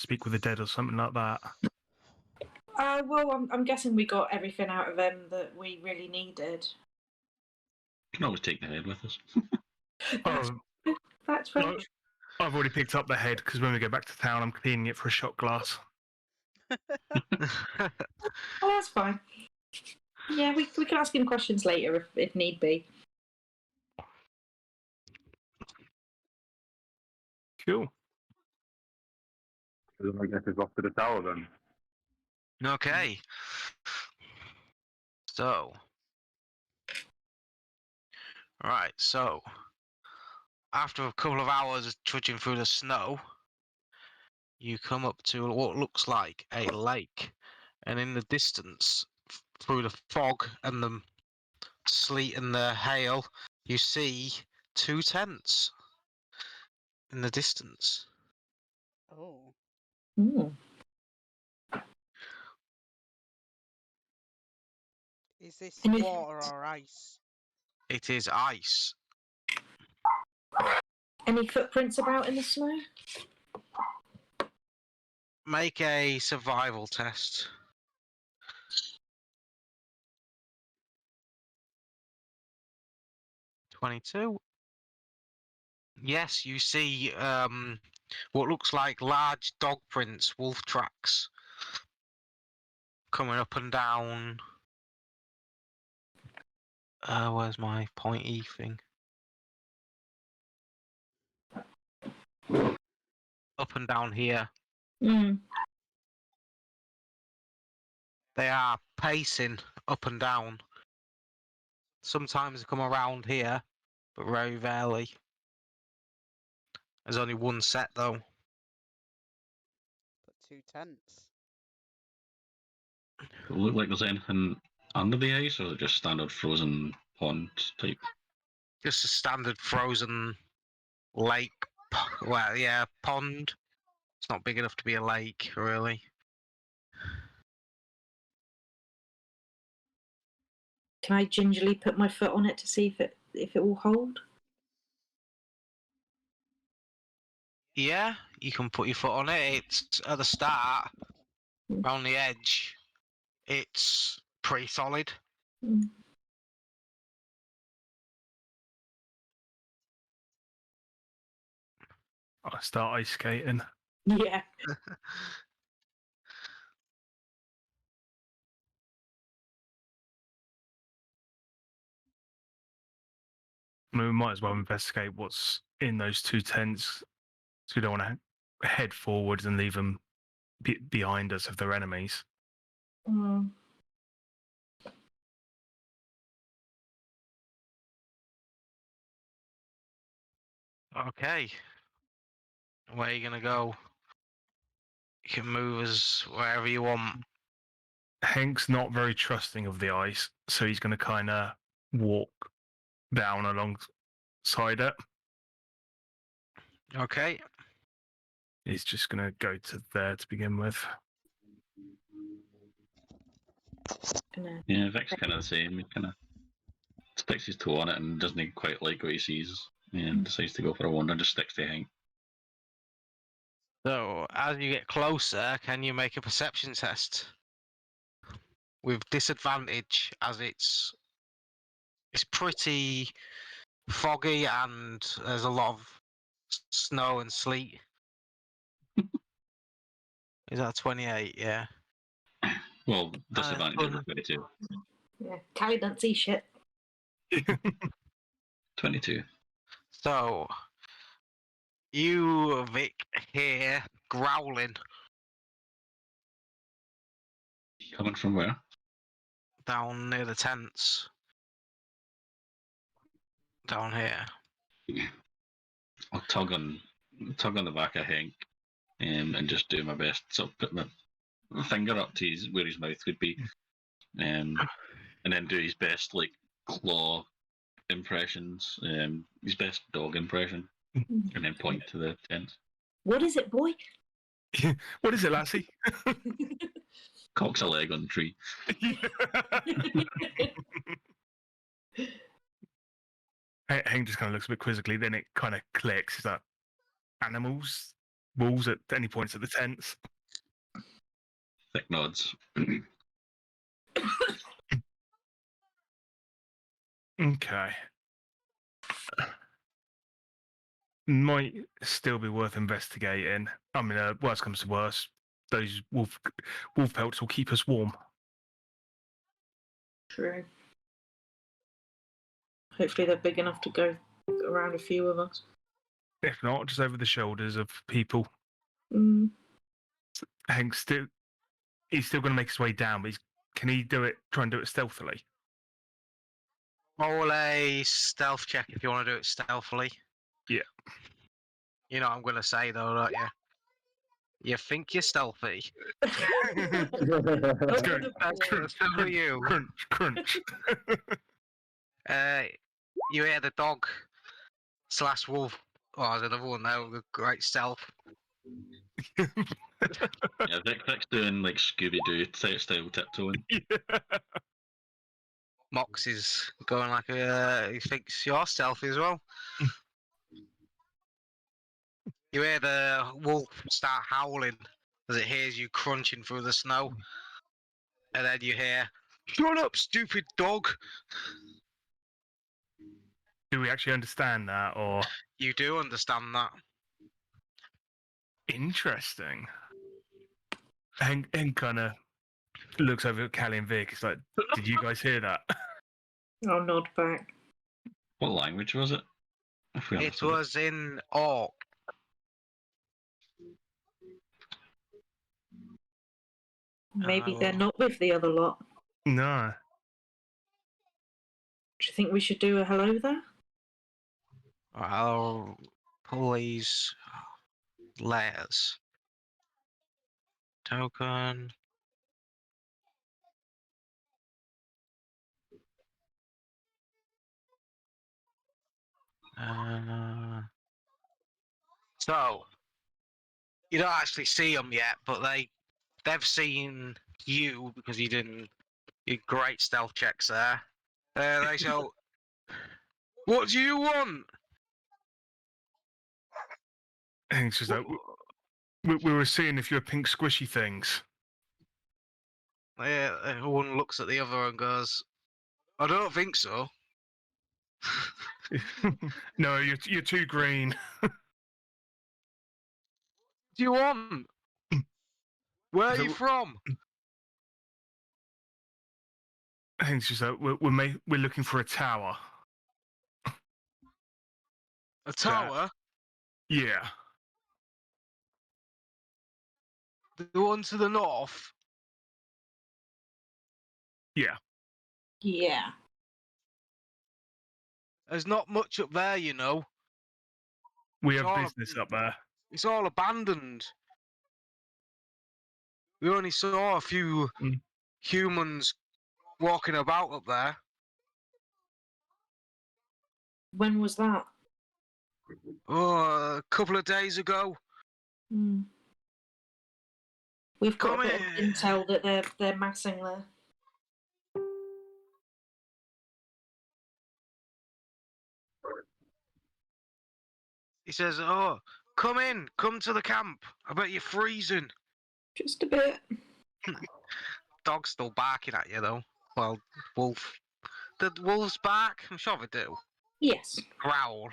speak with the dead or something like that. Well, I'm guessing we got everything out of him that we really needed. Can always take the head with us. That's right. No, I've already picked up the head because when we go back to town, I'm cleaning it for a shot glass. Oh, that's fine. Yeah, we can ask him questions later if need be. Cool. I guess it's off to the tower then. Okay. So. Right, so. After a couple of hours trudging through the snow, you come up to what looks like a lake. And in the distance, through the fog and the sleet and the hail, you see 2 tents in the distance. Oh. Mm. Is this And water or ice? It is ice. Any footprints about in the snow? Make a survival test. 22. Yes, you see what looks like large dog prints, wolf tracks, coming up and down. Where's my pointy thing? Up and down here. Mm. They are pacing up and down. Sometimes they come around here, but very rarely. There's only one set though. Put 2 tents. Does it look like there's anything under the ice, or is it just standard frozen pond type? Just a standard frozen lake. Well, yeah, pond. It's not big enough to be a lake, really. Can I gingerly put my foot on it to see if it will hold? Yeah, you can put your foot on it. It's at the start, around the edge. It's pretty solid. Mm. I start ice skating. Yeah. I mean, we might as well investigate what's in those 2 tents. So we don't want to head forwards and leave them behind us if they're enemies. Mm. Okay. Where are you going to go? You can move us wherever you want. Hank's not very trusting of the ice, so he's going to kind of walk down alongside it. Okay. He's just going to go to there to begin with. Yeah, Vic's kind of the same. He kind of sticks his toe on it and doesn't quite like what he sees, and decides to go for a wander. Just sticks to Hank. So, as you get closer, can you make a perception test? With disadvantage, as it's pretty foggy and there's a lot of snow and sleet. Is that 28? Yeah. Well, disadvantage over 22. Yeah. Callie doesn't see shit. 22. So, you, Vic, hear growling Coming from where? down near the tents. Down here. I'll tug on the back of Hank, and just do my best. So put my finger up to where his mouth would be, and then do his best like claw impressions, his best dog impression, and then point to the tent. What is it, boy? What is it, lassie? Cocks a leg on the tree. Hank just kind of looks a bit quizzically, then it kind of clicks. Is that animals? walls at any points at the tents. Thick nods. Okay. Might still be worth investigating. I mean, worst comes to worst, those wolf pelts will keep us warm. True. Hopefully they're big enough to go around a few of us. If not, just over the shoulders of people. Mm. Hank's still he's still going to make his way down, but can he do it? Try and do it stealthily. Roll a stealth check if you want to do it stealthily. Yeah. You know what I'm going to say, though, don't you? You think you're stealthy. Over Good. the That's board. crunch, For you. crunch, crunch. You hear the dog / wolf. Oh, there's another one now with great stealth. Yeah, Vic's doing like Scooby Doo style tiptoeing. Yeah. Mox is going like he thinks you're stealthy as well. You hear the wolf start howling as it hears you crunching through the snow. And then you hear, "Shut up, stupid dog!" Do we actually understand that, or You do understand that. interesting? Hank kind of looks over at Callie and Vic. It's like, did you guys hear that? I'll nod back. What language was it? If we It understood was in Orc. Maybe they're Oh. not with the other lot. No. Do you think we should do a hello there? I'll pull these letters. Token. So you don't actually see them yet, but they've seen you because you didn't. You great stealth checks there. They go, "What do you want?" Hank's just like, we were seeing if you're pink squishy things. One looks at the other and goes, "I don't think so." No, you're too green. Do you want? Where are So you from? Hank's just like, we're looking for a tower. A tower? Yeah. The one to the north? Yeah. Yeah. There's not much up there, you know. We have Sure. business up there. It's all abandoned. We only saw a few Mm. humans walking about up there. When was that? Oh, a couple of days ago. Hmm. We've got Come a bit of here. intel that they're massing there. He says, "Oh, come in. Come to the camp. I bet you're freezing." Just a bit. Dog's still barking at you, though. Well, wolf. The wolves bark? I'm sure they do. Yes. Growl.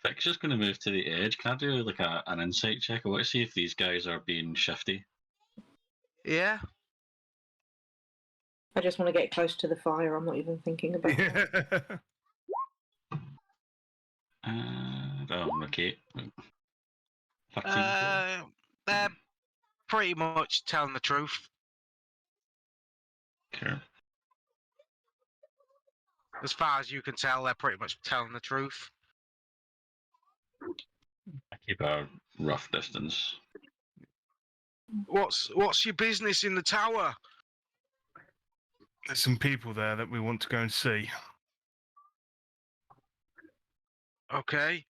Vic's just going to move to the edge. Can I do like an insight check? I want to see if these guys are being shifty. Yeah? I just want to get close to the fire. I'm not even thinking about that. Oh, okay. 13. They're pretty much telling the truth. Okay. As far as you can tell, they're pretty much telling the truth. I keep a rough distance. What's your business in the tower? There's some people there that we want to go and see. Okay.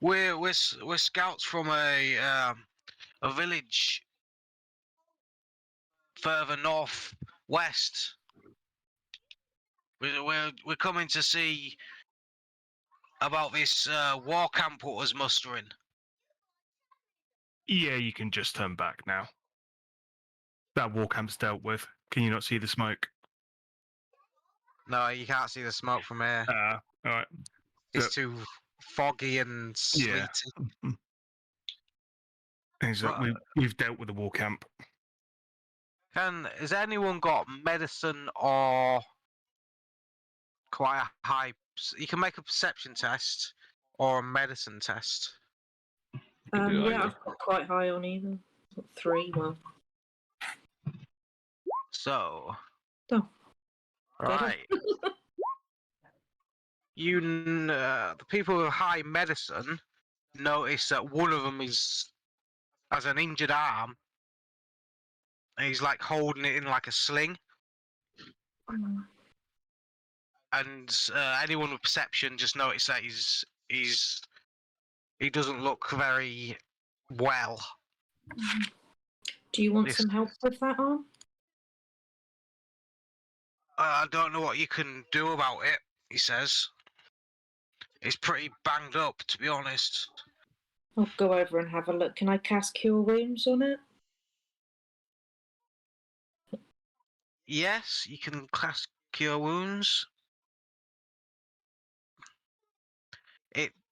We're scouts from a village further north west. We're coming to see about this war camp what was mustering. Yeah, you can just turn back now. That war camp's dealt with. Can you not see the smoke? No, you can't see the smoke from here. All right. It's so- too foggy and sleety. Yeah. Things that Right. we've dealt with the war camp. Has anyone got medicine or quite a high? You can make a perception test or a medicine test. can do Yeah, either. I've got quite high on either. Got 3, well. So, Oh, right. The people with high medicine notice that one of them has an injured arm, and he's like holding it in like a sling. And anyone with perception just notice that he doesn't look very well. Do you want Yes. some help with that arm? I don't know what you can do about it, he says. It's pretty banged up, to be honest. I'll go over and have a look. Can I cast Cure Wounds on it? Yes, you can cast Cure Wounds.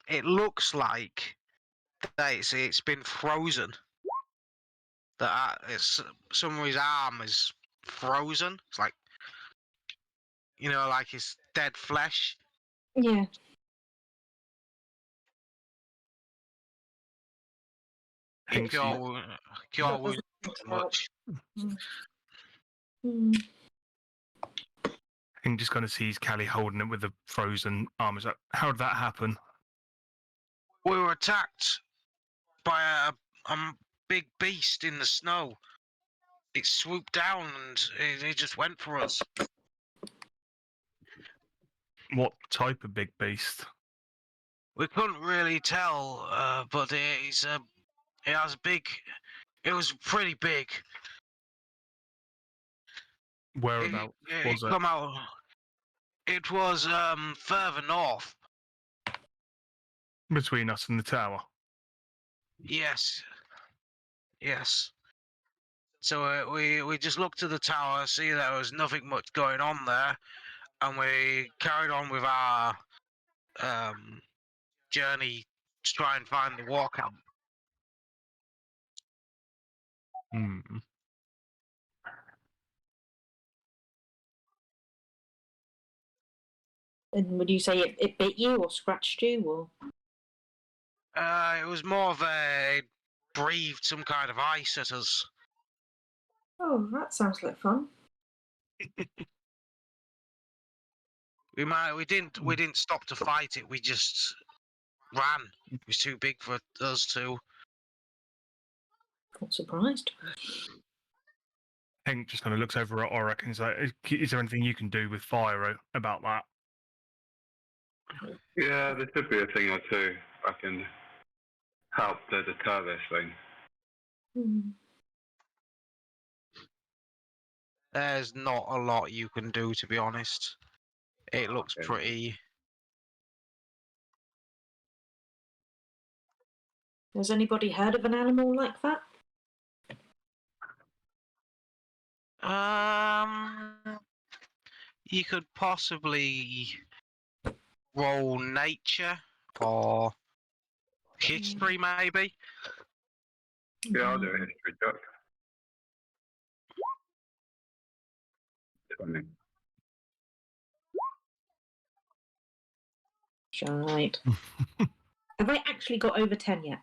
It looks like that it's been frozen. That some of his arm is frozen. It's like, like his dead flesh. Yeah. Thanks. Cure That Wounds doesn't not help. much. Hmm. And just kind of sees Callie holding it with the frozen arm. Is like, how did that happen? We were attacked by a big beast in the snow. It swooped down and it just went for us. What type of big beast? We couldn't really tell, but it was pretty big. Whereabouts was it? Come out. It was further north. Between us and the tower. Yes. So we just looked at the tower, see there was nothing much going on there, and we carried on with our journey to try and find the war camp. Hmm. And would you say it bit you or scratched you or? It was more of a breathed some kind of ice at us. Oh, that sounds like fun. We didn't stop to fight it. We just ran. It was too big for us to. Not surprised. Hank just kind of looks over at Oric and is like, is there anything you can do with fire about that? Yeah, there should be a thing or two I can help to deter this thing. Hmm. There's not a lot you can do, to be honest. It looks Okay. pretty. Has anybody heard of an animal like that? You could possibly roll nature or history, maybe. Yeah, I'll do a history check. 20. Right. Have I actually got over 10 yet?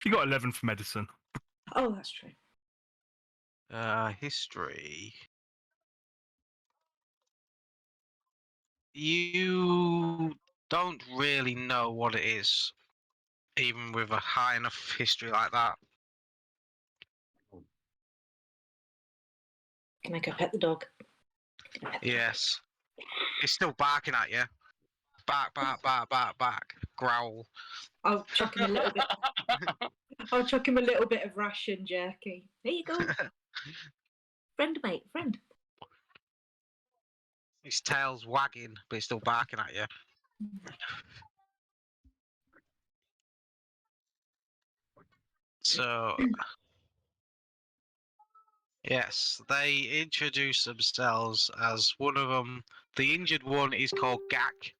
You got 11 for medicine. Oh, that's true. History. You don't really know what it is, even with a high enough history like that. Can I go pet the dog? Can I pet the dog? Yes. It's still barking at you. Bark, bark, bark, bark, bark. Growl. I'll chuck him a little bit. I'll chuck him a little bit of ration jerky. There you go. Friend, mate, friend. His tail's wagging, but he's still barking at you. So, yes, they introduce themselves as one of them. The injured one is called Gak,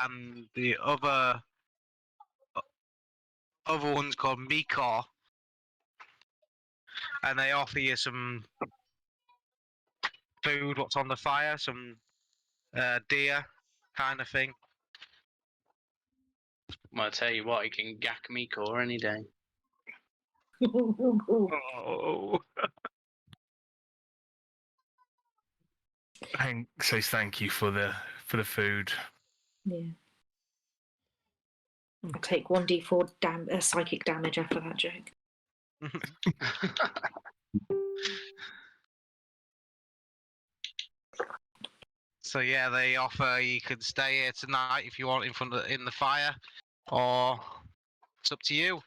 and the other one's called Mikor, and they offer you some food. What's on the fire? Some deer, kind of thing. Well, I tell you what, he can gack me core any day. Oh. Hank says thank you for the food. Yeah. I take 1d4 psychic damage after that joke. So yeah, they offer you can stay here tonight if you want in the fire, or it's up to you.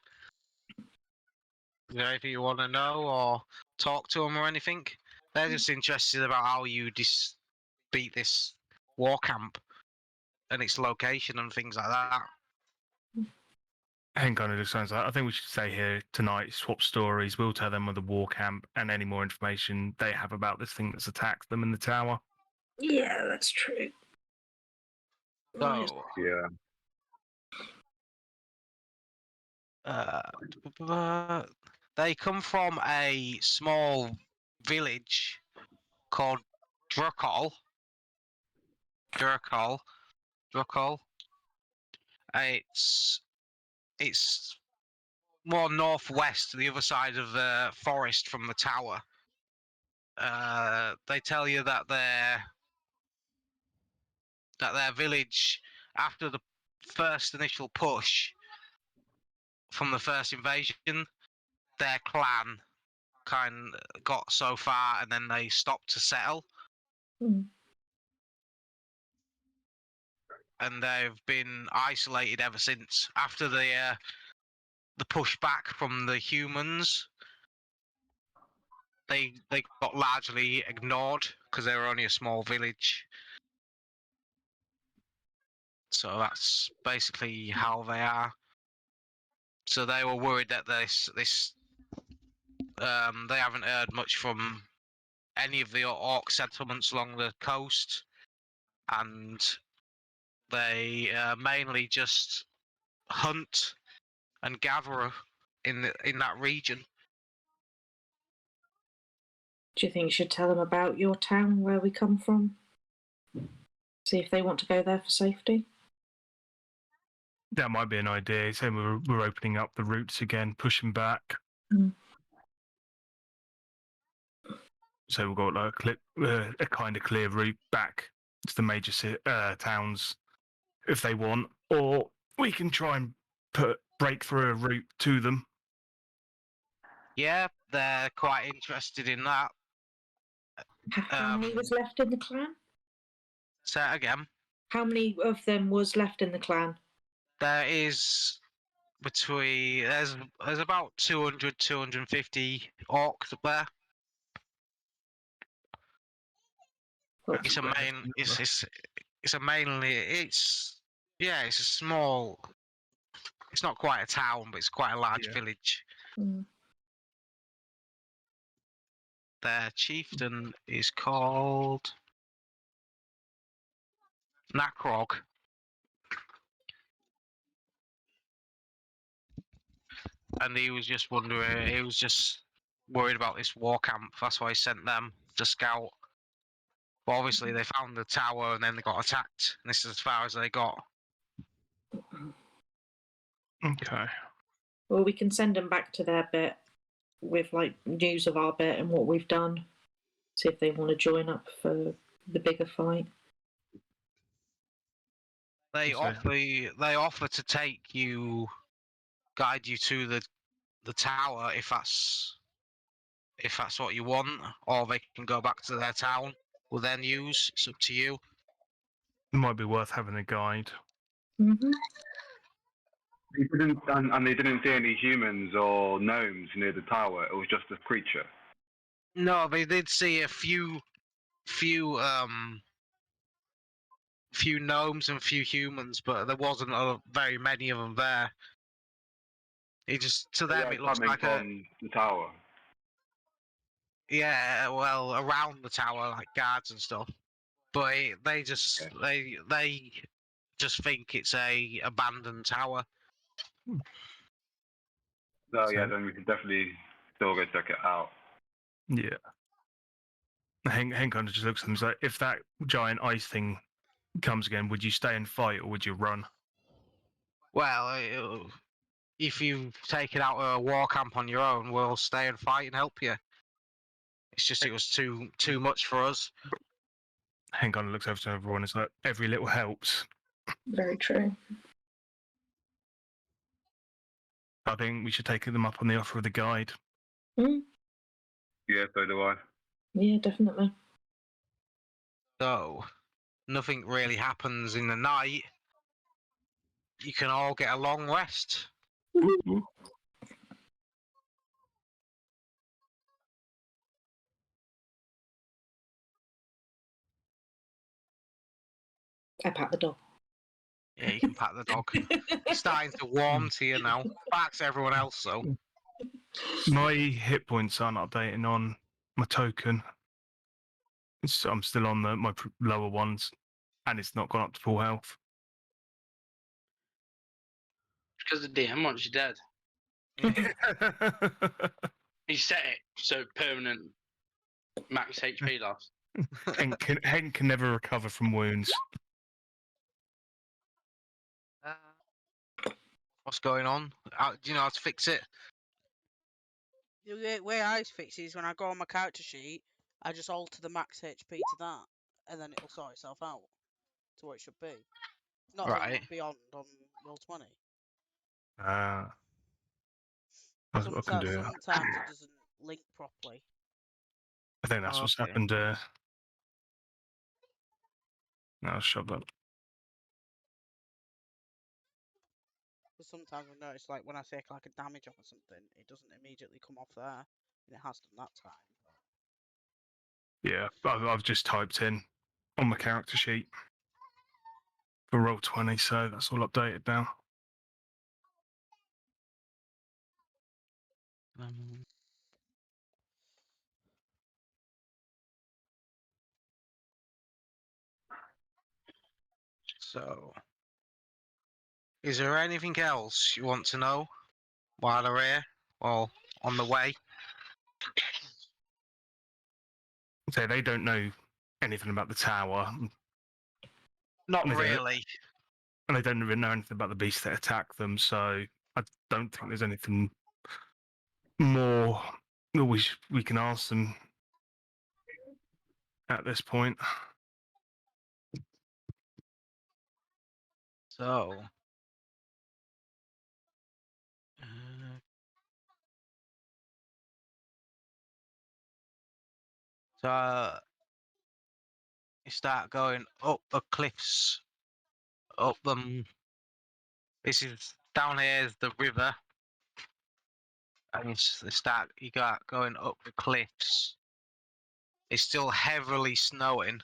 Is there anything you want to know or talk to them or anything? They're just interested about how you beat this war camp and its location and things like that. Hank kind of just sounds like, I think we should stay here tonight, swap stories. We'll tell them of the war camp and any more information they have about this thing that's attacked them in the tower. Yeah, that's true. So, Yeah. they come from a small village called Drukol. Drukol. It's more northwest, to the other side of the forest from the tower. They tell you that their village, after the first initial push from the first invasion, their clan kind of got so far and then they stopped to settle. Mm. And they've been isolated ever since. After the pushback from the humans, they got largely ignored because they were only a small village. So that's basically how they are. So they were worried that they haven't heard much from any of the orc settlements along the coast, and they mainly just hunt and gather in that region. Do you think you should tell them about your town, where we come from? See if they want to go there for safety? That might be an idea. So we're opening up the routes again, pushing back. Mm. So we've got like a kind of clear route back to the major towns if they want, or we can try and break through a route to them. Yeah, they're quite interested in that. How many was left in the clan? Say it again. How many of them was left in the clan? There is there's about 200, 250 orcs up there. That's It's a main. It's a mainly. It's a small. It's not quite a town, but it's quite a large village. Mm. Their chieftain is called Nakrog. And he was just wondering. He was just worried about this war camp. That's why he sent them to scout. But obviously, they found the tower and then they got attacked. And this is as far as they got. Okay. Well, we can send them back to their bit with like news of our bit and what we've done. See if they want to join up for the bigger fight. They So- offer to guide you to the tower if that's what you want, or they can go back to their town with their news. It's up to you. It might be worth having a guide. Mm-hmm. And they didn't see any humans or gnomes near the tower. It was just a creature. No, they did see a few few gnomes and a few humans, but there wasn't very many of them there. It just to them it looks coming like from the tower. well, around the tower, like guards and stuff. But they just they just think it's a abandoned tower. So yeah, So- then we could definitely still go check it out. Yeah. Hank kind of just looks at him and is like, if that giant ice thing comes again, would you stay and fight or would you run? Well, if you take it out of a war camp on your own, we'll stay and fight and help you. It's just it was too much for us. Hank kind of looks over to everyone and is like, every little helps. Very true. I think we should take them up on the offer of the guide. Mm, Yeah, so do I. yeah, definitely. So nothing really happens in the night. You can all get a long rest. I pat the dog. Yeah, you can pat the dog. It's starting to warm to you now. Back to everyone else though. My hit points aren't updating on my token. So I'm still on my lower ones, and it's not gone up to full health. Because the DM wants you dead. He set it so permanent max HP loss. Hank can never recover from wounds. What's going on? Do you know how to fix it? The way I fix it is when I go on my character sheet, I just alter the max HP to that, and then it'll sort itself out to what it should be. It's not Right. beyond on Roll20. I can do that. Sometimes it doesn't link properly. I think that's what's Okay. happened. I'll shove that. But sometimes I notice, like when I take like a damage off or something, it doesn't immediately come off there, and it has done that time. Yeah, I've just typed in on my character sheet for Roll20, so that's all updated now. So, is there anything else you want to know while they're here or on the way? So they don't know anything about the tower, Not They don't- really. and they don't even know anything about the beast that attacked them. So I don't think there's anything more that we can ask them at this point. So, you start going up the cliffs, up them. This is down here is the river, and you got going up the cliffs. It's still heavily snowing,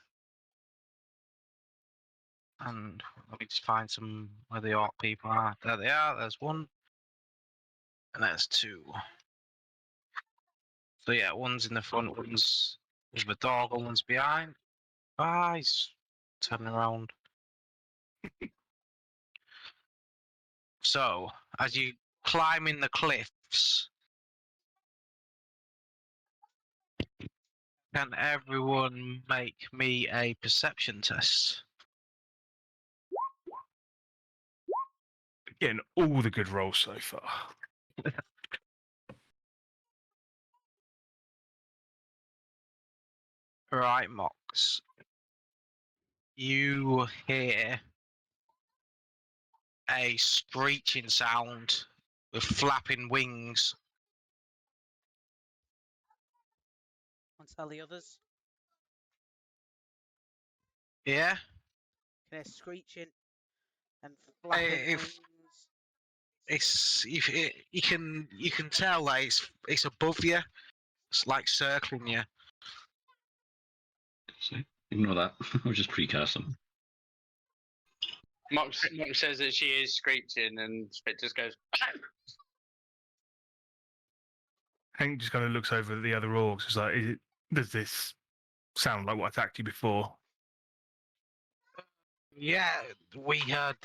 and let me just find some where the orc people are. There they are. There's one, and there's two. So yeah, one's in the front, one's with the dog, and one's behind. Ah, he's turning around. So, as you climb in the cliffs, can everyone make me a perception test? Getting all the good rolls so far. Right, Mox. You hear a screeching sound with flapping wings. And tell the others. Yeah? They're screeching and flapping if- wings. You can tell that it's above you. It's like circling you. So, ignore that. I was just precast them. Mox says that she is screeching, and Spit just goes. Hank just kind of looks over at the other orcs. It's like, does this sound like what attacked you before? Yeah, we heard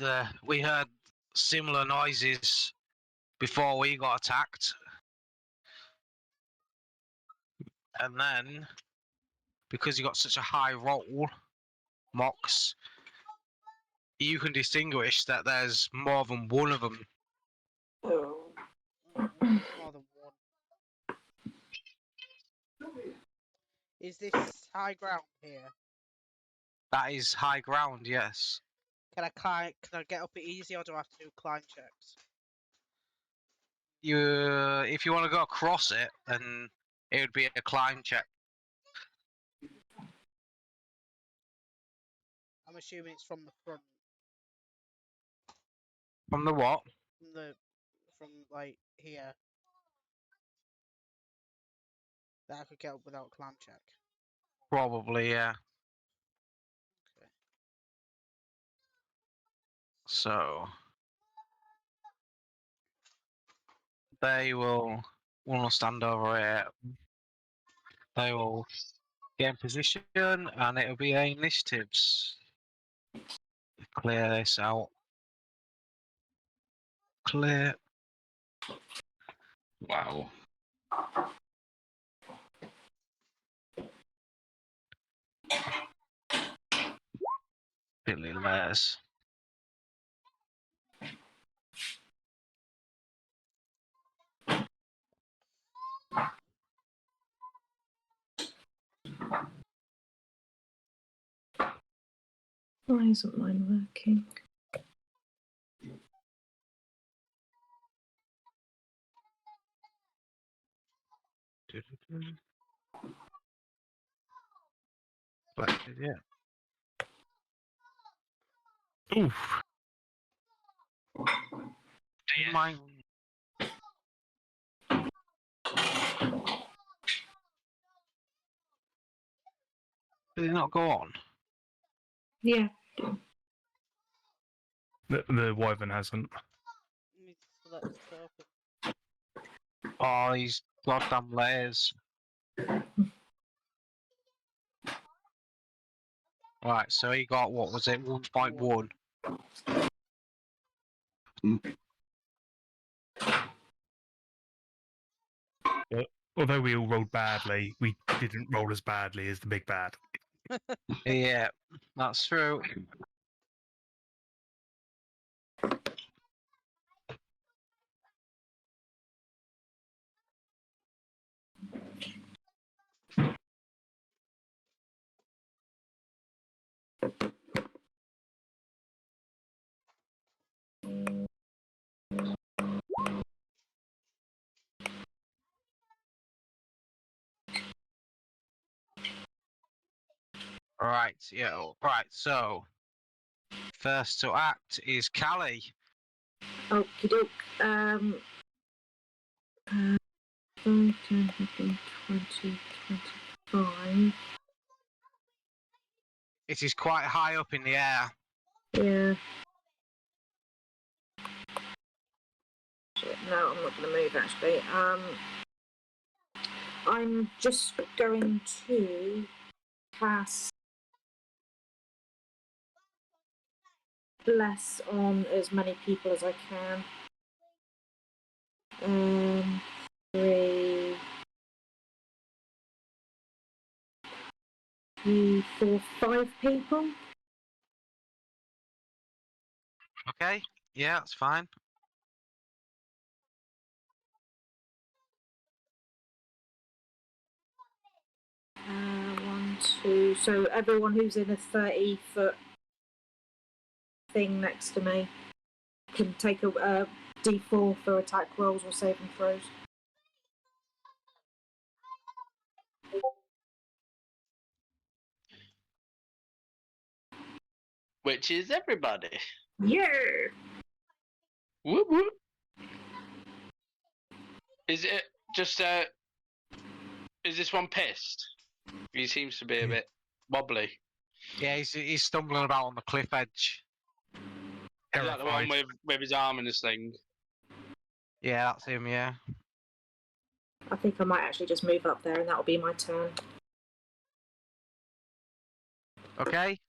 similar noises before we got attacked, and then because you got such a high roll, Mox, you can distinguish that there's more than one of them. Oh. More than one. Is this high ground here? That is high ground, yes. Can I get up it easy, or do I have to do climb checks? If you want to go across it, then it would be a climb check. I'm assuming it's from the front, From the what? from like here. That I could get up without climb check. Probably, yeah. Okay. So they will stand over here. They will get in position, and it'll be initiatives. Clear this out. Clear. Wow. Billy Layers. Why isn't mine working? Selected, yeah. Oof. Do you mind? Did it not go on? Yeah. The wyvern hasn't. Need to select the token. Oh, these goddamn layers. Right, so he got, what was it, 1.1? Although we all rolled badly, we didn't roll as badly as the big bad. Yeah, that's true. Right, yeah, right, so first to act is Callie. Okie doke. 5, 10, 15, 20, 25. It is quite high up in the air. Yeah. No, I'm not going to move actually. I'm just going to cast Bless on as many people as I can. 3, 4, 5 people. Okay, yeah, that's fine. One, two. So everyone who's in a 30-foot thing next to me can take a D4 for attack rolls or saving throws. Which is everybody. Yeah. Whoop whoop. Is it just is this one pissed? He seems to be a bit wobbly. Yeah, he's stumbling about on the cliff edge. Is that the one terrified. with his arm in his thing? Yeah, that's him. Yeah. I think I might actually just move up there and that'll be my turn. Okay.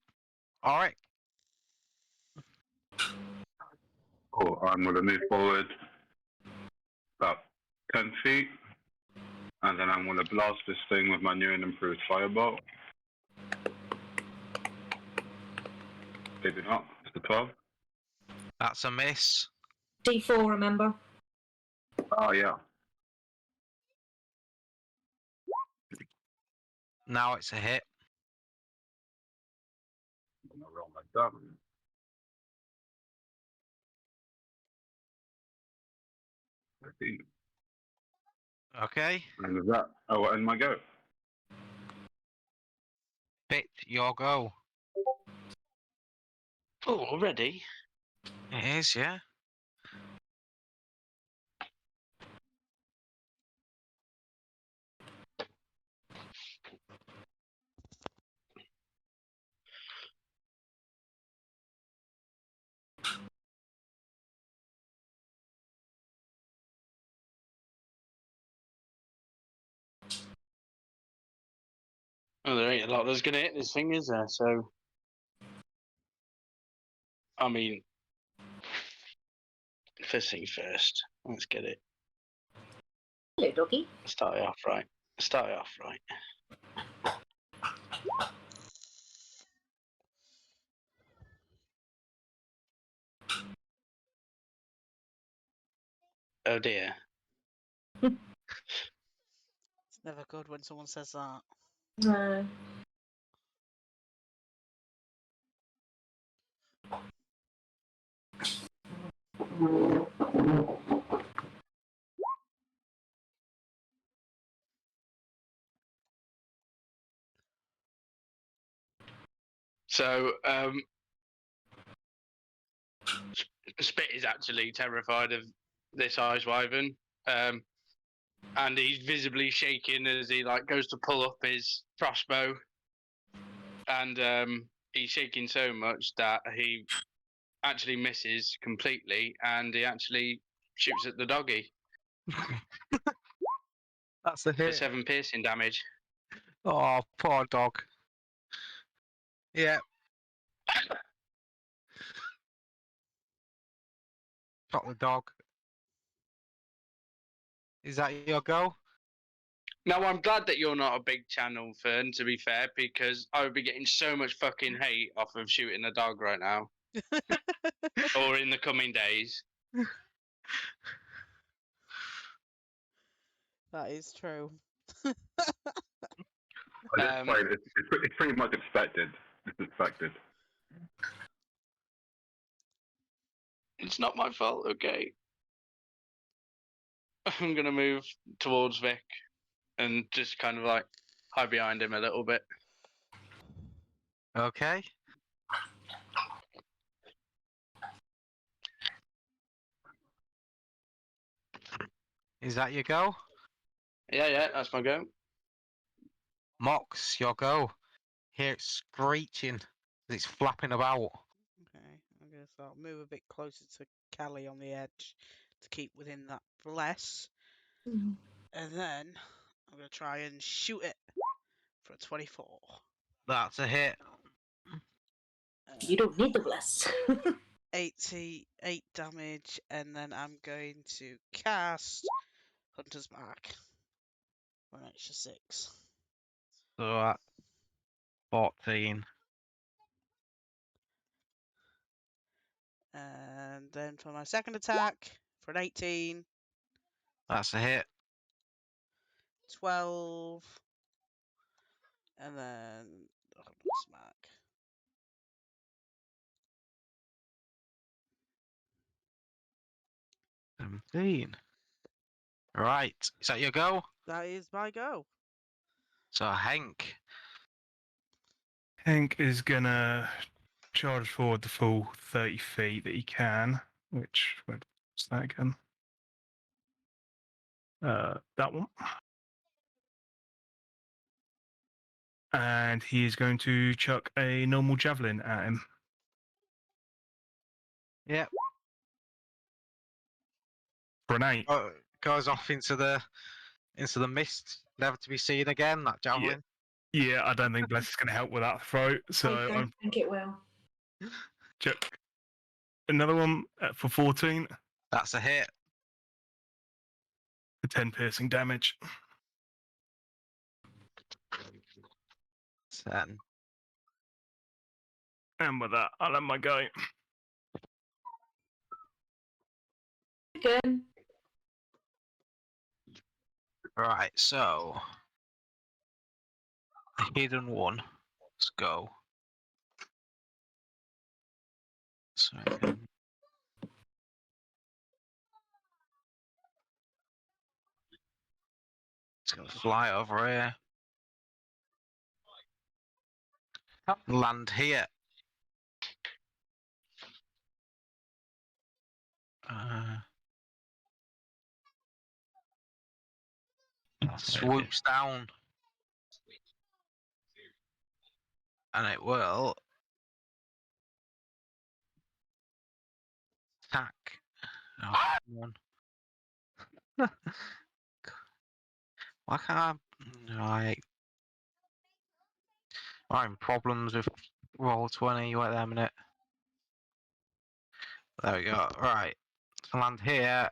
All right. Cool. I'm going to move forward about 10 feet, and then I'm going to blast this thing with my new and improved firebolt. Maybe not. It's the 12. That's a miss. D4, remember? Oh, yeah. Now it's a hit. I'm going to roll like that. Okay. And with that, I will end my go. Bit your go. Oh, already? It is. Yeah. Oh, there ain't a lot that's going to hit this thing, is there? So, I mean, first thing first. Let's get it. Hello, doggy. Start it off right. Start it off right. Oh dear. It's never good when someone says that. No. So, Spit is actually terrified of this ice wyvern, and he's visibly shaking as he like goes to pull up his crossbow, and he's shaking so much that he actually misses completely, and he actually shoots at the doggy That's a for hit. 7 piercing damage. Oh, poor dog. Yeah. Got the dog. Is that your go? Now, I'm glad that you're not a big channel, Fern, to be fair, because I would be getting so much fucking hate off of shooting a dog right now, or in the coming days. That is true. At this Um, point, it's pretty much expected. It's expected. It's not my fault, okay? I'm going to move towards Vic and just kind of like hide behind him a little bit. Okay. Is that your go? Yeah, that's my go. Mox, your go. Hear it screeching. It's flapping about. Okay, I'm gonna start move a bit closer to Callie on the edge to keep within that bless, Mhm. and then I'm gonna try and shoot it for a 24. That's a hit. You don't need the bless. 88 damage, and then I'm going to cast Hunter's Mark for an extra 6. So at 14. And then for my second attack, for an 18, That's a hit. 12, and then Hunter's Mark. 17. Right. Is that your go? That is my go. So Hank. Hank is gonna charge forward the full 30 feet that he can, which what's that again? That one. And he is going to chuck a normal javelin at him. Yep. For an 8. Goes off into the mist, never to be seen again. That javelin. Yeah, I don't think Bless is going to help with that throw. So I don't I'm think it will. check another one for 14 That's a hit. for 10 piercing damage. 10. And with that, I'll let my go. Again. Right, so a hidden one. Let's go. So I can... It's gonna fly over here. Land here. Swoops down. And it will attack. Oh, come on. Why can't I? Right. I'm problems with Roll20. Wait there a minute. There we go. Right. So land here.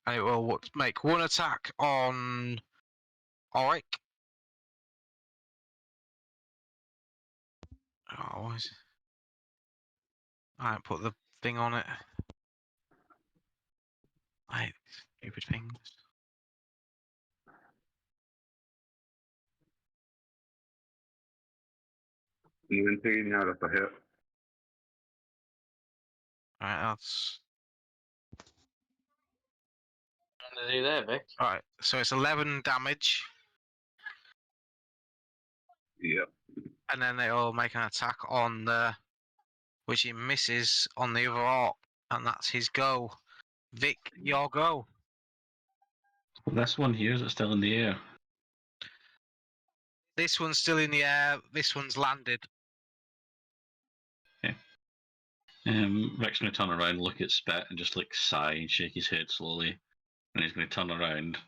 And it will make one attack on Auric. Oh, what is it? I didn't put the thing on it. I hate stupid things. Even taking out of a hit. Alright, that's... What to do there, Vic? Alright, so it's 11 damage. Yep. And then it'll make an attack on the... which he misses on the other orc. And that's his go. Vic, your go. This one here, is it still in the air? This one's still in the air. This one's landed. Rick's going to turn around, look at Spit, and just like sigh and shake his head slowly. And he's going to turn around,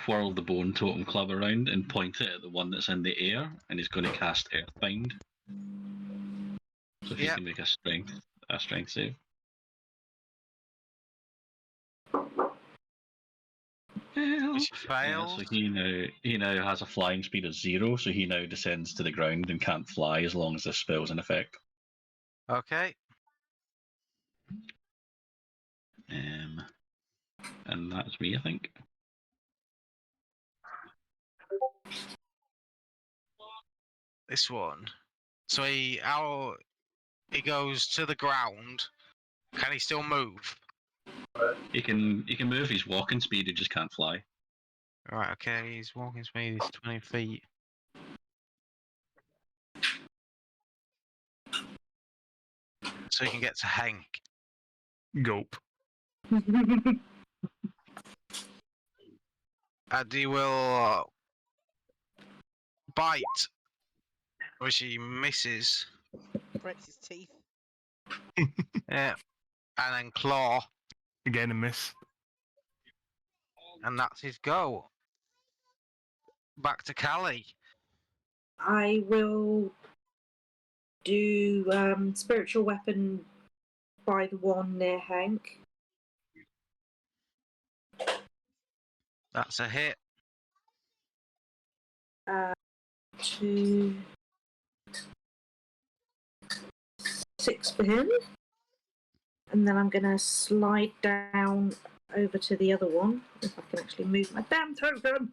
whirl the bone totem club around, and point it at the one that's in the air. And he's going to cast Earthbind. So if he Yep. can make a strength save. Which fails. So he now has a flying speed of 0, so he now descends to the ground and can't fly as long as this spell's in effect. Okay. And that's me, I think. This one. So he goes to the ground. Can he still move? He can move his walking speed, he just can't fly. Right, okay, his walking speed is 20 feet. So he can get to Hank. Gulp. And he will bite, which he misses. Breaks his teeth. Yeah. And then claw, Again, a miss. and that's his go. Back to Callie. I will do spiritual weapon by the one near Hank. That's a hit. 2, 6 for him. And then I'm going to slide down over to the other one, if I can actually move my damn token.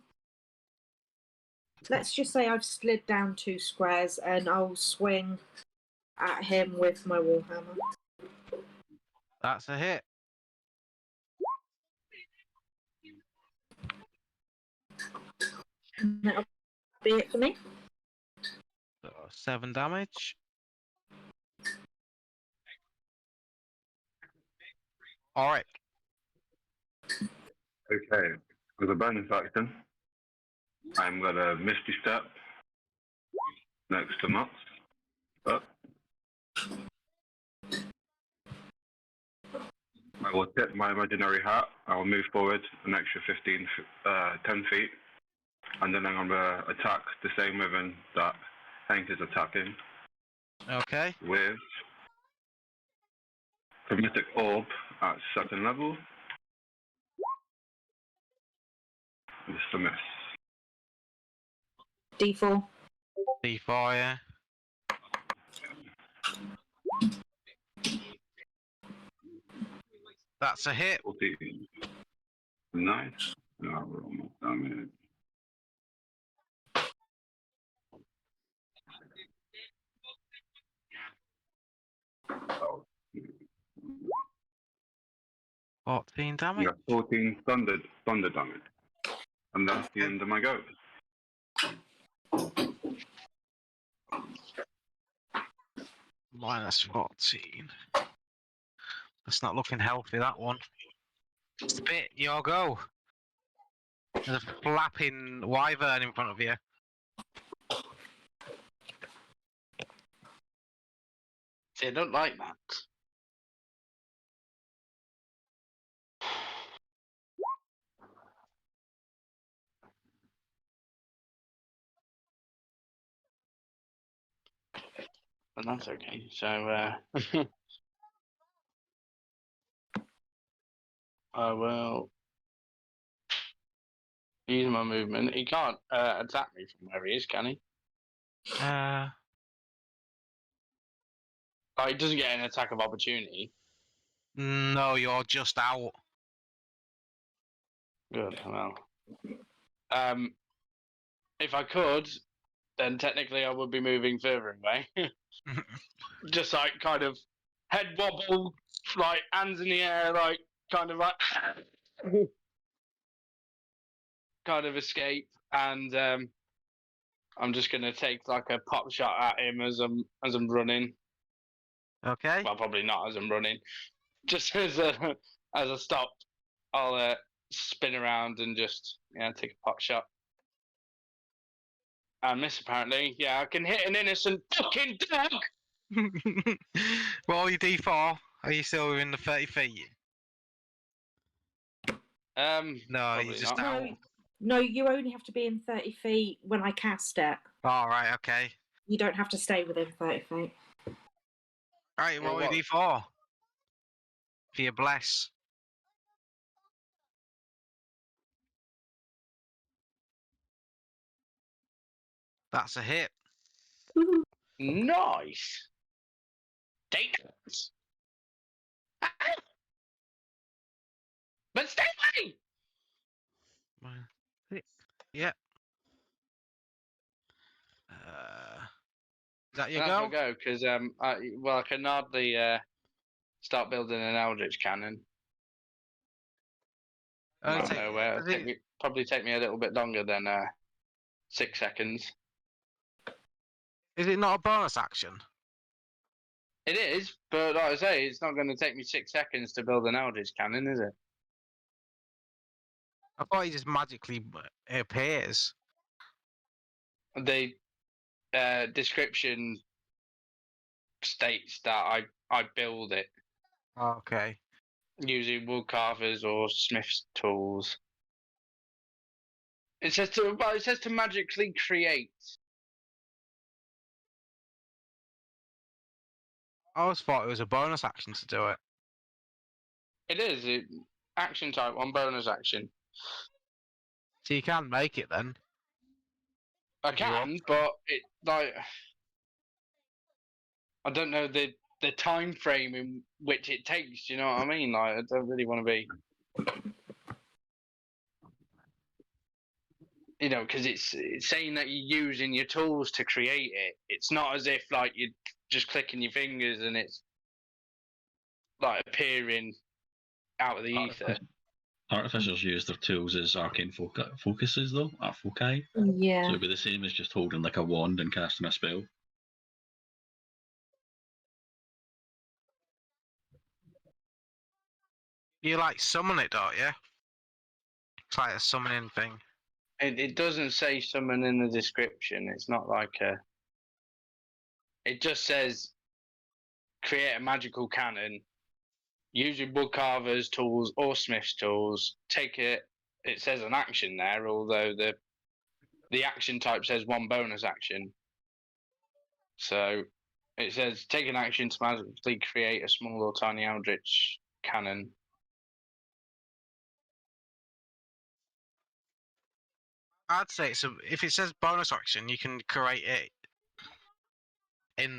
Let's just say I've slid down 2 squares and I'll swing at him with my warhammer. That's a hit. And that'll be it for me. So 7 damage. Alright. Okay. With a bonus action, I'm going to Misty Step next to Mux. But I will tip my imaginary hat. I will move forward an extra 10 feet. And then I'm going to attack the same weapon that Hank is attacking Okay. with Hermetic Orb at second level. It's a miss. D4. D4, yeah. That's a hit. 14. Nice. Now we're almost damage. Oh, 14 damage. yeah, 14 thunder damage. And that's the end of my go. Minus 14. That's not looking healthy, that one. Spit, your go. There's a flapping wyvern in front of you. See, I don't like that. But that's okay. So, I will use my movement. He can't attack me from where he is, can he? Oh, he doesn't get an attack of opportunity. No, you're just out. Good. Well, if I could, then technically I would be moving further away. Just like kind of head wobble, like hands in the air, like kind of like kind of escape, and I'm just gonna take like a pop shot at him as I'm running. Okay. Well, probably not as I'm running, just as a stop. I'll spin around and just take a pop shot. And miss apparently. Yeah, I can hit an innocent fucking dog. Roll your D4. Are you still within the 30 feet? No, probably you're just not. out. No, you only have to be in 30 feet when I cast it. All right, okay. You don't have to stay within 30 feet. All right, Well, roll your what- D4. For your bless. That's a hit. Nice. Take that. But stay away. Yeah. Is that your That's go? my go because I can hardly start building an Eldritch cannon. Out of nowhere. It'll probably take me a little bit longer than 6 seconds. Is it not a bonus action? It is, but like I say, it's not going to take me 6 seconds to build an Eldritch cannon, is it? I thought he just magically appears. The description states that I build it Okay. using wood carvers or smith's tools. It says to magically create. I always thought it was a bonus action to do it. It is action type 1 bonus action. So you can make it then. I If you want. can, but it like I don't know the time frame in which it takes. You know what I mean? Like I don't really want to be, because it's saying that you're using your tools to create it. It's not as if like you're just clicking your fingers and it's like appearing out of the ether. Artificers use their tools as arcane focuses, though, foci. So Yeah. it'd be the same as just holding like a wand and casting a spell. You like summon it, don't you? It's like a summoning thing. It doesn't say summon in the description. It's not like a. It just says create a magical cannon using woodcarver's tools or smith's tools, take it. It says an action there, although the action type says one bonus action. So it says take an action to magically create a small or tiny eldritch cannon. I'd say so. If it says bonus action, you can create it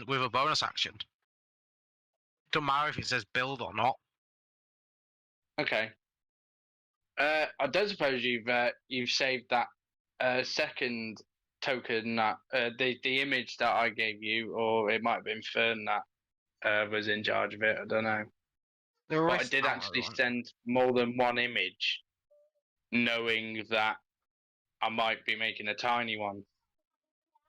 with a bonus action. Don't matter if it says build or not. Okay. I don't suppose you've saved that second token that the image that I gave you, or it might have been Fern that was in charge of it. I don't know. The But I wrist did hammer actually one. send more than one image, knowing that I might be making a tiny one.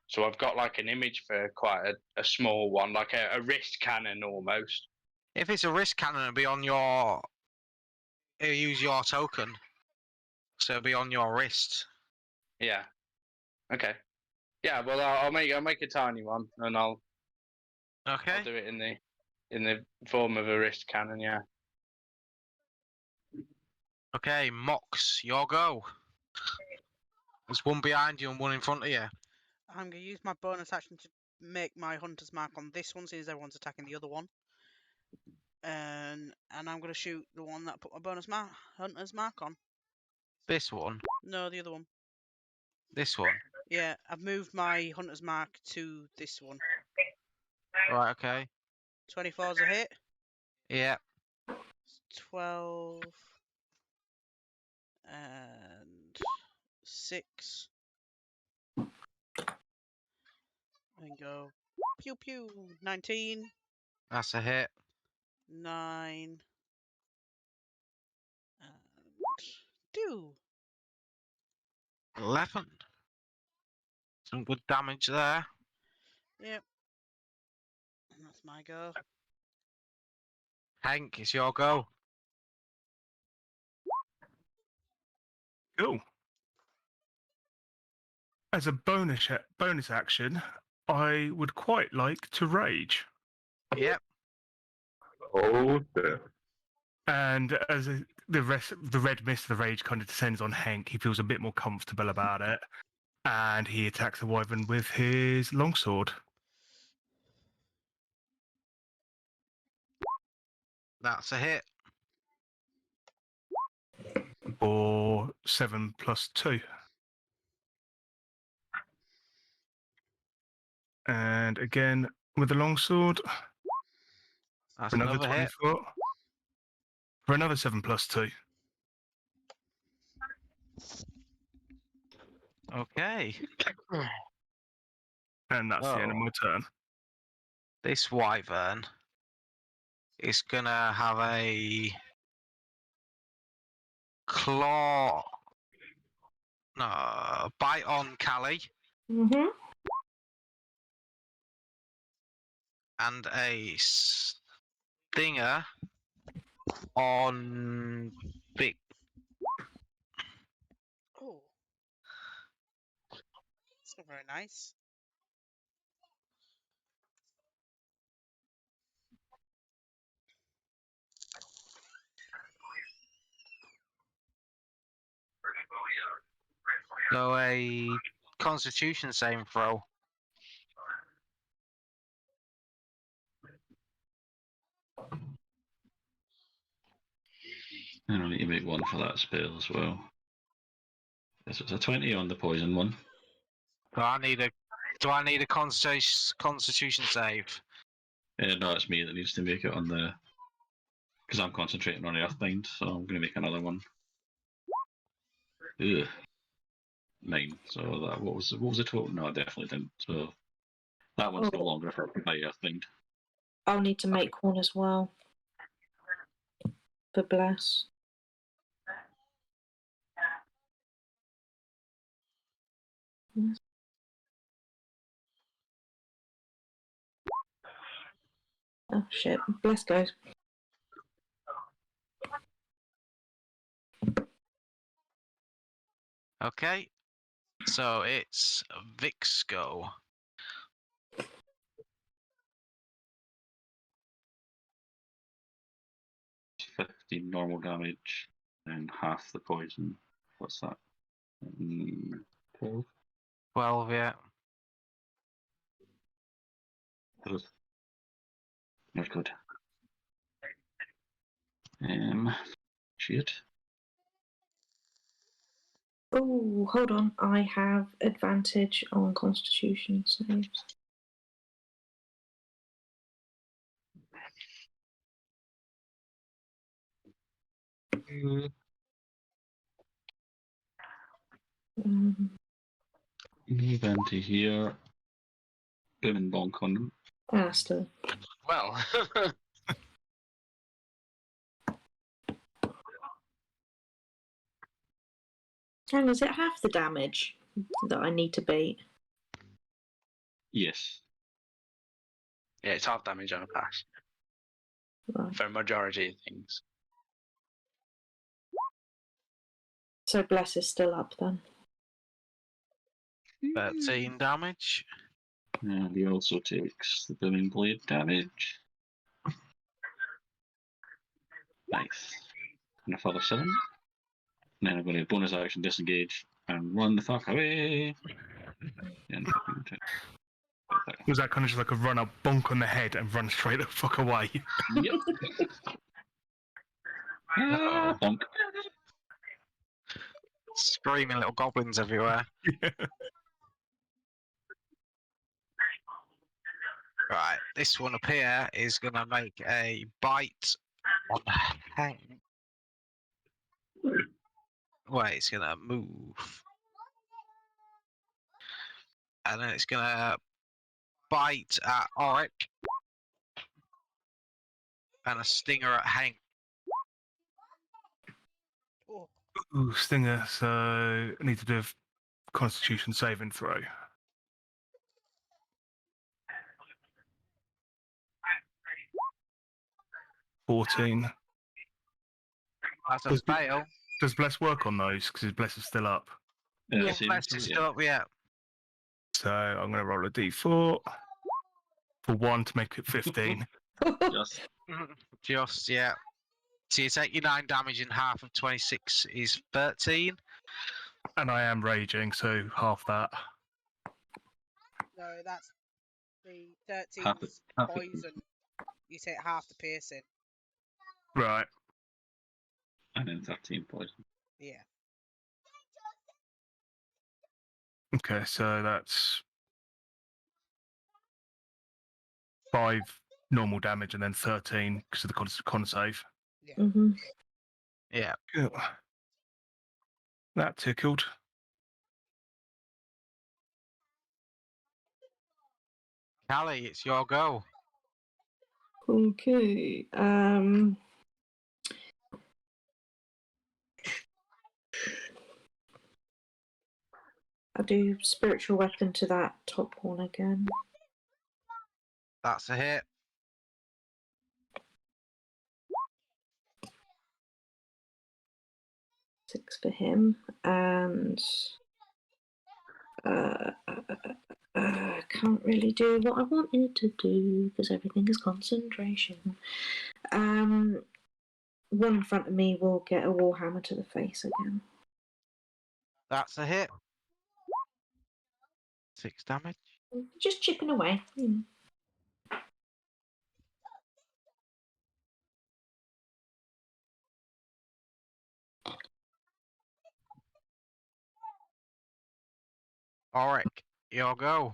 So I've got like an image for quite a small one, like a wrist cannon almost. If it's a wrist cannon, it'll be on your. It'll use your token, so it'll be on your wrist. Yeah. Okay. Yeah. Well, I'll make a tiny one, and I'll Okay. do it in the form of a wrist cannon. Yeah. Okay, Mox, your go. There's one behind you and one in front of you. I'm gonna use my bonus action to make my hunter's mark on this one, since everyone's attacking the other one. And I'm gonna shoot the one that I put my hunter's mark on. This one. No, the other one. This one. Yeah, I've moved my hunter's mark to this one. Right. Okay. 24's a hit. Yeah. 12 and 6. And go pew pew. 19, That's a hit. 9, and 2. 11. Some good damage there. Yep. And that's my go. Hank, it's your go. Cool. As a bonus action, I would quite like to rage. Yep. Oh, dear. And as the red mist of the rage kind of descends on Hank, he feels a bit more comfortable about it, and he attacks the wyvern with his longsword That's a hit. for 7 plus 2. And again with the longsword, That's another another hit. 24 for another 7 plus 2. Okay. And that's the end of Oh. my turn. This wyvern is gonna have a claw. No, bite on Callie Mhm. and a stinger on Vic. Oh. It's not very nice. So a Constitution saving throw. I don't need to make one for that spell as well. Yes, it's a 20 on the poison one. Do I need a Constitution save? No, it's me that needs to make it on the. Because I'm concentrating on Earthbind, so I'm going to make another one. Ugh. 9. So that what was the total? No, I definitely didn't. So that one's no Oh. longer affected by Earthbind. I'll need to make one as well. For bless. Yes. Oh shit. Bless goes. Okay. So it's Vic's go. 15 normal damage, and half the poison. What's that? 12? 12, yeah. Not good. Shit. Oh, hold on. I have advantage on Constitution saves. Move into here. Boom and bonk on them. Still. Well, Hang on, is it half the damage that I need to beat? Yes. yeah, it's half damage on a pass Right. for a majority of things. So Bless is still up then. 13 damage. And he also takes the booming blade damage. Nice. And a further 7. And then I'm going to bonus action disengage and run the fuck away. And Was that kind of just like a run up, bonk on the head, and run straight the fuck away? yep. Bonk. Screaming little goblins everywhere. Right, this one up here is going to make a bite on Hank. Wait, it's going to move. And then it's going to bite at Auric. And a stinger at Hank. Oh, Ooh, stinger. So I need to do a Constitution saving throw. $14. That's a Does- fail. Does Bless work on those? Because his Bless is still up. Yeah. Same Bless throw, is yeah. still up, yeah. So I'm going to roll a d4 for 1 to make it 15. Just Just, yeah. So you take your 9 damage and half of 26 is 13. And I am raging, so half that. no, that's the 13's half the poison. You take half the piercing. Right. and then 13 poison. Yeah. Okay, so that's 5 normal damage and then 13 because of the con save. Mm-hmm. Yeah. Cool. That tickled. Callie, it's your go. Okay. I'll do spiritual weapon to that top one again. That's a hit. Six for him, and can't really do what I wanted to do because everything is concentration. One in front of me will get a warhammer to the face again. That's a hit. 6 damage. Just chipping away. Auric, your go.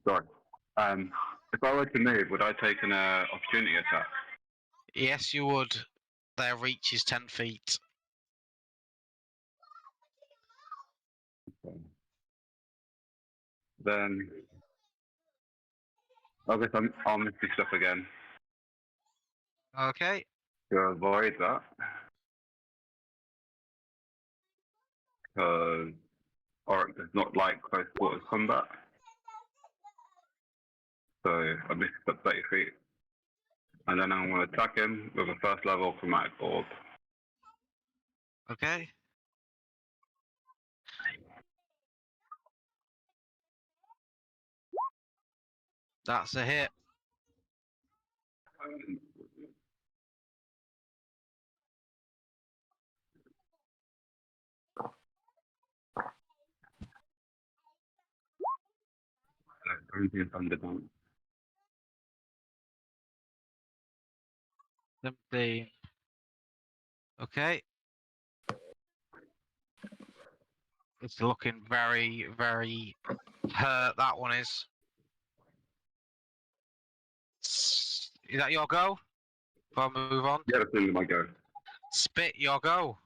Sorry. If I were to move, would I take an opportunity attack? Yes, you would. Their reach is 10 feet. Then I guess I'll miss this stuff again Okay. to avoid that. Because Oric does not like close quarters combat. So I missed up 30 feet. And then I'm going to attack him with a first level chromatic orb. Okay. That's a hit. Everything's underdone. 17. Okay. It's looking very, very hurt. That one is. Is that your go? If I move on. Yeah, that's my go. Spit, your go.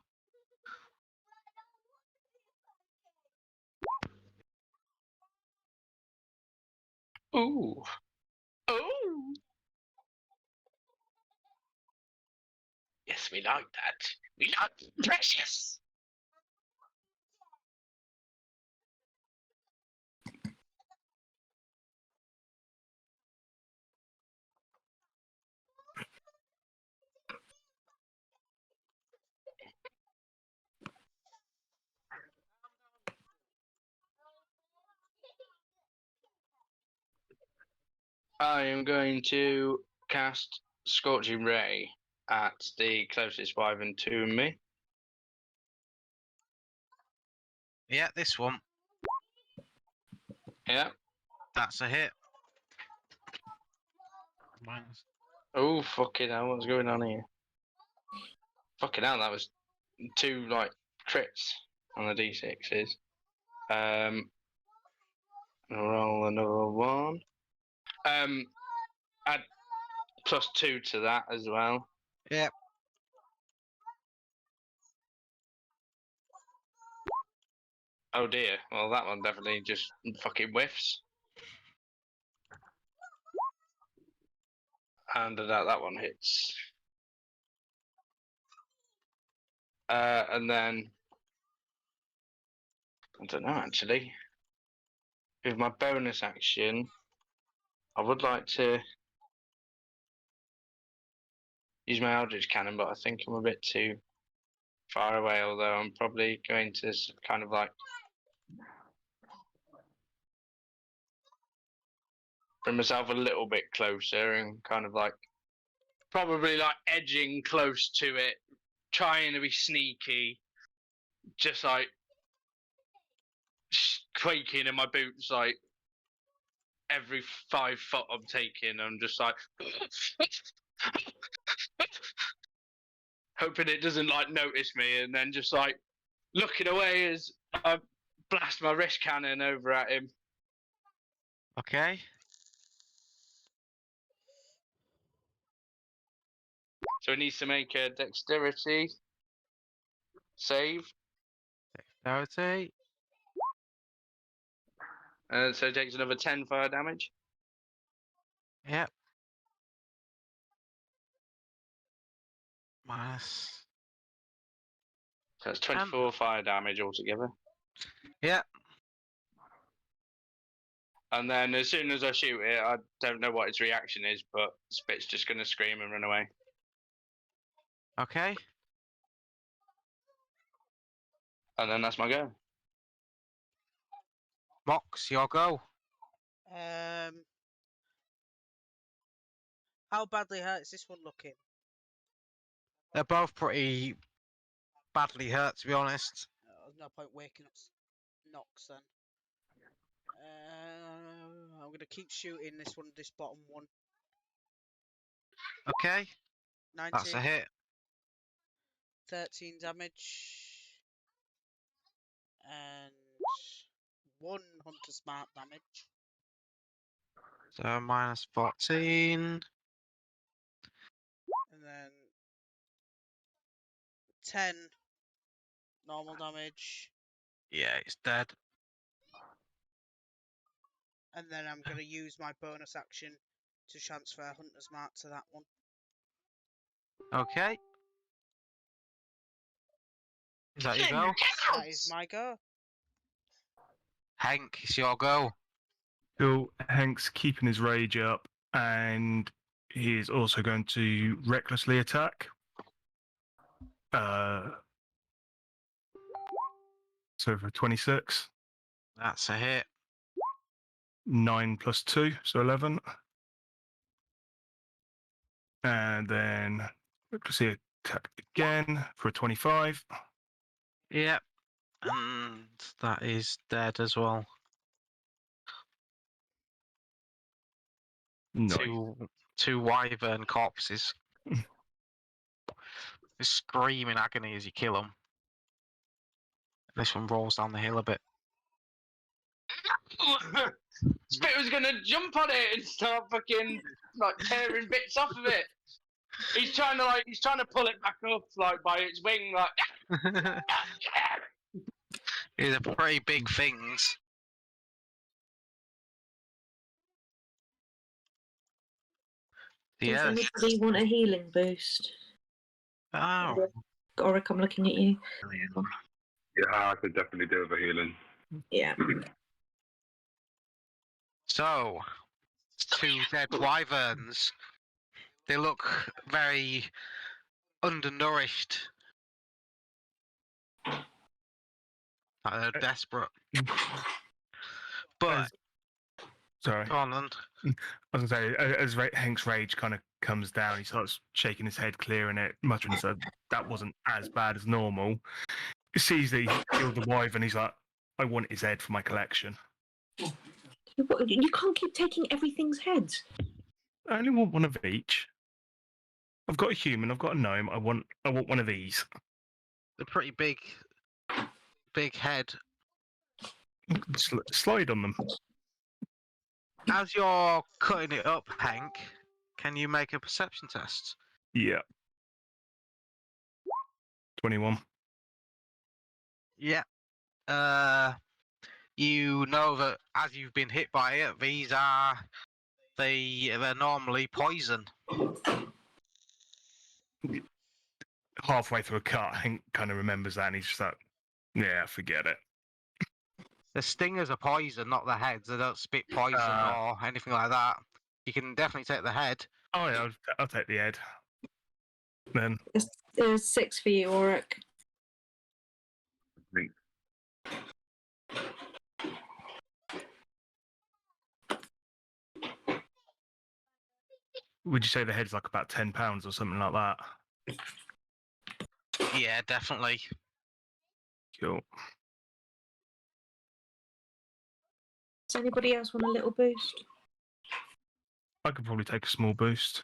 Ooh. Ooh. Yes, we like that. We like precious. I am going to cast Scorching Ray at the closest 5 and 2 of me. Yeah, this one. Yeah. That's a hit. Minus. Oh, fucking hell, what's going on here? Fucking hell, that was 2, like, crits on the D6s. I'll roll another 1. Add +2 to that as well. Yep. Oh dear. Well, that one definitely just fucking whiffs. And that one hits. And then I don't know actually. With my bonus action, I would like to use my Eldritch Cannon, but I think I'm a bit too far away. Although I'm probably going to kind of like bring myself a little bit closer and kind of like probably like edging close to it, trying to be sneaky, just like quaking in my boots, like every 5 foot I'm taking, I'm just like hoping it doesn't like notice me, and then just like looking away as I blast my wrist cannon over at him. Okay. So he needs to make a dexterity save. Dexterity. So he takes another 10 fire damage. Yep. Minus. So it's 24 fire damage altogether. Yep. And then as soon as I shoot it, I don't know what its reaction is, but Spit's just going to scream and run away. Okay. And then that's my go. Mox, your go. How badly hurt is this one looking? They're both pretty badly hurt, to be honest. There's no point waking up Nox then. I'm gonna keep shooting this bottom one. Okay. 19, That's a hit. 13 damage, and 1 hunter's mark damage. So minus 14. And then 10 normal damage. Yeah, it's dead. And then I'm going to use my bonus action to transfer Hunter's Mark to that one. Okay. Is that your go? That is my go. Hank, it's your go. Cool. Hank's keeping his rage up, and he is also going to recklessly attack. So for 26, That's a hit. 9 plus 2, so 11. And then let's see, attack again for a 25. Yep. And that is dead as well. Nice. Two wyvern corpses. They scream in agony as you kill them. This one rolls down the hill a bit. Spit was gonna jump on it and start fucking like tearing bits off of it. He's trying to pull it back up like by its wing, like. These are pretty big things. Does Yeah. anybody want a healing boost? Oh. Oric, I'm looking at you. Yeah, I could definitely do with a healing. Yeah. So, two dead wyverns. They look very undernourished. They're desperate. But, Sorry. go on then. I was going to say, as Hank's rage kind of comes down, he starts shaking his head, clearing it, muttering, so that wasn't as bad as normal. He sees that he killed the wyvern, he's like, I want his head for my collection. You can't keep taking everything's heads. I only want one of each. I've got a human, I've got a gnome, I want one of these. They're pretty big head. Slide on them. As you're cutting it up, Hank, can you make a perception test? Yeah. 21. Yeah. You know that as you've been hit by it, they're normally poison. Halfway through a cut, Hank kind of remembers that and he's just like, yeah, forget it. The stingers are poison, not the heads. They don't spit poison or anything like that. You can definitely take the head. Oh yeah, I'll take the head. Then There's 6 for you, Oric. Thanks. would you say the head's like about £10 or something like that? Yeah, definitely. Cool. Does anybody else want a little boost? I could probably take a small boost.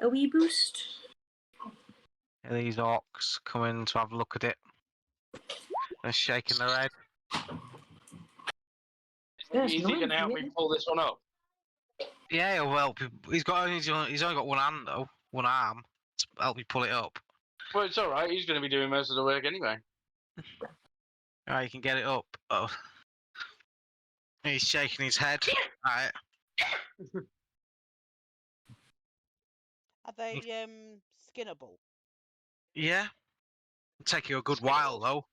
A wee boost? These orcs come in to have a look at it. They're shaking their head. There's Is he 9 gonna help for me you. pull this one up? Yeah, he'll help you. He's only got one hand though, one arm. To help you pull it up. Well, it's all right. He's gonna be doing most of the work anyway. Alright, you can get it up. Oh. He's shaking his head. Alright. Are they skinnable? Yeah. It'll take you a good while though.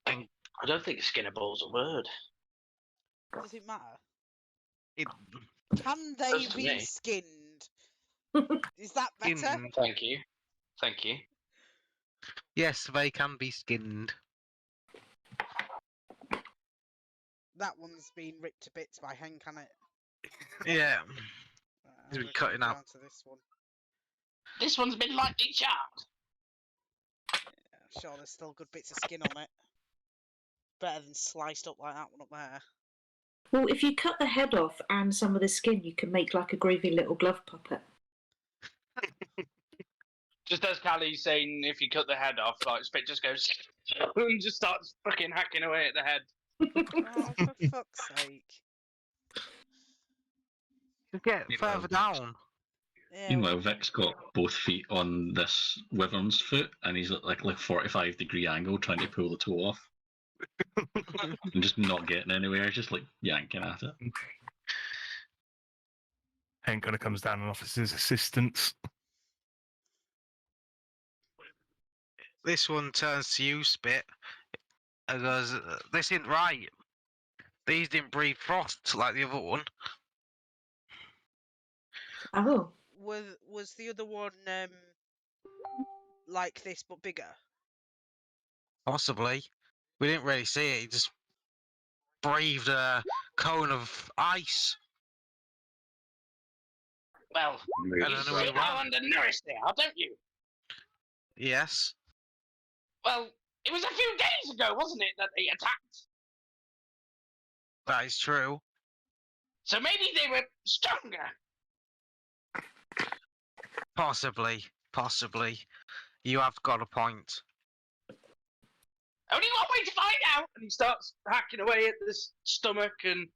I don't think skinnable's a word. Does it matter? It, Can they Does to be me. skinned? Is that better? Thank you. Thank you. yes, they can be skinned. That one's been ripped to bits by Hank, can it? Yeah. I'll He's been just cutting go up. down to this one. This one's been lightly chopped. Yeah, sure, there's still good bits of skin on it. Better than sliced up like that one up there. Well, if you cut the head off and some of the skin, you can make like a groovy little glove puppet. Just as Callie's saying, if you cut the head off, like Spit just goes and just starts fucking hacking away at the head. Oh, for fuck's sake. You get further down. Yeah, Meanwhile, Vic's got both feet on this wyvern's foot, and he's at like 45-degree angle trying to pull the toe off, and just not getting anywhere, just like yanking at it. Hank kind of comes down and offers his assistance. This one turns to you, Spit, and goes, this isn't right. These didn't breathe frost like the other one. Oh. was the other one like this but bigger? Possibly. We didn't really see it. He just breathed a cone of ice. Well, And you then see we how ran. undernourished they are, don't you? Yes, Well, it was a few days ago, wasn't it, that they attacked? that is true. So maybe they were stronger. Possibly. You have got a point. Only one way to find out. And he starts hacking away at this stomach and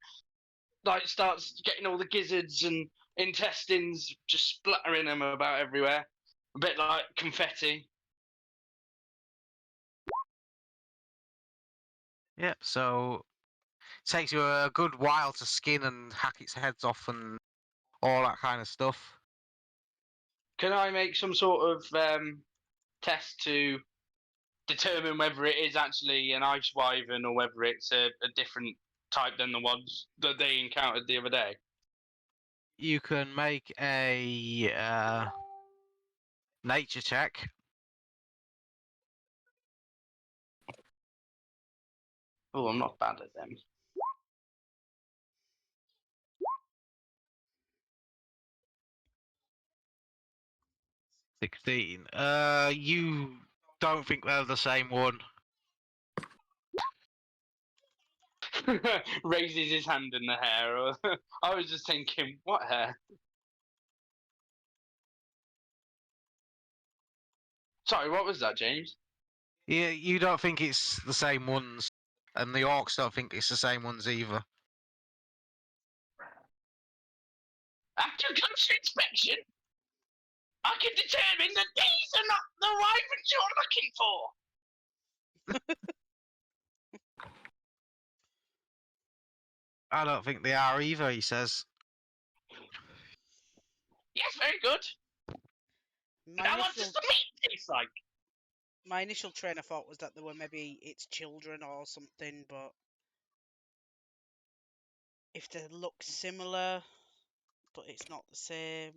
like starts getting all the gizzards and intestines just splattering them about everywhere. A bit like confetti. Yep, so it takes you a good while to skin and hack its heads off and all that kind of stuff. Can I make some sort of test to determine whether it is actually an ice wyvern or whether it's a different type than the ones that they encountered the other day? You can make a nature check. Oh, I'm not bad at them. 16. You don't think they're the same one. Raises his hand in the hair. I was just thinking, what hair? Sorry, what was that, James? You don't think it's the same ones, and the orcs don't think it's the same ones either. After closer inspection, I can determine that these are not the wyverns you're looking for. I don't think they are either, he says. Yes, very good. My Now what initial, does the meat taste like? my initial train of thought was that they were maybe its children or something, but if they look similar, but it's not the same.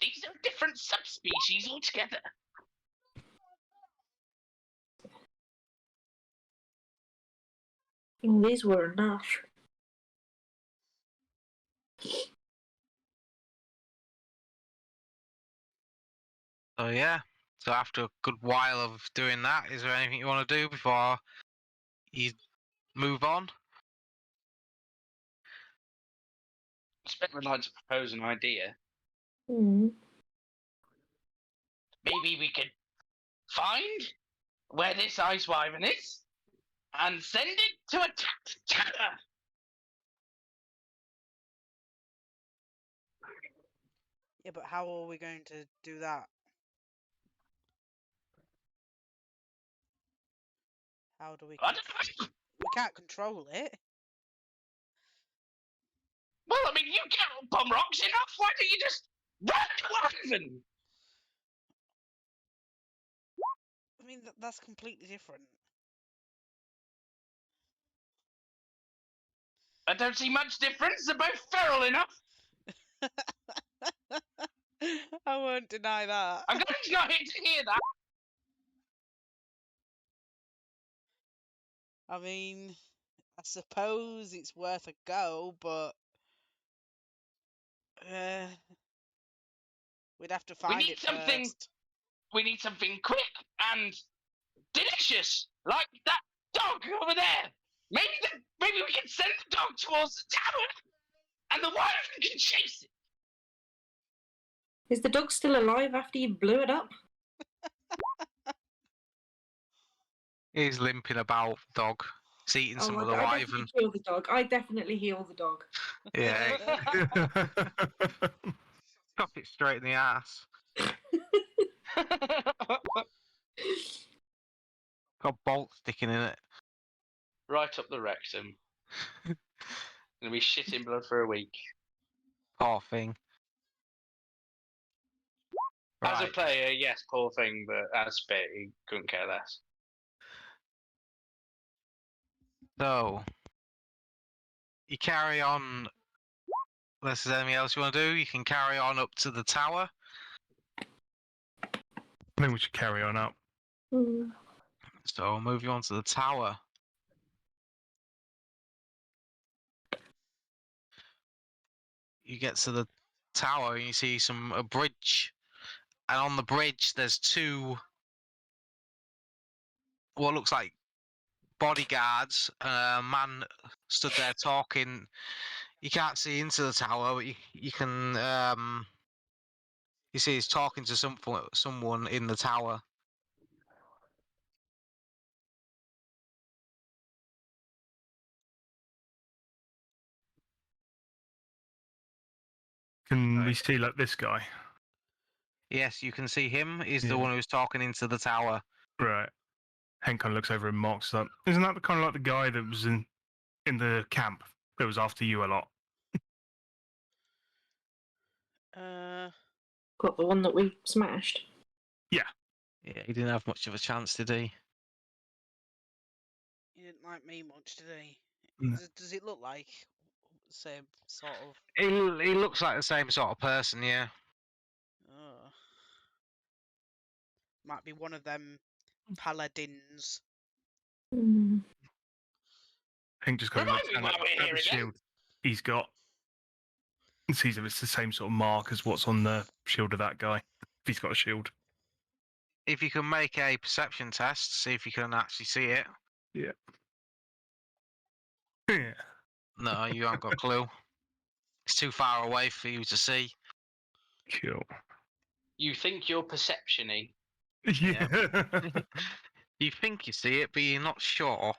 These are different subspecies altogether. Well, these were enough. So yeah. So after a good while of doing that, is there anything you want to do before you move on? Spent would like to propose an idea. Mm. Maybe we could find where this ice wyvern is and send it to attack the tower. Yeah, but how are we going to do that? How do we? I don't know. We can't control it. Well, I mean, you can't bomb rocks enough. Why don't you just run the wyvern? I mean, that's completely different. I don't see much difference. They're both feral enough. I won't deny that. I'm glad he's not here to hear that. I mean, I suppose it's worth a go, but we'd have to find need it something- first. We need something quick and delicious, like that dog over there. Maybe we can send the dog towards the tower, and the wyvern can chase it. Is the dog still alive after you blew it up? He's limping about, dog. He's eating some of the I wyvern. definitely heal the dog. I definitely heal the dog. Yeah. Chop it straight in the ass. Got bolts sticking in it. Right up the rectum. Gonna be shitting blood for a week. Poor thing. As a Right. player, yes, poor thing, but as spit, he couldn't care less. So you carry on. Unless there's anything else you want to do, you can carry on up to the tower. I think we should carry on up. Mm. So I'll move you on to the tower. you get to the tower and you see a bridge, and on the bridge there's two what looks like bodyguards. A man stood there talking. You can't see into the tower, but you can you see he's talking to someone in the tower. Can we see like this guy? Yes, you can see him. He's the Yeah. one who's talking into the tower. Right. Hank kind of looks over and marks up. Isn't that kind of like the guy that was in the camp that was after you a lot? Got the one that we smashed. Yeah, he didn't have much of a chance, did he? He didn't like me much, did he? No. Does it look like the same sort of? He looks like the same sort of person, yeah. Might be one of them paladins. Hmm. Hank just kind of Remind looks me down why at we're here the again. shield he's got. And sees if it's the same sort of mark as what's on the shield of that guy. If he's got a shield. If you can make a perception test, see if you can actually see it. Yeah. No, you haven't got a clue. It's too far away for you to see. Cool. You think you're perception-y. Yeah. You think you see it, but you're not sure.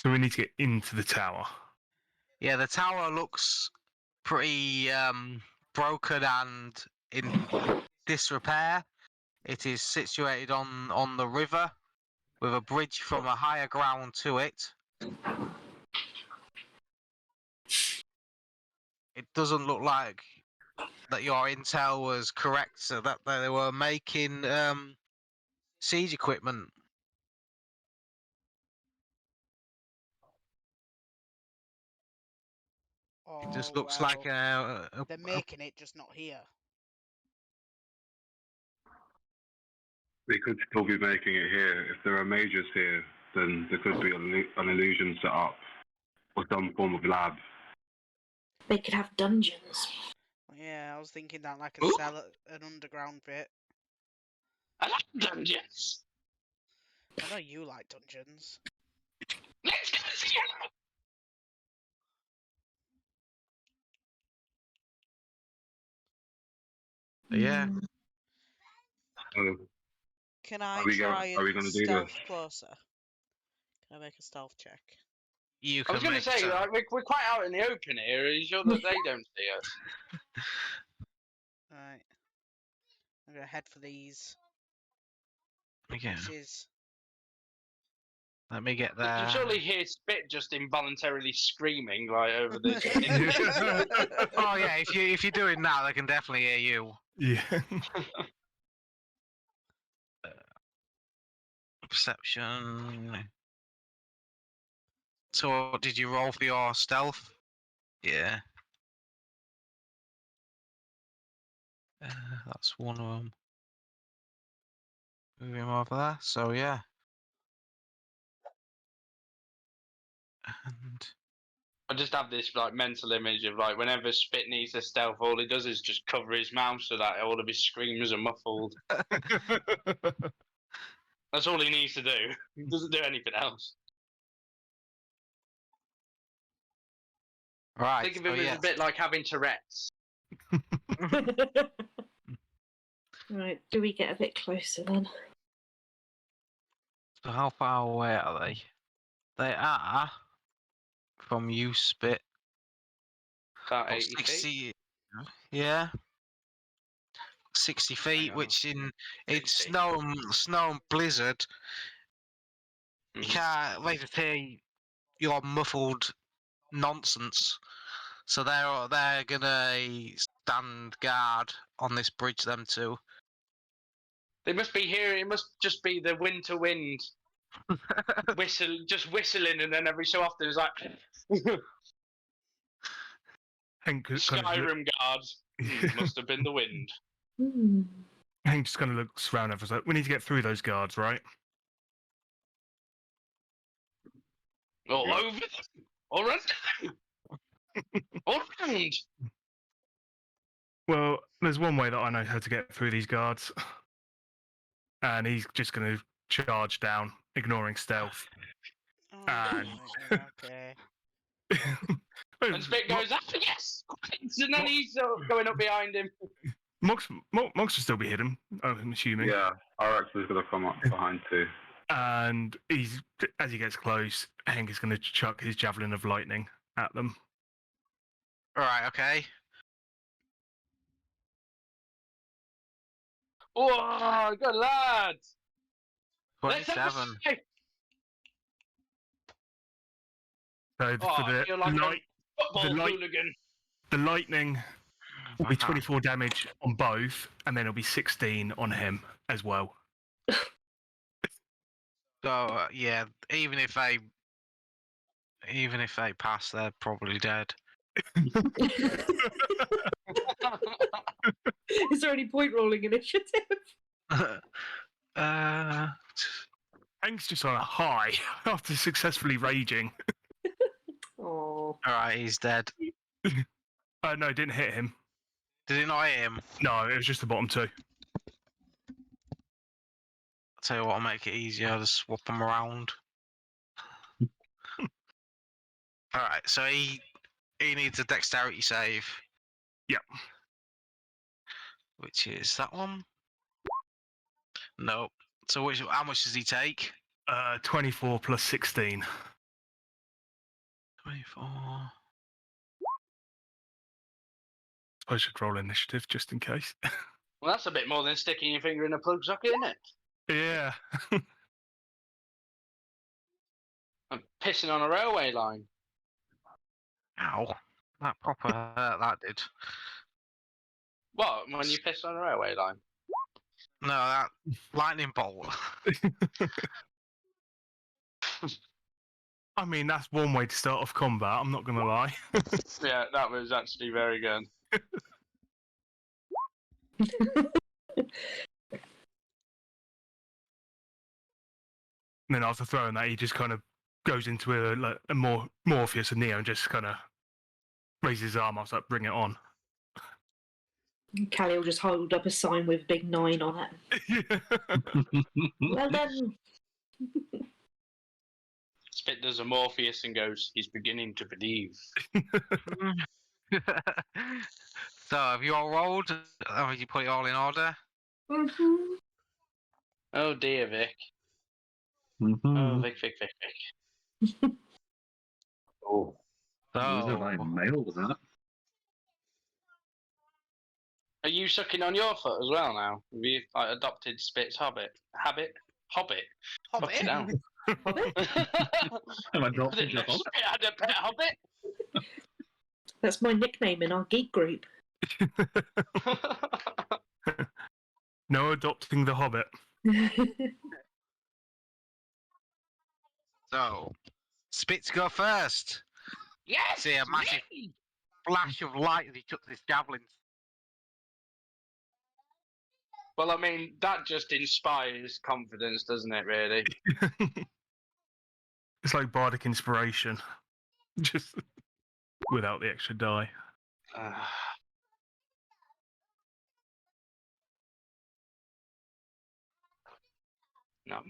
So we need to get into the tower. Yeah, the tower looks pretty broken and in disrepair. It is situated on the river with a bridge from a higher ground to it. It doesn't look like that your intel was correct, so that they were making siege equipment. It just Oh, looks like well, they're making it, just not here. They could still be making it here. If there are mages here, then there could be an illusion set up or some form of lab. They could have dungeons. Yeah, I was thinking that like a Ooh. cell, an underground bit. I like dungeons. I know you like dungeons. Let's go see them. Yeah. Hmm. Can I Are we try are we and gonna do stealth this? closer? Can I make a stealth check? You I can was going to make say, so. like, we're quite out in the open here. Are you sure that they don't see us? Right. I'm gonna head for these Again, bushes. let me get You there. can surely hear Spit just involuntarily screaming like over this. Oh yeah, if you're doing that, they can definitely hear you. Yeah. Perception. So, did you roll for your stealth? Yeah. That's one of them. Move him over there. So yeah. And I just have this like mental image of like whenever Spit needs a stealth, all he does is just cover his mouth so that all of his screams are muffled. That's all he needs to do. He doesn't do anything else. right. Think of So him as yeah. a bit like having Tourette's. Right, do we get a bit closer then? So how far away are they? They are from you, Spit. About About 80 feet. 60. Yeah. 60 feet, on. which in 60. snow and blizzard, you Mhm. can't they just hear your muffled nonsense. So they're gonna stand guard on this bridge. Them two. They must be here. It must just be the winter wind just whistling, and then every so often it's like Hank kind of Skyrim guards. Must have been the wind. Hmm. Hank just kind of looks around and is like, we need to get through those guards, right? All Yeah. over them. All under them. All around. Well, there's one way that I know how to get through these guards, and he's just going to charge down, ignoring stealth. Oh, And- right, okay. And Spit goes, ah, yes! And then he's going up behind him. Mox will still be hidden, I'm assuming. Yeah, RX is going to come up behind too. And as he gets close, Hank is going to chuck his javelin of lightning at them. Right, okay. Whoa, good lad! Let's have a 27. fight. So Oh, for I the feel like light, a football the light- hooligan. the lightning will be 24 damage on both, and then it'll be 16 on him as well. So yeah, even if they pass, they're probably dead. Is there any point rolling initiative? Hank's just on a high after successfully raging. Oh, Alright, he's dead. No, it didn't hit him. Did it not hit him? No, it was just the bottom two. I'll tell you what, I'll make it easier. I'll just swap them around. Alright, so he needs a dexterity save. Yep. Which is that one? No. So how much does he take? 24 plus 16. 24. I should roll initiative just in case. Well, that's a bit more than sticking your finger in a plug socket, isn't it? Yeah. I'm pissing on a railway line. Ow. That proper hurt, that did. What, when you piss on a railway line? No, that lightning bolt. I mean, that's one way to start off combat, I'm not going to lie. Yeah, that was actually very good. And then after throwing that, he just kind of goes into a more Morpheus and Neo and just kind of raises his arm up, like, bring it on. Callie will just hold up a sign with a big 9 on it. Well done. Spit does a Morpheus and goes, he's beginning to believe. So, have you all rolled? Have you put it all in order? Mhm. Oh dear, Vic. Mhm. Oh, Vic, Vic, Vic, Vic. Oh, those are So, like miles, isn't it? Are you sucking on your foot as well now? Have you adopted Spit's Hobbit? Hobbit? Fuck Hobbit. it down. I'm adopted your Spit hobbit. had a pet Hobbit? That's my nickname in our geek group. No adopting the Hobbit. so, Spitz go first. Yes! See a massive me! flash of light as he chucks his javelin. Well, I mean, that just inspires confidence, doesn't it, really? It's like bardic inspiration, just without the extra die. Nice.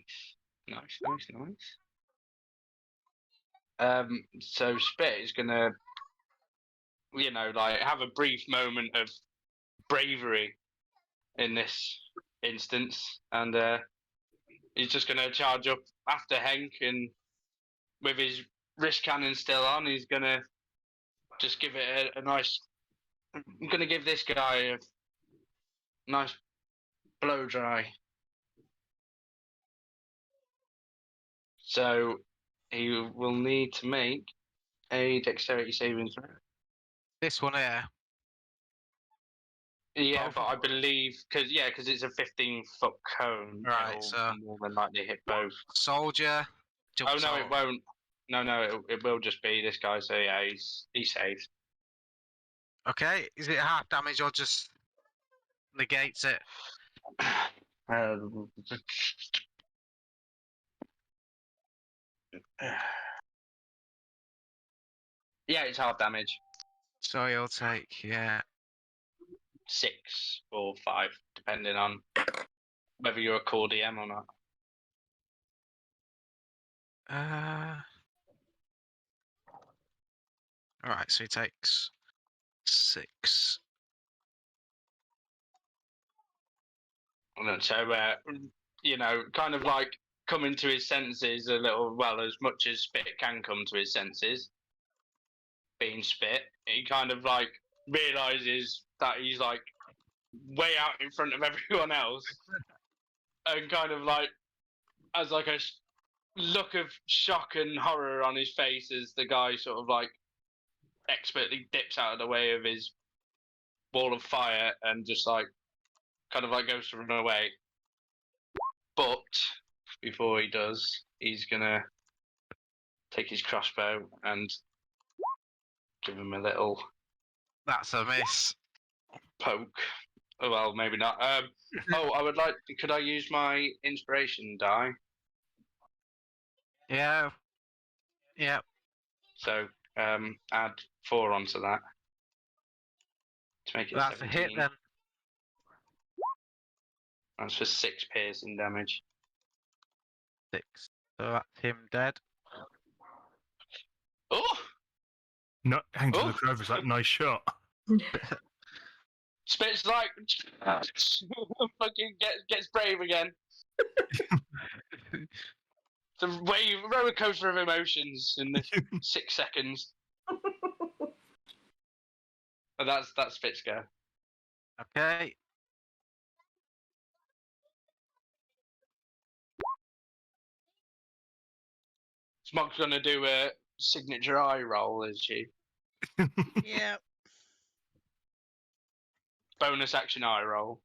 So Spit is gonna, like have a brief moment of bravery in this instance, and he's just gonna charge up after Henk, and with his wrist cannon still on, he's gonna just give it a nice. I'm gonna give this guy a nice blow dry. So he will need to make a dexterity saving throw. This one here. Yeah, Both but of I them? believe because it's a 15-foot cone. Right, it'll so- more than likely hit both. Soldier. Oh Jumps no, over. it won't. No, it will just be this guy. So yeah, he saves. Okay, is it half damage or just negates it? Yeah, it's half damage. So you'll take, yeah. 6 or 5, depending on whether you're a core DM or not. Alright, so he takes 6. And so, kind of like coming to his senses a little, well, as much as Spit can come to his senses, being Spit, he kind of like realizes that he's like way out in front of everyone else, and kind of like has like a look of shock and horror on his face as the guy sort of like expertly dips out of the way of his wall of fire and just like kind of like goes to run away. But before he does, he's gonna take his crossbow and give him a little That's a miss. poke. Oh, well, maybe not. I would like. Could I use my inspiration die? Yeah. Yeah. So add 4 onto that to make it That's 17. a hit then. That's for 6 piercing damage. 6. So that's him dead. Oh, No, hang to Oh. look over. It's like nice shot. Spit's like fucking gets brave again. The roller coaster of emotions in the 6 seconds. But that's Spit's go. Okay. Smog's gonna do a signature eye roll, is she? Yeah. Bonus action eye roll.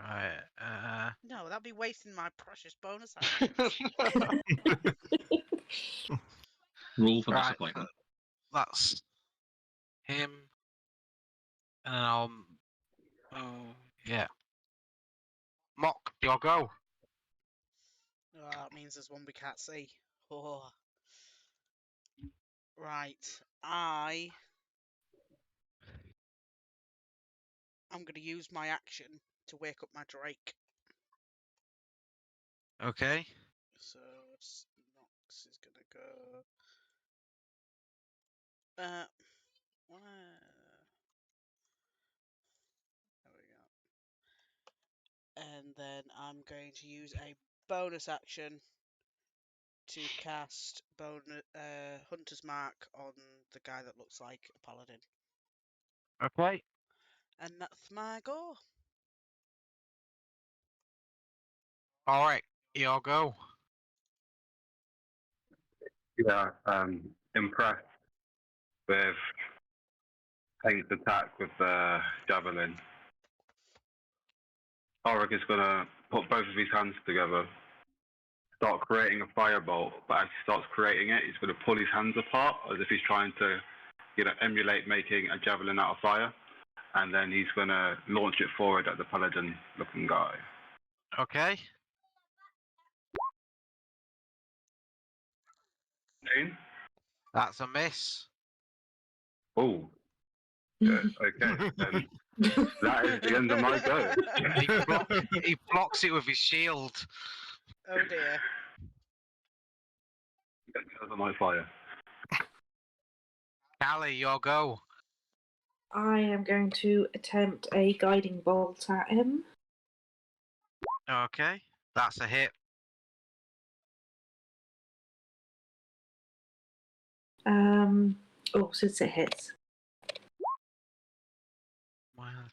Right. No, that'd be wasting my precious bonus action. Roll for Right. disappointment. That's him. And then I'll. Oh, yeah. Mock, your go. Oh, that means there's one we can't see. Oh. Right. I'm going to use my action to wake up my Drake. Okay. So Nox is going to go. There we go. And then I'm going to use a bonus action to cast Hunter's Mark on the guy that looks like a paladin. Okay. And that's my go. Alright. Your go. Yeah, impressed with Hank's attack with the javelin. Auric is going to put both of his hands together, start creating a firebolt, but as he starts creating it, he's going to pull his hands apart as if he's trying to, emulate making a javelin out of fire. And then he's going to launch it forward at the paladin-looking guy. Okay. 15? That's a miss. Oh. Yeah, okay. Then that is the end of my go. He blocks it with his shield. Oh dear. Because of my fire. Callie, your go. I am going to attempt a guiding bolt at him. Okay. That's a hit. Since it hits. Well,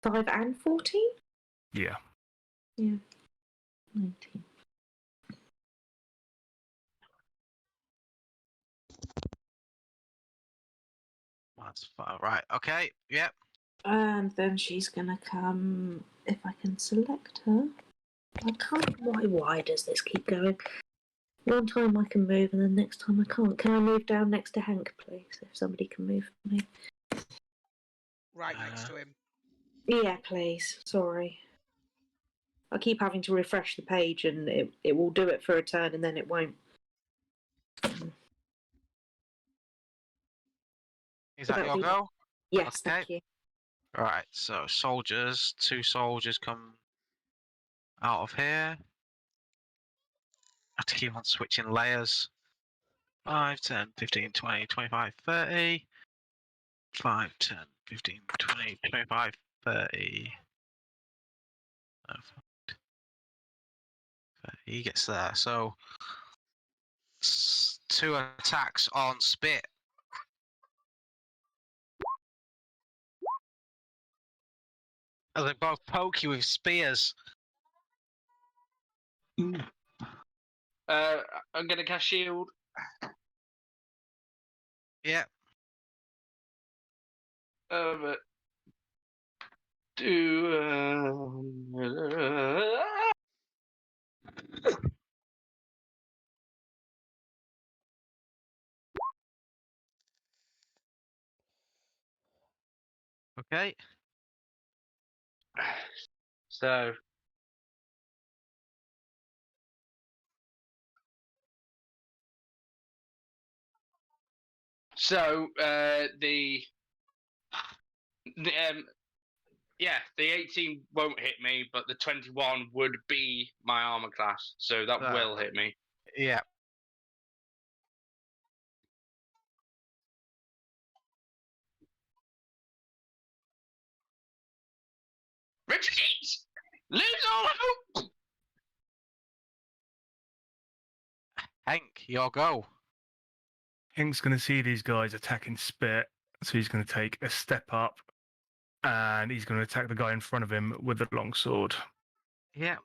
5 and 14? Yeah. Yeah. 19. that's fine. Right. Okay. Yep. And then she's gonna come, if I can select her. I can't. Why does this keep going? One time I can move, and the next time I can't. Can I move down next to Hank, please? If somebody can move for me. Right next to him. Yeah, please. Sorry. I keep having to refresh the page, and it will do it for a turn, and then it won't. Is So that that'll your be- go? Yes, Okay. thank you. Right, so soldiers, 2 soldiers come out of here. I have to keep on switching layers. 5, 10, 15, 20, 25, 30. 5, 10, 15, 20, 25, 30. Oh, fuck. He gets there. So 2 attacks on Spit. And they both poke you with spears. I'm gonna cast shield. Yeah. But do Okay. so. So the 18 won't hit me, but the 21 would be my armor class, so that will hit me. Yeah. Retreat! Lose all hope! Hank, your go. Hank's going to see these guys attacking Spit, so he's going to take a step up, and he's going to attack the guy in front of him with the longsword Yeah.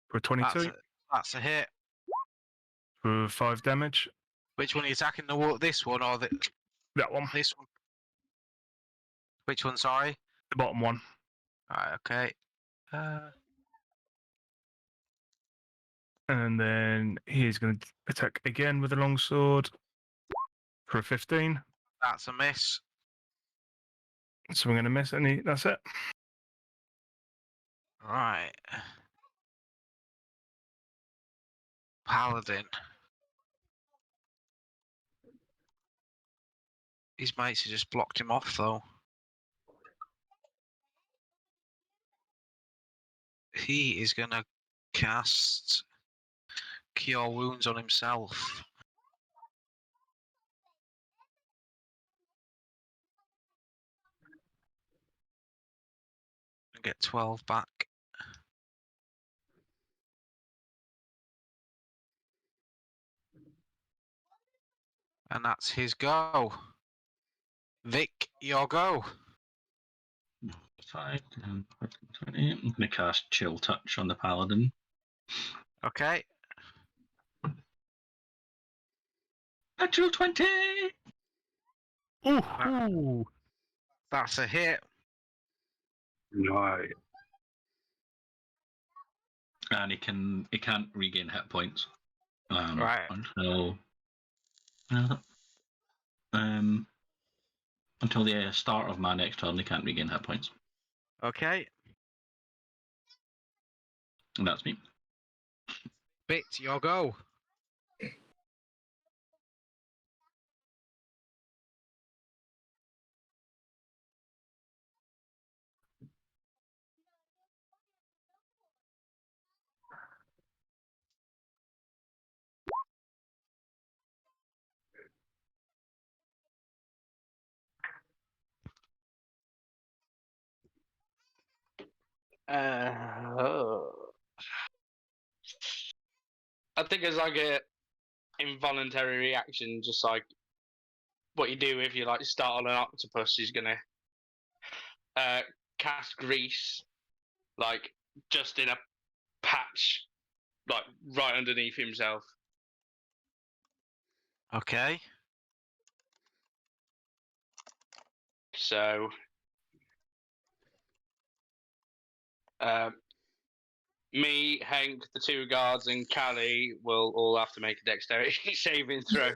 for 22 That's a hit. for 5 damage. Which one are you attacking? This one or That one, this one? Which one, sorry? the bottom one. Alright, okay. And then he's going to attack again with the longsword for a 15. That's a miss. So we're going to miss, and that's it. Right. Paladin. His mates have just blocked him off, though. He is going to cast Cure Wounds on himself. And get 12 back. And that's his go. Vic, your go. 5, 10, 15, 20. I'm going to cast Chill Touch on the Paladin. Okay. Natural 20! Ooh. That's a hit. Right. And he can't regain hit points. Right. Until the start of my next turn, he can't regain hit points. Okay. And that's me. Bit, your go. I think it's like a involuntary reaction, just like what you do if you like start on an octopus. He's gonna cast grease, like just in a patch, like right underneath himself. Okay. So, me, Hank, the 2 guards, and Callie will all have to make a dexterity saving throw.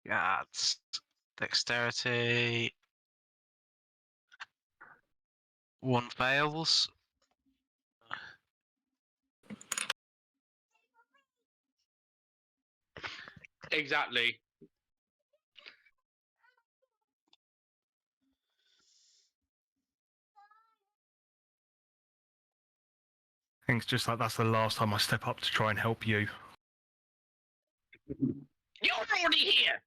That's dexterity. One fails. Exactly. I think it's just like that's the last time I step up to try and help you. You're already here.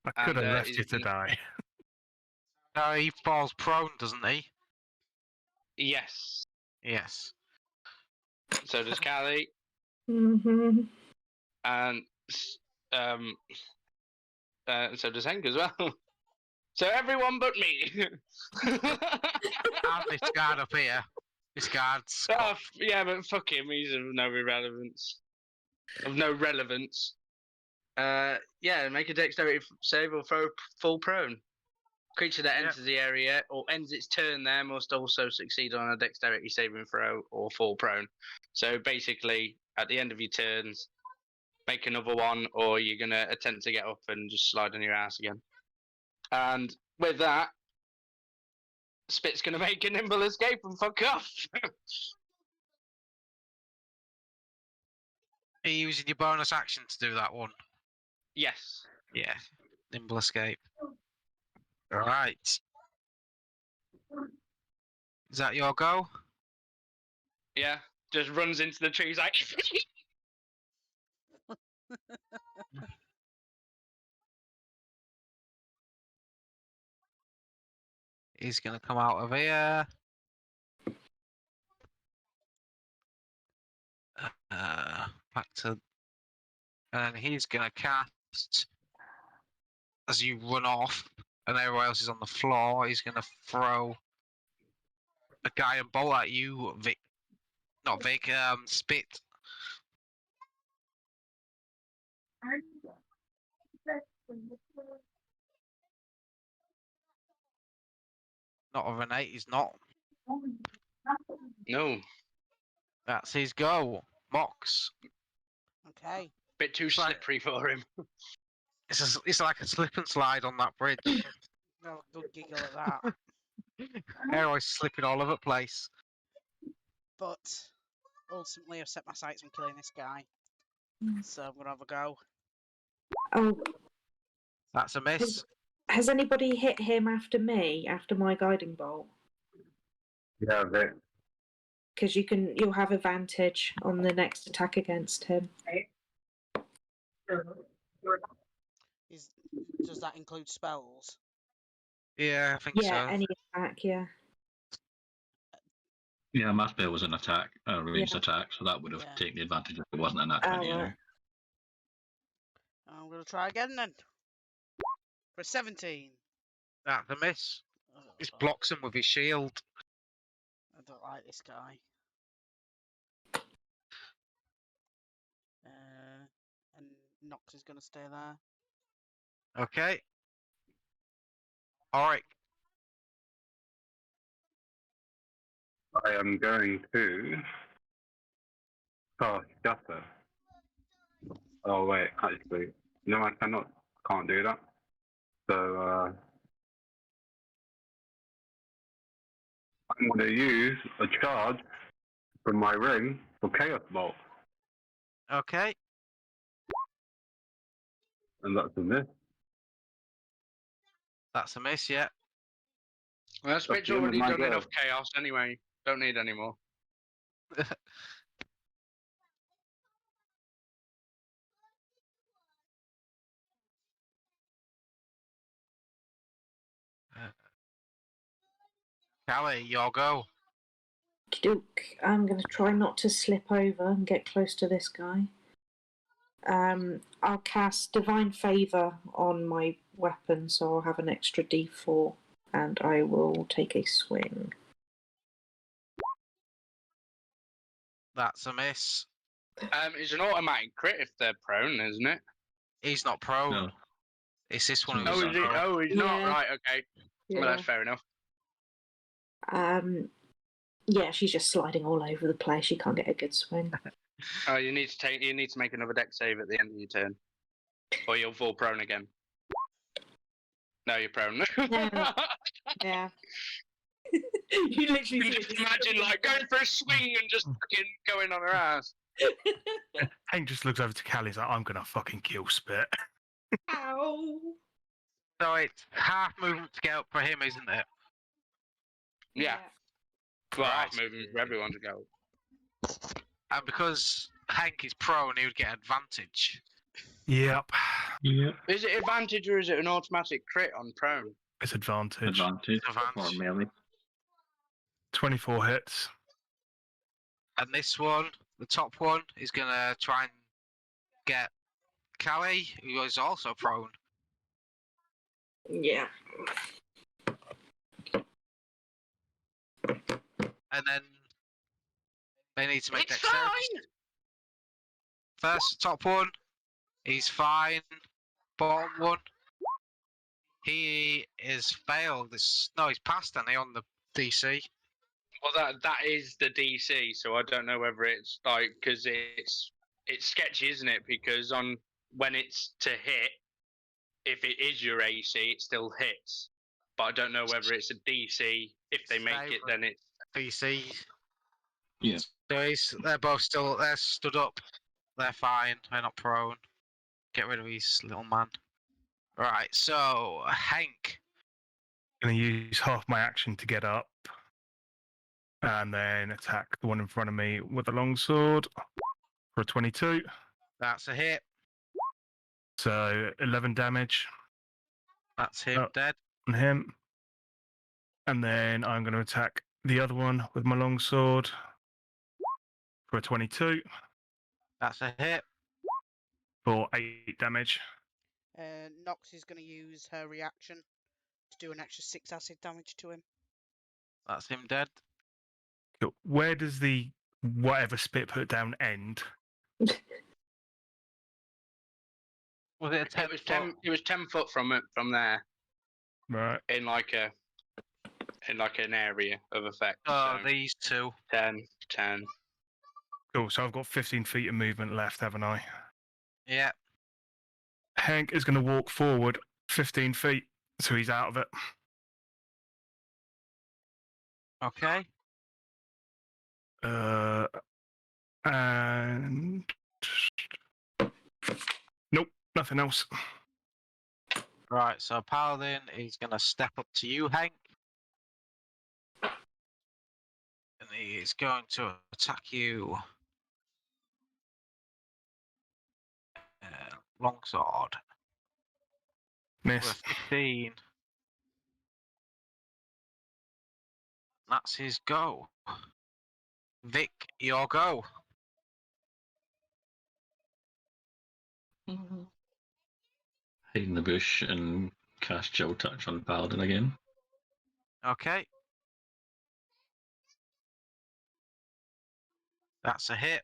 I could And, have left he's you to gonna- die. No, he falls prone, doesn't he? Yes. Yes. So does Callie, Mm-hmm. and um, so does Hank as well. So everyone but me. And this guard up here. This guard's got... Yeah, but fuck him. He's of no relevance. Of no relevance. Yeah, make a dexterity save or throw full prone. Creature that Yep. enters the area or ends its turn there must also succeed on a dexterity saving throw or fall prone. So basically, at the end of your turns, make another one, or you're gonna attempt to get up and just slide on your ass again. And with that, Spit's gonna make a nimble escape and fuck off. Are you using your bonus action to do that one? Yes. Yeah. Nimble escape. Alright. Is that your go? Yeah. Just runs into the trees like. He's going to come out of here. Back to... And he's going to cast... As you run off, and everyone else is on the floor, he's going to throw a guy and bolt at you, Vic. Not Vic, Spit. Not of an 8, he's not. No. That's his go. Mox. Okay. Bit too It's like- slippery for him. It's like a slip and slide on that bridge. No, good giggle at that. Everyone's slipping all over the place. But ultimately, I've set my sights on killing this guy. So I'm gonna have a go. Oh, That's a miss. has anybody hit him after me, after my guiding bolt? Yeah, Vic. Because you'll have advantage on the next attack against him. Does that include spells? Yeah, I think Yeah, so. any attack, yeah. Yeah, my spell was an attack, a ranged Yeah. attack, so that would have Yeah. taken the advantage if it wasn't an nat Oh, 20. right. I'm gonna try again then. For 17. That's a miss. Oh, Just fuck. blocks him with his shield. I don't like this guy. And Nox is gonna stay there. Okay. Alright. I am going to cast Shatter. Oh wait, actually, no, I can't do that. So I'm going to use a charge from my ring for Chaos Bolt, Okay. and that's a miss. That's a miss, yeah. Well, Spit's the end of already my done go. enough chaos anyway. Don't need any more. Callie, your go. Duke, I'm going to try not to slip over and get close to this guy. I'll cast Divine Favour on my weapon, so I'll have an extra d4, and I will take a swing. That's a miss. It's an automatic crit if they're prone, isn't it? He's not prone. No. It's this one No, who's Oh, he's is it? prone. Oh, he's not. Yeah. Right, okay. Well, that's fair enough. Yeah, she's just sliding all over the place. She can't get a good swing. Oh, you need to make another dex save at the end of your turn, or you'll fall prone again. No, you're prone. Yeah. You literally You see can it just imagine like going for a swing and just fucking going on her ass. Hank just looks over to Callie. He's like, "I'm gonna fucking kill Spit." Ow. So it's half movement to get up for him, isn't it? Yeah. Well, Right. half movement for everyone to go. And because Hank is prone, he would get advantage. Yep, Yep. Is it advantage or is it an automatic crit on prone? it's advantage. Advantage. Advantage. Or melee. 24 hits. And this one, the top one, is gonna try and get Callie, who is also prone. Yeah. And then they need to make It's dexterity. fine! First, top one, he's fine. Bottom one, he is failed. No, he's passed, and he on the DC. Well, that is the DC, so I don't know whether it's like because it's sketchy, isn't it? Because on when it's to hit, if it is your AC, it still hits. But I don't know whether it's a DC. If they make it, then it's DC. Yeah. So they're both still, they're stood up. They're fine. They're not prone. Get rid of his little man. Right, so Hank. Gonna use half my action to get up, and then attack the one in front of me with a longsword for a 22. That's a hit. So 11 damage That's him Oh. dead. on him. And then I'm going to attack the other one with my longsword for a 22 That's a hit. for 8 damage. Nox is going to use her reaction to do an extra 6 acid damage to him. That's him dead. Cool. Where does the whatever Spit put down end? Was it a 10 it was 10. It was 10 foot from there Right. in like an area of effect. Oh, so these two. 10, 10. Cool. So I've got 15 feet of movement left, haven't I? Yeah. Hank is going to walk forward 15 feet, so he's out of it. Okay. And nope, nothing else. Right, so Paladin is going to step up to you, Hank. And he is going to attack you. Longsword. Miss. With 15. That's his go. Vic, your go. Hide in the bush and cast Chill Touch on Paladin again. Okay. That's a hit.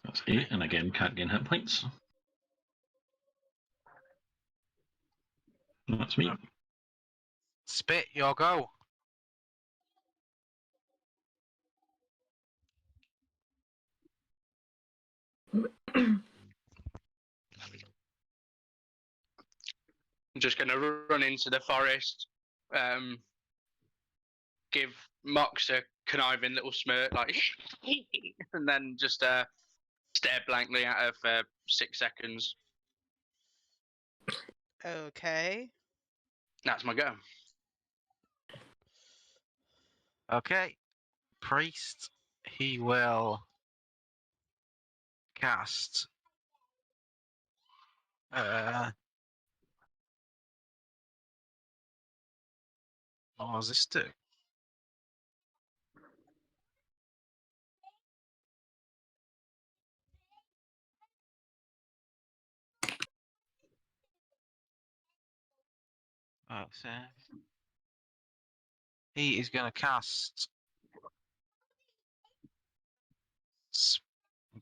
That's 8, and again can't gain hit points. And that's me. Spit, your go. I'm just going to run into the forest, give Mox a conniving little smirk, like, and then just stare blankly at her for 6 seconds. Okay. That's my go. Okay. Priest, he will cast. What does this do? So he is going to cast.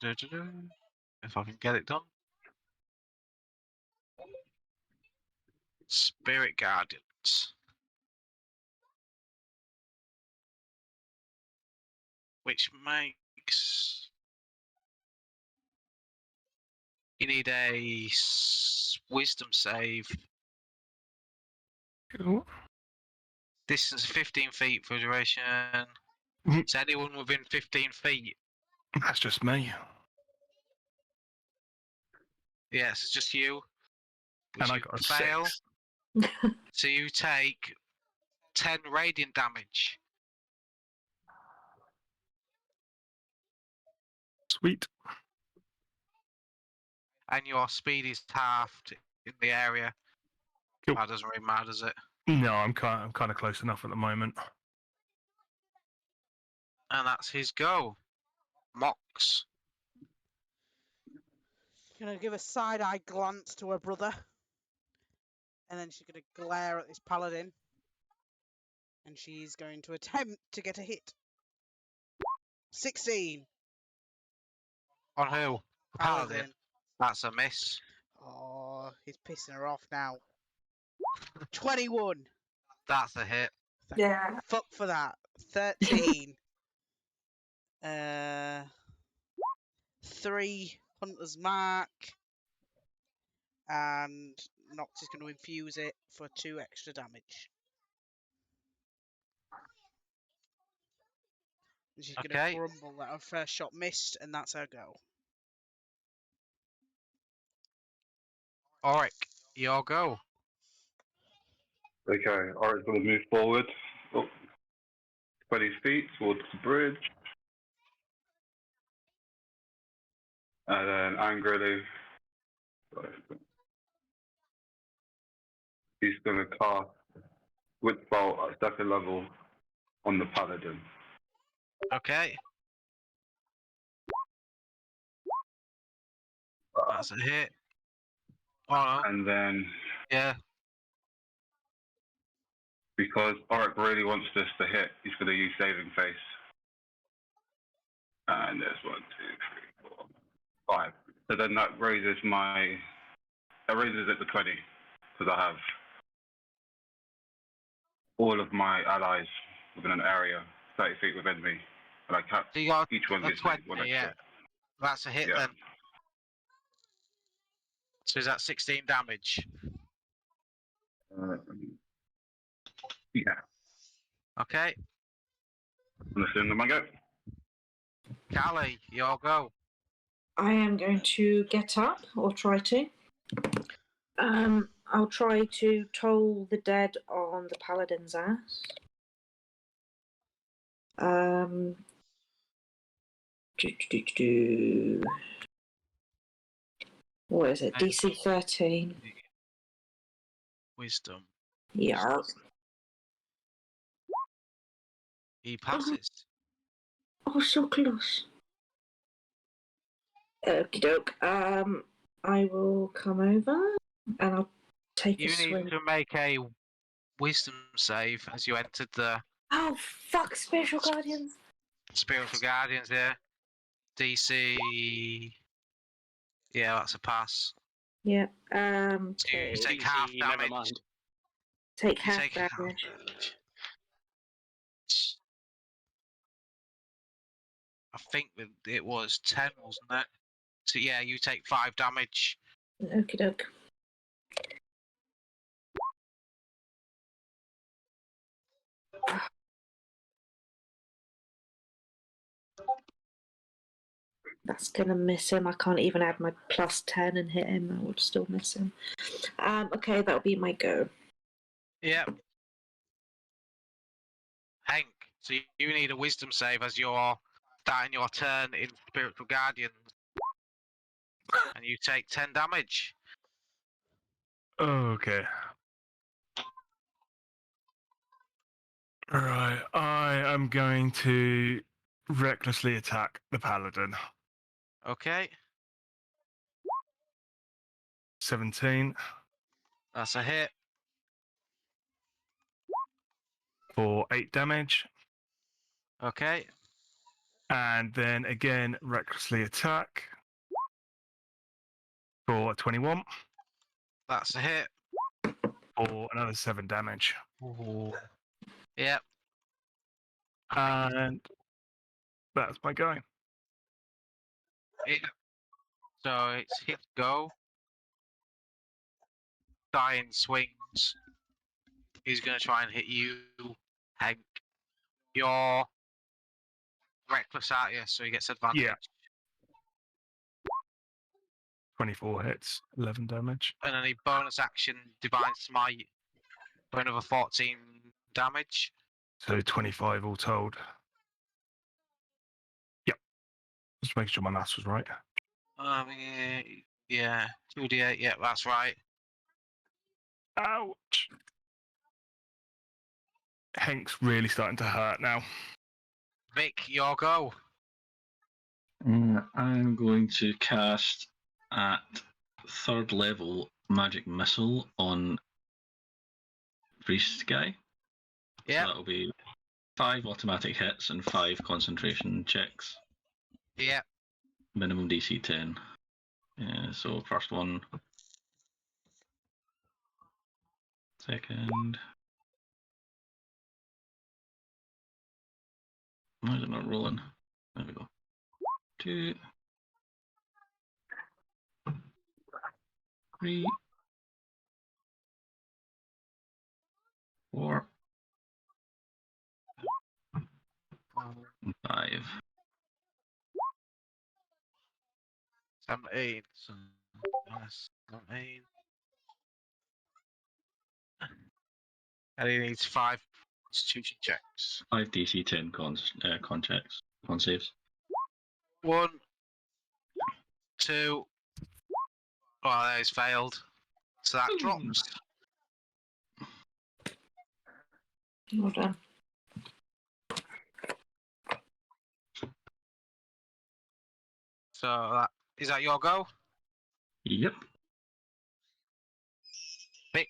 If I can get it done. Spirit Guardians. Which makes. You need a wisdom save Cool. Distance 15 feet for duration. Mhm. Is anyone within 15 feet? That's just me. Yes, just you. Which And I you got a fail. 6. So you take 10 radiant damage. Sweet. And your speed is halved in the area. Cool. That doesn't really matter, does it? No, I'm kind of close enough at the moment. And that's his go. Mox. Gonna give a side-eye glance to her brother. And then she's gonna glare at this paladin. And she's going to attempt to get a hit. 16. On who? The paladin. Paladin. That's a miss. Oh, he's pissing her off now. 21. That's a hit. Thank Yeah. fuck for that. 13. 3 Hunter's Mark. And Nox is going to infuse it for 2 extra damage. And she's going Okay. to grumble that her first shot missed, and that's her go. Auric, your go. Okay, Aura's going to move forward. Up 20 feet towards the bridge. And then angrily, he's going to cast Witch Bolt at second level on the paladin. Okay. That's a hit. Oh no. And then, Yeah. because Auric really wants this to hit, he's going to use Saving Face. And there's 1, 2, 3, 4, 5. So then that raises it to 20, because I have all of my allies within an area 30 feet within me. And I cap So you got each one a gets me 20, 1 yeah. extra. That's a hit Yeah. then. So is that 16 damage? Yeah. Okay. I'm assuming I go. Callie, your go. I am going to get up, or try to. I'll try to toll the dead on the paladin's ass. What is it? DC 13. Wisdom. Yeah. He passes. Oh, so close. Okie doke. I will come over and I'll take You a need swing. to make a wisdom save as you entered the Oh, fuck, Spiritual Guardians. spiritual guardians here. DC. Yeah, that's a pass. Yeah. So you take half DC, never damage. mind. Take You half take half damage. damage. I think that it was 10, wasn't it? So yeah, you take 5 damage. Okie doke. That's gonna miss him. I can't even add my plus 10 and hit him. I would still miss him. Okay, that'll be my go. Yep. Hank, so you need a wisdom save as you're starting your turn in spiritual guardians. And you take 10 damage. Okay. Right. I am going to recklessly attack the paladin. Okay, 17 that's a hit. for 8 damage. Okay, And then again, recklessly attack for 21 that's a hit. for another 7 damage. Ooh. Yep. And that's my going. It, so it's hit go. Dying swings. He's going to try and hit you, Hank. You're reckless, aren't you? So he gets advantage. Yeah. 24 hits, 11 damage. And then he bonus action Divine Smite for another 14 damage. So 25 all told. Yep. Just making sure my maths was right. Yeah, 2d8. Yeah, that's right. Ouch. Hank's really starting to hurt now. Vic, your go. I'm going to cast at 3rd level Magic Missile on Priest guy. Yeah, So that'll be 5 automatic hits and 5 concentration checks. yeah. Minimum DC 10. So first one. Second. Why is it not rolling? There we go. 2. 3. 4. 5. 17. So, minus 17. And he needs 5 constitution checks. 5 DC 10 con checks. Con saves. 1, 2. Oh, that is failed. So that drops. Well done. So that is that your go? Yep. Vic.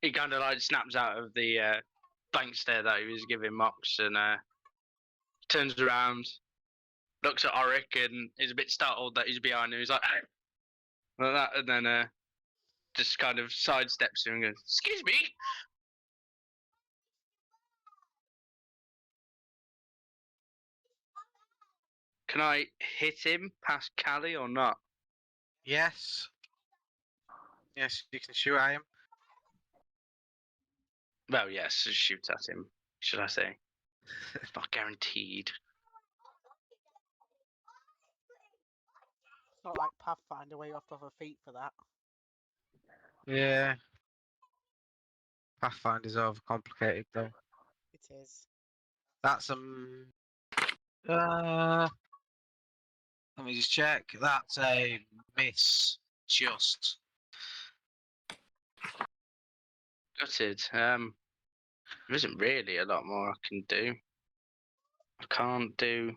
He kind of like snaps out of the blank stare that he was giving Mox and turns around, looks at Auric and is a bit startled that he's behind him. He's like that, and then just kind of sidesteps him and goes, "Excuse me." Can I hit him past Callie or not? Yes. Yes, you can shoot at him. Well, yes, shoot at him, should I say. It's not guaranteed. It's not like Pathfinder where you have to have a feat for that. Yeah. Pathfinder's overcomplicated though. It is. That's let me just check. That's a miss. Just. Gutted. There isn't really a lot more I can do. I can't do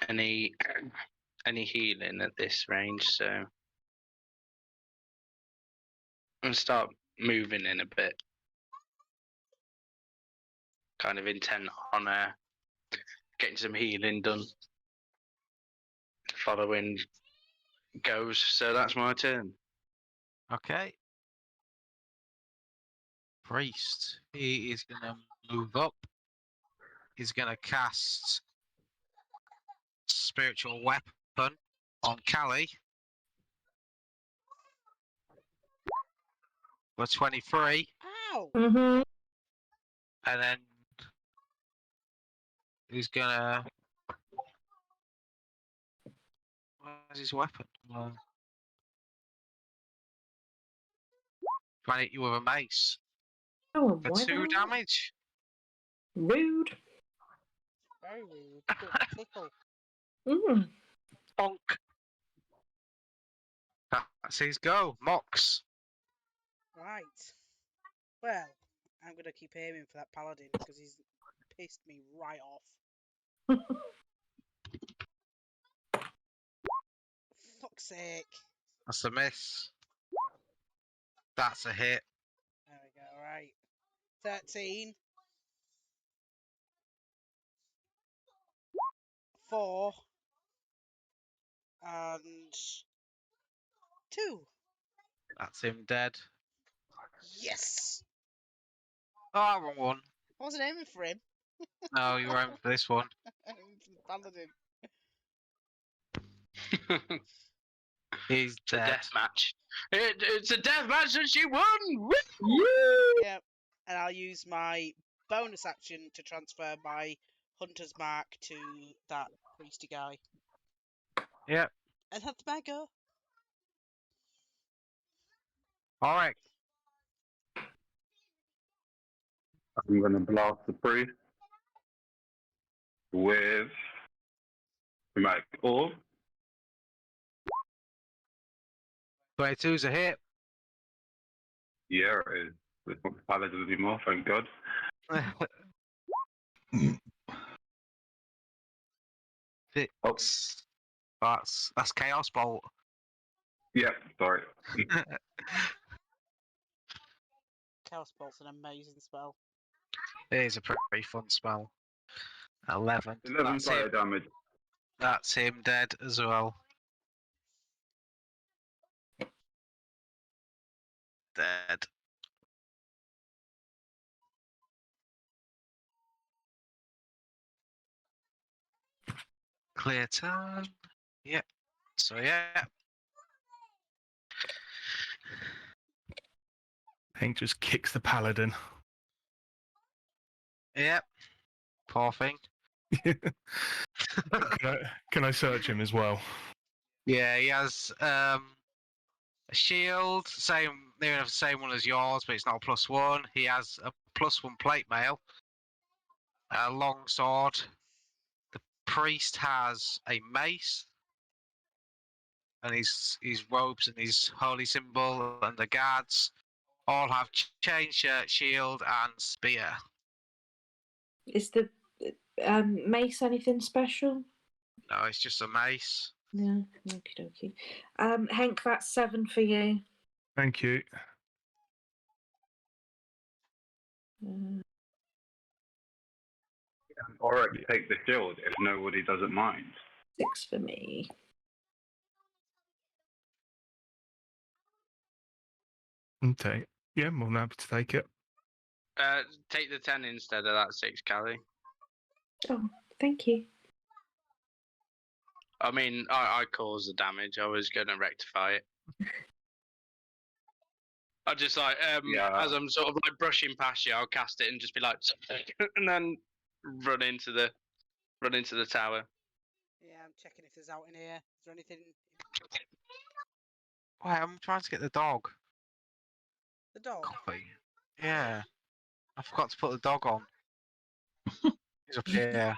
any healing at this range, so I'm gonna start moving in a bit. Kind of intent on getting some healing done. Following goes, so that's my turn. Okay. Priest. He is gonna move up. He's gonna cast spiritual weapon on Callie. For 23. Ow! Mm-hmm. And then he's gonna. Where's his weapon? Trying to hit you with a mace. Oh, For why 2 not? damage. Rude. Very rude. Bit of a tickle. Mm. Bonk. That's his go. Mox. Right. Well, I'm going to keep aiming for that paladin because he's pissed me right off. Fuck's sake. That's a miss. That's a hit. There we go, right. 13. 4 and 2. That's him dead. Yes! Oh, wrong one. I wasn't aiming for him. No, you were aiming for this one. I'm aiming for the paladin. He's It's a dead. death match. It's a death match and she won! Woo! Yep. And I'll use my bonus action to transfer my hunter's mark to that priesty guy. Yep. And have the bag go. All right. I'm going to blast the priest with Dramatic Orb. 22's a hit. Yeah, it is. This one's paladin anymore, thank God. Six. That's Chaos Bolt. Yeah, sorry. Chaos Bolt's an amazing spell. It is a pretty fun spell. 11. 11 That's fire him. damage. That's him dead as well. Dead. Clear turn. Yep. So yeah. Hank just kicks the paladin. Yep. Poor thing. Can I search him as well? Yeah, he has a shield, near enough the same one as yours, but it's not a +1. He has a +1 plate mail, a long sword. The priest has a mace, and his robes and his holy symbol, and the guards all have chain shirt, shield, and spear. Is the mace anything special? No, it's just a mace. Yeah, okie dokie. Hank, that's 7 for you. Thank you. Or take the shield if nobody doesn't mind. 6 for me. Okay. Yeah, I'm more than happy to take it. Take the 10 instead of that 6, Callie. Oh, thank you. I mean, I caused the damage. I was going to rectify it. I just like, as I'm sort of like brushing past you, I'll cast it and just be like, and then run into the tower. Yeah, I'm checking if there's out in here. Is there anything? Wait, I'm trying to get the dog. The dog. Coffee. Yeah. I forgot to put the dog on. He's up here.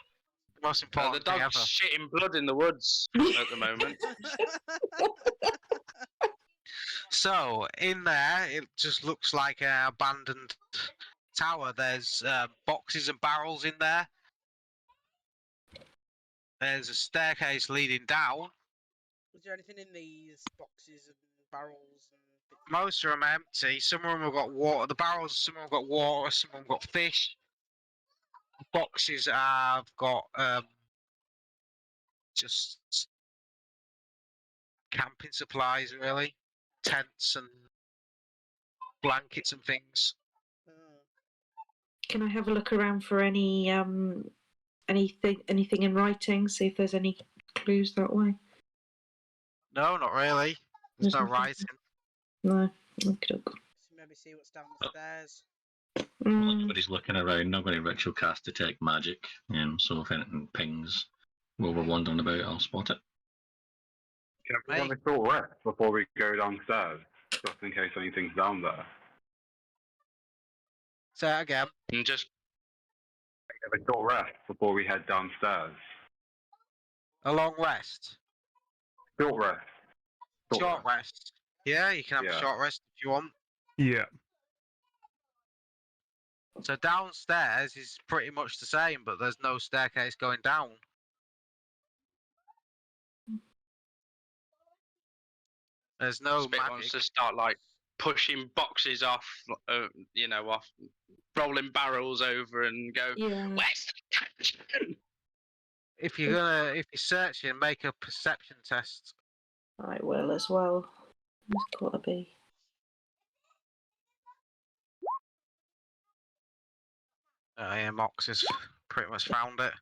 The most The important thing dog's ever. shitting blood in the woods at the moment. So, in there, it just looks like an abandoned tower. There's boxes and barrels in there. There's a staircase leading down. Was there anything in these boxes and barrels and bits? Most of them are empty. Some of them have got water. The barrels, some of them have got water. Some of them got fish. The boxes have got just camping supplies, really. Tents and blankets and things. Can I have a look around for any anything in writing? See if there's any clues that way. No, not really. There's no There's nothing. writing. No. Okay. So maybe see what's down the stairs. Everybody's looking around. Not going to ritual cast detect magic. So if anything pings while we're wandering about, I'll spot it. Can we have a short rest before we go downstairs? Just in case anything's down there. Say that again. And just Have a short rest before we head downstairs. A long rest. Short rest. Short rest. Yeah, you can have a Yeah. short rest if you want. Yeah. So downstairs is pretty much the same, but there's no staircase going down. There's no Spit magic. wants to start like pushing boxes off, off rolling barrels over and go Yeah. west. if you're searching, make a perception test. I will as well. It's got to be. Yeah, Mox has pretty much found it.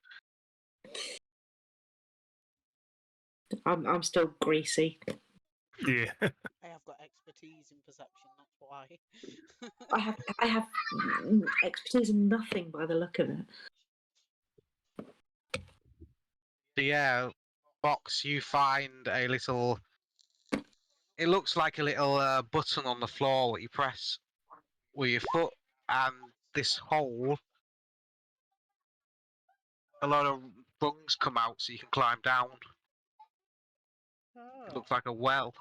I'm still greasy. Yeah. I have got expertise in perception, that's why. I have expertise in nothing by the look of it. So yeah, Mox, you find a little. It looks like a little button on the floor that you press with your foot, and this hole. A lot of rungs come out, so you can climb down. It Oh, looks like a well.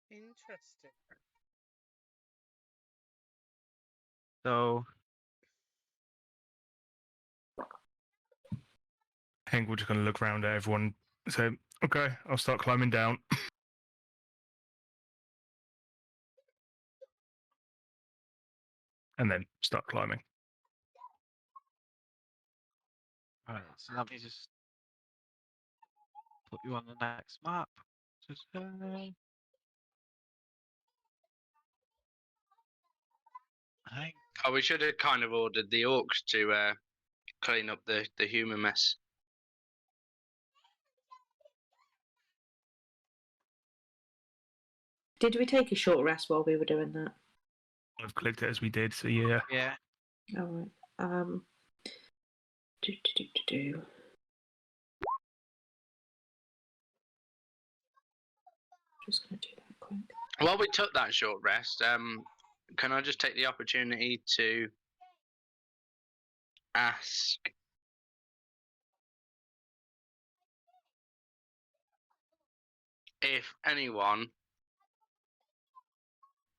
interesting. So I think we're just going to look around at everyone and say, okay, I'll start climbing down. And then start climbing. Right, so let me just put you on the next map. Hang. Oh, we should have kind of ordered the orcs to clean up the human mess. Did we take a short rest while we were doing that? I've clicked it as we did, so yeah. Yeah. All right. Do. Just gonna do that quick. While we took that short rest, can I just take the opportunity to ask if anyone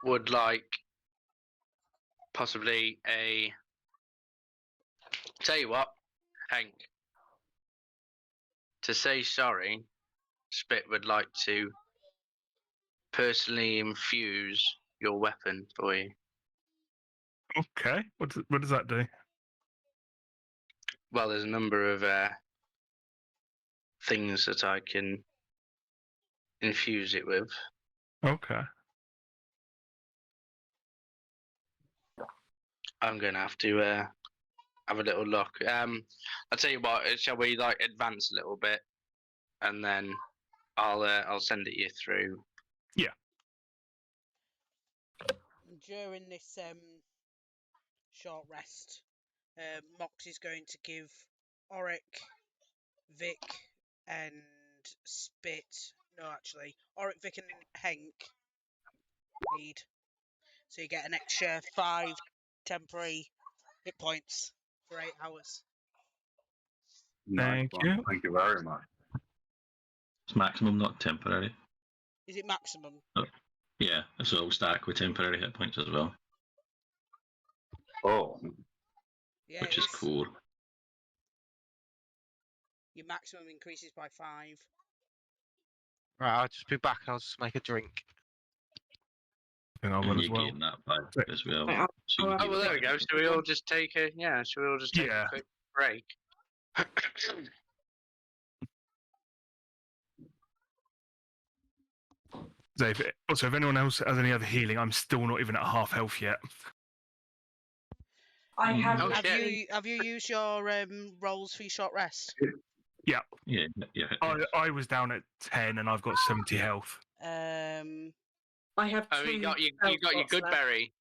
would like possibly a. Tell you what, Hank, to say sorry, Spit would like to personally infuse your weapon for you. Okay. What does that do? Well, there's a number of things that I can infuse it with. Okay. I'm gonna have to have a little look. I'll tell you what. Shall we like advance a little bit, and then I'll send it you through. During this short rest, Mox is going to give Oric, Vic, and Spit. No, actually, Oric, Vic, and Henk lead. So you get an extra 5 temporary hit points for 8 hours. Nice Thank one. you. Thank you very much. It's maximum, not temporary. Is it maximum? Yeah, so it'll stack with temporary hit points as well, Oh, Yeah, which is cool. Your maximum increases by 5. Right, I'll just be back. I'll just make a drink. I think I will And as you well. gain that back as well. Right, So you I'll- Oh gain well, there we go. back. Should we all just take a Should we all just take Yeah. a quick break? So if anyone else has any other healing, I'm still not even at half health yet. I have. Oh, Have shit. you used your rolls for your short rest? Yeah. I was down at 10 and I've got 70 health. I have Oh, two. you got your spots good left. berry.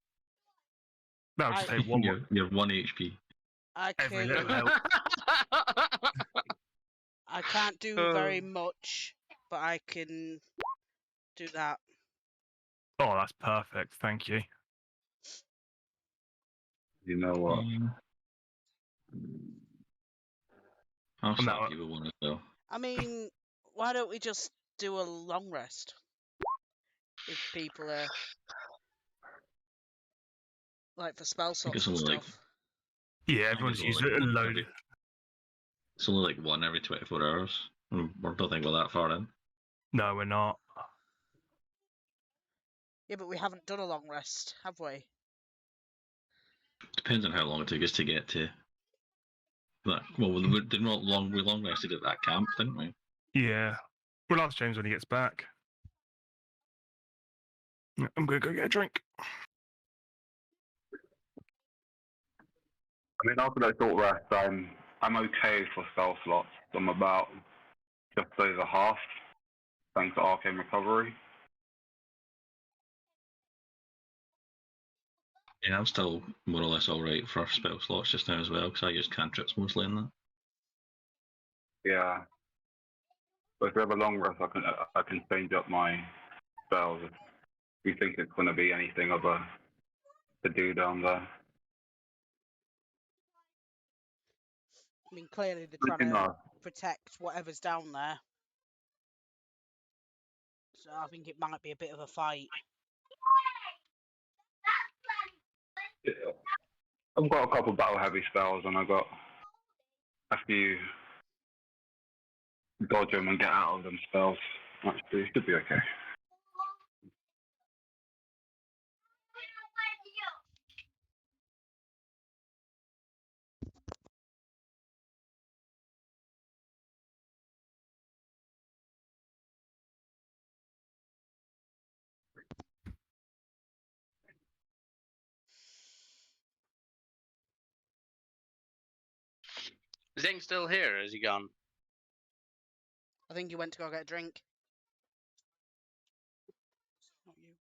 That'll just I- take one. You have 1 HP. I Every can. little help. I can't do very much, but I can do that. Oh, that's perfect. Thank you. you know what? I'll I'm slap not- you with one as well. I mean, why don't we just do a long rest? If people are like for spell think it's slots and only like- stuff. Yeah, everyone's it's used only a like load. It's only like 1 every 24 hours. I don't think we're that far in. No, we're not. Yeah, but we haven't done a long rest, have we? Depends on how long it took us to get to That, well, we long rested at that camp, didn't we? Yeah. We'll ask James when he gets back. Yeah, I'm gonna go get a drink. I mean, after that short rest, I'm okay for spell slots. I'm about just over half, thanks to Arcane Recovery. Yeah, I'm still more or less all right for spell slots just now as well, because I use cantrips mostly in that. Yeah. But if we have a long rest, I can change up my spells if you think it's going to be anything of a to do down there. I mean, clearly they're We trying can, to protect whatever's down there. So I think it might be a bit of a fight. I've got a couple battle heavy spells, and I've got a few dodge them and get out of them spells. Actually, it should be okay. Is Zing still here or has he gone? I think he went to go get a drink. Not you.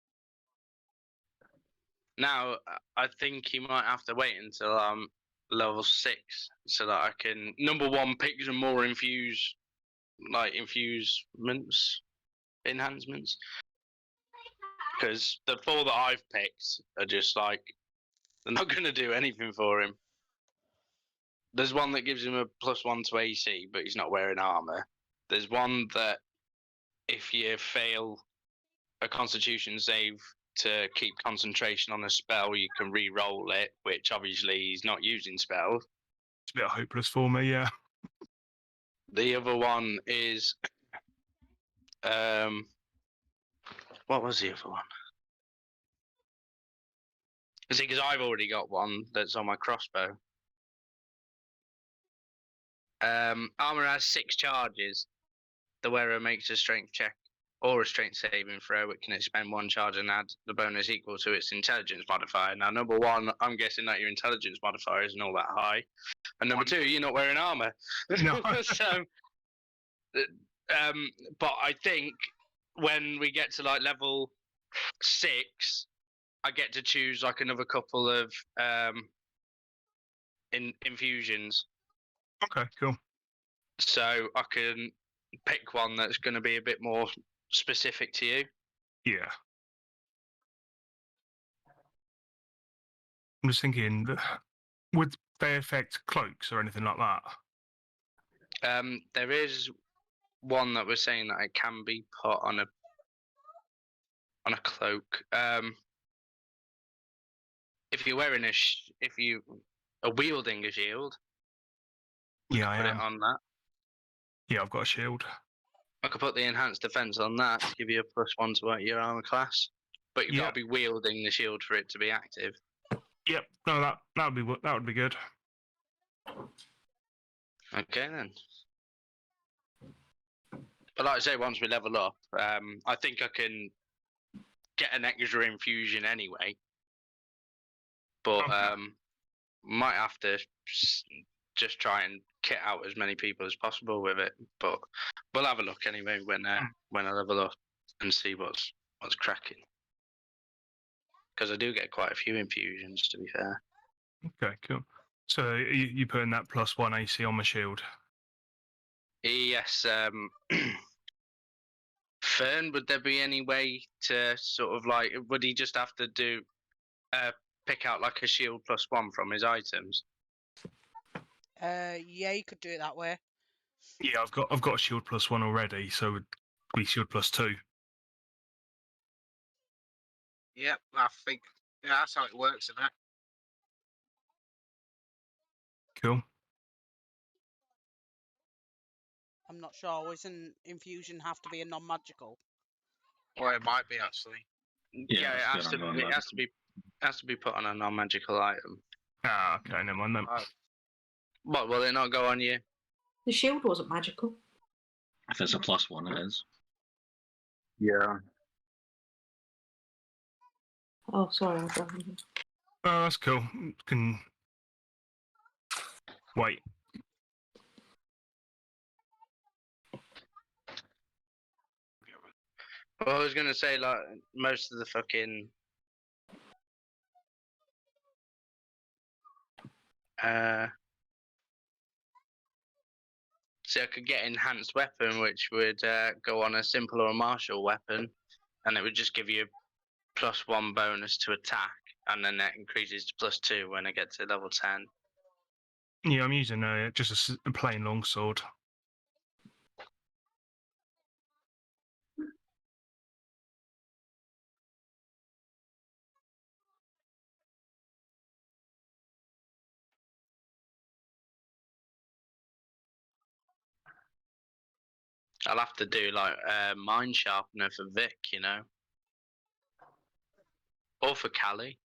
Now, I think he might have to wait until I'm level 6 so that I can, number one, pick some more enhancements. Because the 4 that I've picked are just like, they're not going to do anything for him. There's one that gives him a +1 to AC, but he's not wearing armor. There's one that if you fail a constitution save to keep concentration on a spell, you can re-roll it, which obviously he's not using spells. It's a bit hopeless for me, yeah. The other one is what was the other one? See, because I've already got one that's on my crossbow. Armor has 6 charges. The wearer makes a strength check or a strength saving throw. It can expend 1 charge and add the bonus equal to its intelligence modifier. Now, number 1, I'm guessing that your intelligence modifier isn't all that high. And number 2, you're not wearing armor. No. So, but I think when we get to like level 6, I get to choose like another couple of infusions. Okay, cool. So I can pick one that's going to be a bit more specific to you. Yeah. I'm just thinking, would they affect cloaks or anything like that? There is one that was saying that it can be put on a cloak. If you're wearing if you are wielding a shield, Yeah, I put am. it on that. Yeah, I've got a shield. I could put the enhanced defense on that to give you a +1 to your armor class, but you've got to be wielding the shield for it to be active. Yep. No, that would be good. Okay then. But like I say, once we level up, I think I can get an extra infusion anyway. But might have to just try and kit out as many people as possible with it. But we'll have a look anyway when I level up and see what's cracking. Because I do get quite a few infusions, to be fair. Okay, cool. So you putting that +1 AC on my shield? Yes. Fern, would there be any way to sort of like, would he just have to do pick out like a shield +1 from his items? Yeah, you could do it that way. Yeah, I've got a shield +1 already, so it would be shield +2. Yep, I think that's how it works, isn't it? Cool. I'm not sure. Doesn't infusion have to be a non-magical? Or it might be actually. Yeah, it has to be put on a non-magical item. Ah, okay, never mind then. What, will it not go on you? The shield wasn't magical. If it's a +1, it is. Yeah. Oh, sorry, I don't. Oh, that's cool. Can wait. Well, I was gonna say, like, most of the fucking so I could get enhanced weapon, which would go on a simple or a martial weapon, and it would just give you a +1 bonus to attack, and then that increases to +2 when I get to level 10. Yeah, I'm using just a plain longsword. I'll have to do like mind sharpener for Vic, you know, or for Callie.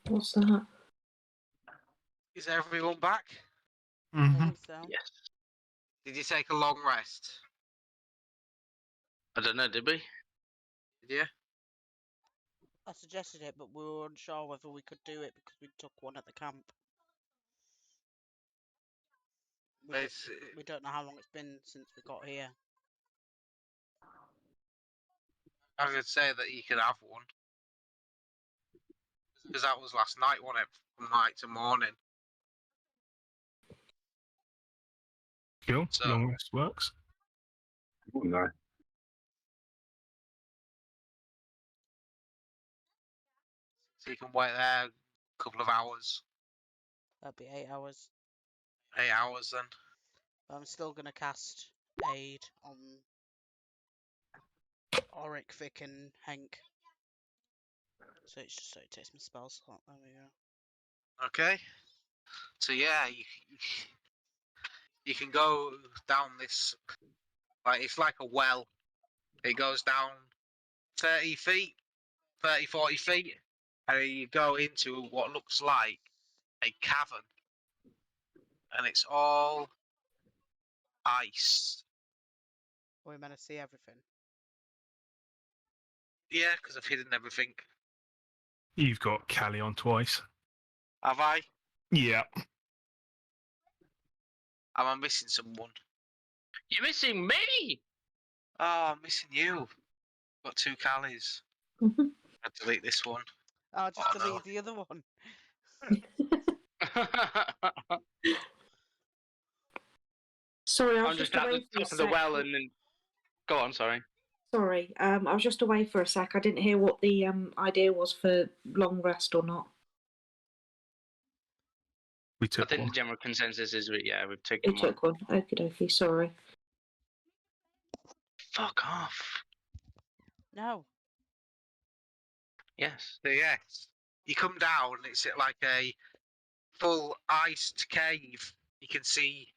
What's that? Is everyone back? I Mm-hmm. think so. Yes. Did you take a long rest? I don't know, did we? Did you? I suggested it, but we were unsure whether we could do it because we took one at the camp. We don't know how long it's been since we got here. I was going to say that you could have one. Because that was last night, wasn't it? From night to morning. Cool. So- Long rest works. Oh, no. So you can wait there a couple of hours. That'd be 8 hours. 8 hours then. But I'm still gonna cast aid on Auric, Vic, and Hank. So it's just so it takes my spell slot. There we go. Okay. So yeah, you can go down this, like it's like a well. It goes down 30 feet, 30, 40 feet, and you go into what looks like a cavern. And it's all ice. We're meant to see everything. Yeah, because I've hidden everything. You've got Callie on twice. Have I? Yeah. Am I missing someone? You're missing me! Oh, I'm missing you. Got 2 Callies. Mhm. I'll delete this one. Oh, just Oh, no. delete the other one. Sorry, I was I'm just just at the away for a top of the sec. well and then... Go on, sorry. Sorry, I was just away for a sec. I didn't hear what the idea was for long rest or not. We I took think one. the general consensus is, we've You taken one. took one. Okie dokie, sorry. Fuck off. No. Yes. So yes, you come down, it's like a full iced cave. You can see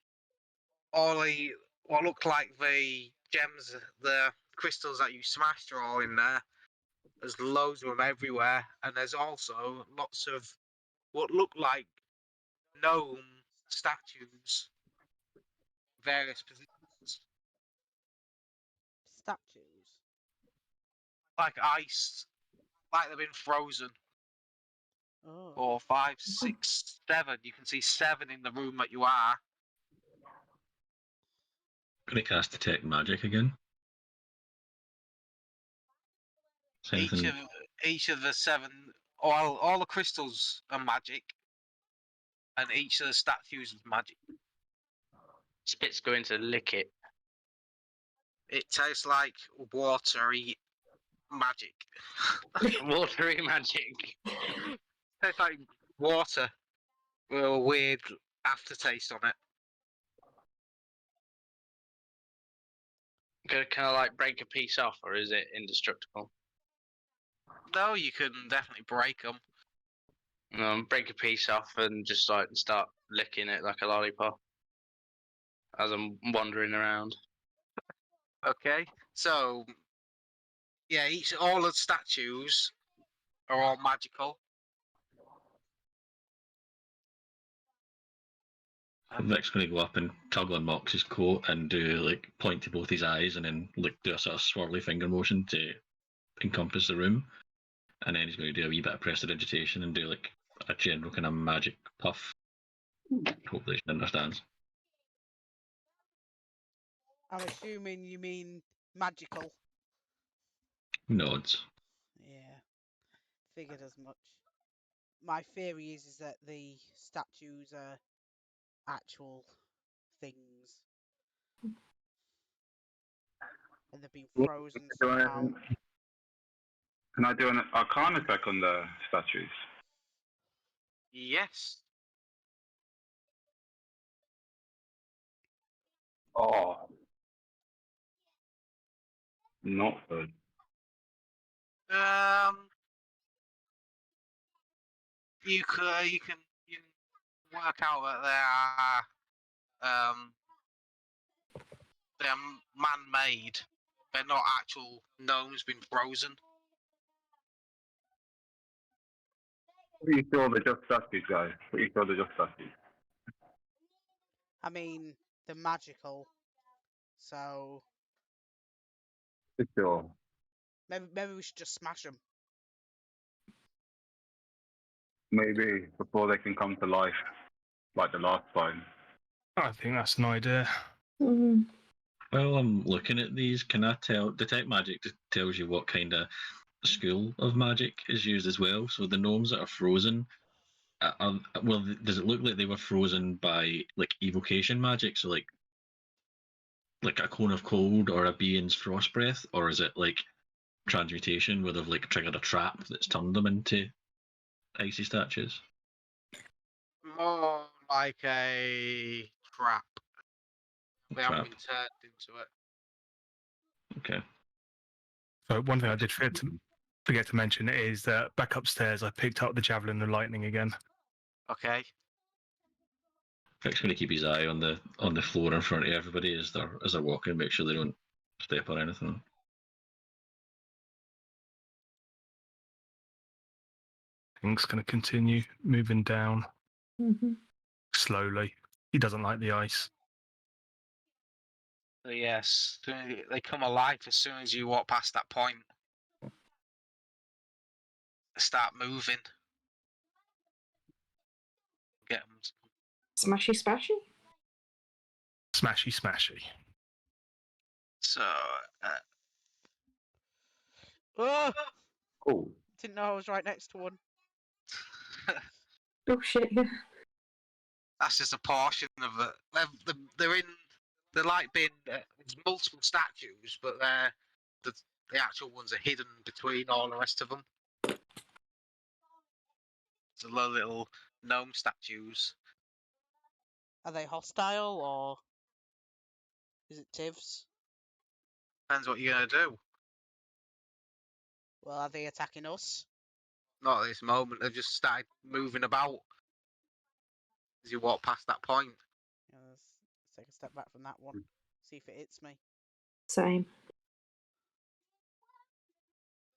all the what look like the gems, the crystals that you smashed are all in there. There's loads of them everywhere, and there's also lots of what look like gnome statues, various positions, Statues. like ice, like they've been frozen. Oh. 4, 5, 6, 7. You can see 7 in the room that you are. Can I cast Detect Magic again? Is anything- Each of the 7, all the crystals are magic, and each of the statues is magic. Spit's going to lick it. It tastes like watery magic. Watery magic. Tastes like water with a weird aftertaste on it. Can I like break a piece off, or is it indestructible? No, you can definitely break them. Break a piece off and just like start licking it like a lollipop as I'm wandering around. Okay, so yeah, all the statues are all magical. Vic's going to go up and tug on Mox's coat and do like point to both his eyes and then like do a sort of swirly finger motion to encompass the room. And then he's going to do a wee bit of prestidigitation and do like a general kind of magic puff. Hopefully she understands. I'm assuming you mean magical. Nods. Yeah, figured as much. My theory is that the statues are actual things, and they've been frozen somehow. Can I do an Arcana check on the statues? Yes. Oh, not good. You can work out that they're man-made. They're not actual gnomes been frozen. What are you sure they're just statues, guys? What are you sure they're just statues? I mean, they're magical, so For sure. maybe we should just smash them. Maybe before they can come to life, like the last time. I think that's an idea. Mm. Well, I'm looking at these. Can I tell? Detect magic tells you what kind of school of magic is used as well. So the gnomes that are frozen, well, does it look like they were frozen by like evocation magic? So like a cone of cold or a being's frost breath, or is it like transmutation where they've like triggered a trap that's turned them into icy statues? More like a trap. They haven't Trap. been turned into it. Okay. So one thing I did forget to mention is that back upstairs I picked up the javelin and lightning again. Okay. Vic's going to keep his eye on the floor in front of everybody as they're walking, make sure they don't step on anything. Thing's going to continue moving down Mm-hmm. slowly. He doesn't like the ice. Yes, they come alive as soon as you walk past that point. They start moving. Get them. Smashy, smashy. Smashy, smashy. So, Oh, Oh, didn't know I was right next to one. Oh shit! Yeah. that's just a portion of it. They're like being there's multiple statues, but the actual ones are hidden between all the rest of them. So little gnome statues. Are they hostile or is it Tivs? Depends what you're gonna do. Well, are they attacking us? Not at this moment. They've just started moving about as you walk past that point. Yeah, let's take a step back from that one. See if it hits me. Same.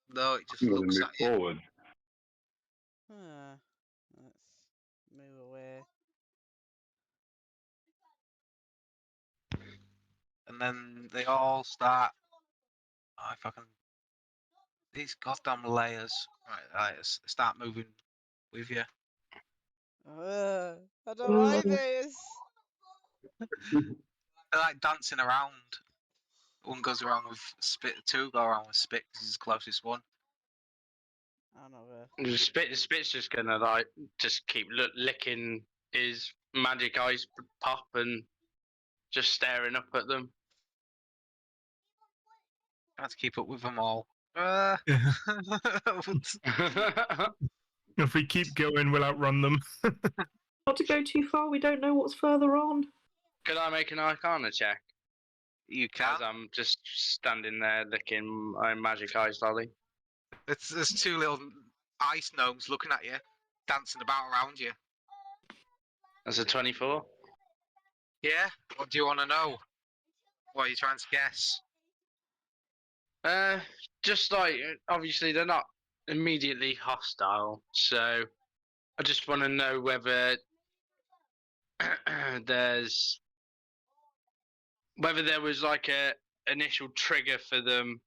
No, it just I'm going to looks move at you. forward. Let's move away. And then they all start. Oh, if I can. These goddamn layers. Right, start moving with you. I don't like this. They're like dancing around. One goes around with spit. Two go around with spit. This is the closest one. I don't know. Spit's just gonna like just keep licking his magic eyes pop and just staring up at them. Trying to keep up with them all. If we keep going, we'll outrun them. Not to go too far. We don't know what's further on. Could I make an Arcana check You can. as I'm just standing there licking my magic eyes, Lolly? There's two little ice gnomes looking at you, dancing about around you. That's a 24. Yeah? What do you want to know? What are you trying to guess? Just like obviously they're not immediately hostile, so I just want to know whether there's whether there was like a initial trigger for them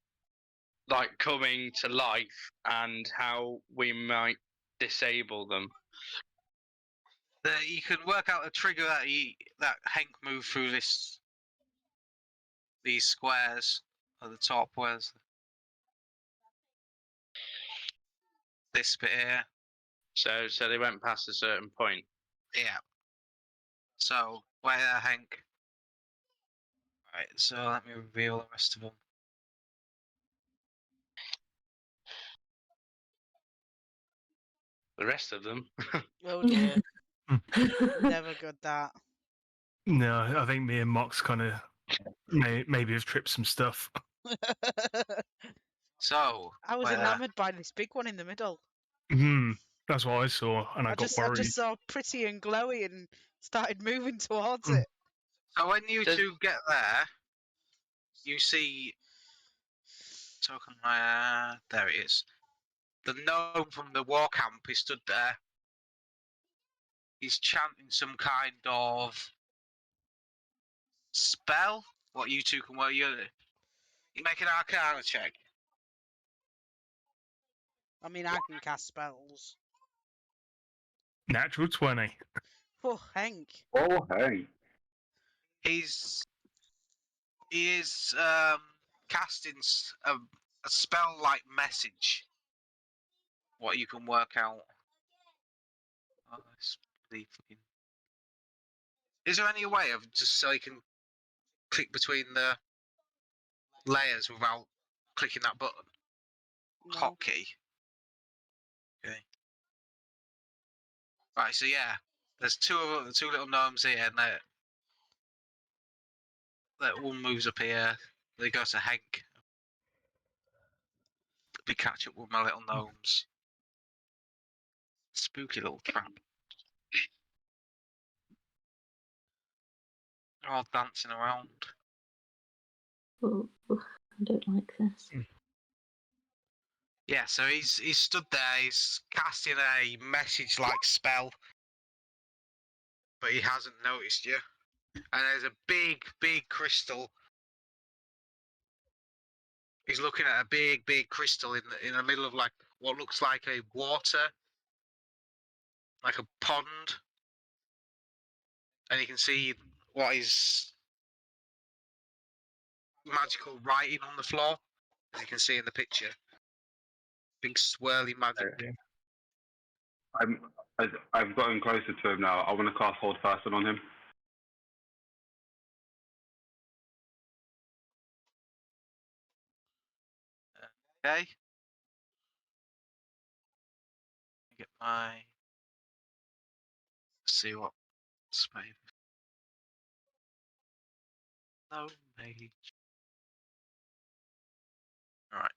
like coming to life and how we might disable them. You can work out a trigger that Hank moved through these squares at the top. Where's this bit here? So they went past a certain point. Yeah. So where, Hank? Right. So let me reveal the rest of them. The rest of them. Oh dear. Never good that. No, I think me and Mox kind of maybe have tripped some stuff. So I was where- enamoured by this big one in the middle. That's what I saw, and I got I worried. just saw pretty and glowy and started moving towards Mm. it. So when you Does- two get there, you see token. There it is. The gnome from the war camp is stood there. He's chanting some kind of spell. What you two can work. You make an Arcana check. I mean, I can cast spells. Natural 20. Oh, Hank. Oh, hey. He is casting a spell-like message. What you can work out. Oh, it's really fucking... Is there any way of just so you can click between the layers without clicking that button? No. Hotkey. Okay. Right, so yeah, there's two little gnomes here, and that one moves up here. They go to Hank. We catch up with my little gnomes. Spooky little trap. They're all dancing around. Oh, I don't like this. Yeah, so he's stood there. He's casting a message-like spell, but he hasn't noticed you. And there's a big crystal. He's looking at a big crystal in the middle of like what looks like a water, like a pond, and you can see what is magical writing on the floor, as you can see in the picture. Big swirly magic. I've gotten closer to him now. I want to cast Hold Person on him. Okay. Get my. Let's see what space. No mage. Right.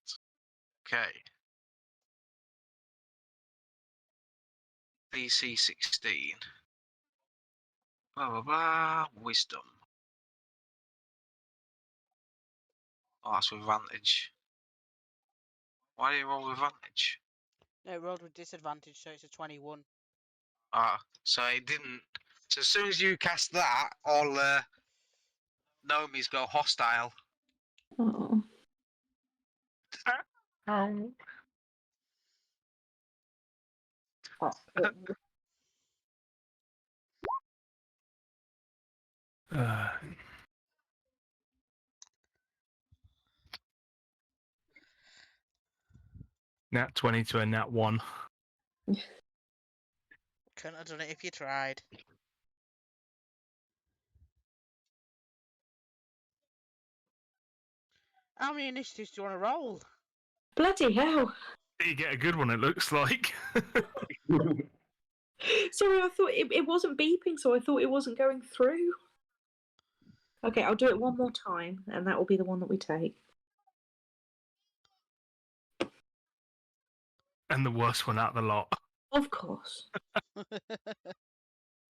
Okay. DC 16. Blah blah blah. Wisdom. Oh, that's with advantage. Why do you roll with advantage? No, rolled with disadvantage, so it's a 21. Ah, so it didn't. So as soon as you cast that, all gnomies go hostile. Oh. Oh. Uh, nat 20 to a nat 1. Couldn't have done it if you tried. How many initiatives do you want to roll? Bloody hell. You get a good one, it looks like. Sorry, I thought it wasn't beeping, so I thought it wasn't going through. Okay, I'll do it one more time, and that will be the one that we take. And the worst one out of the lot. Of course.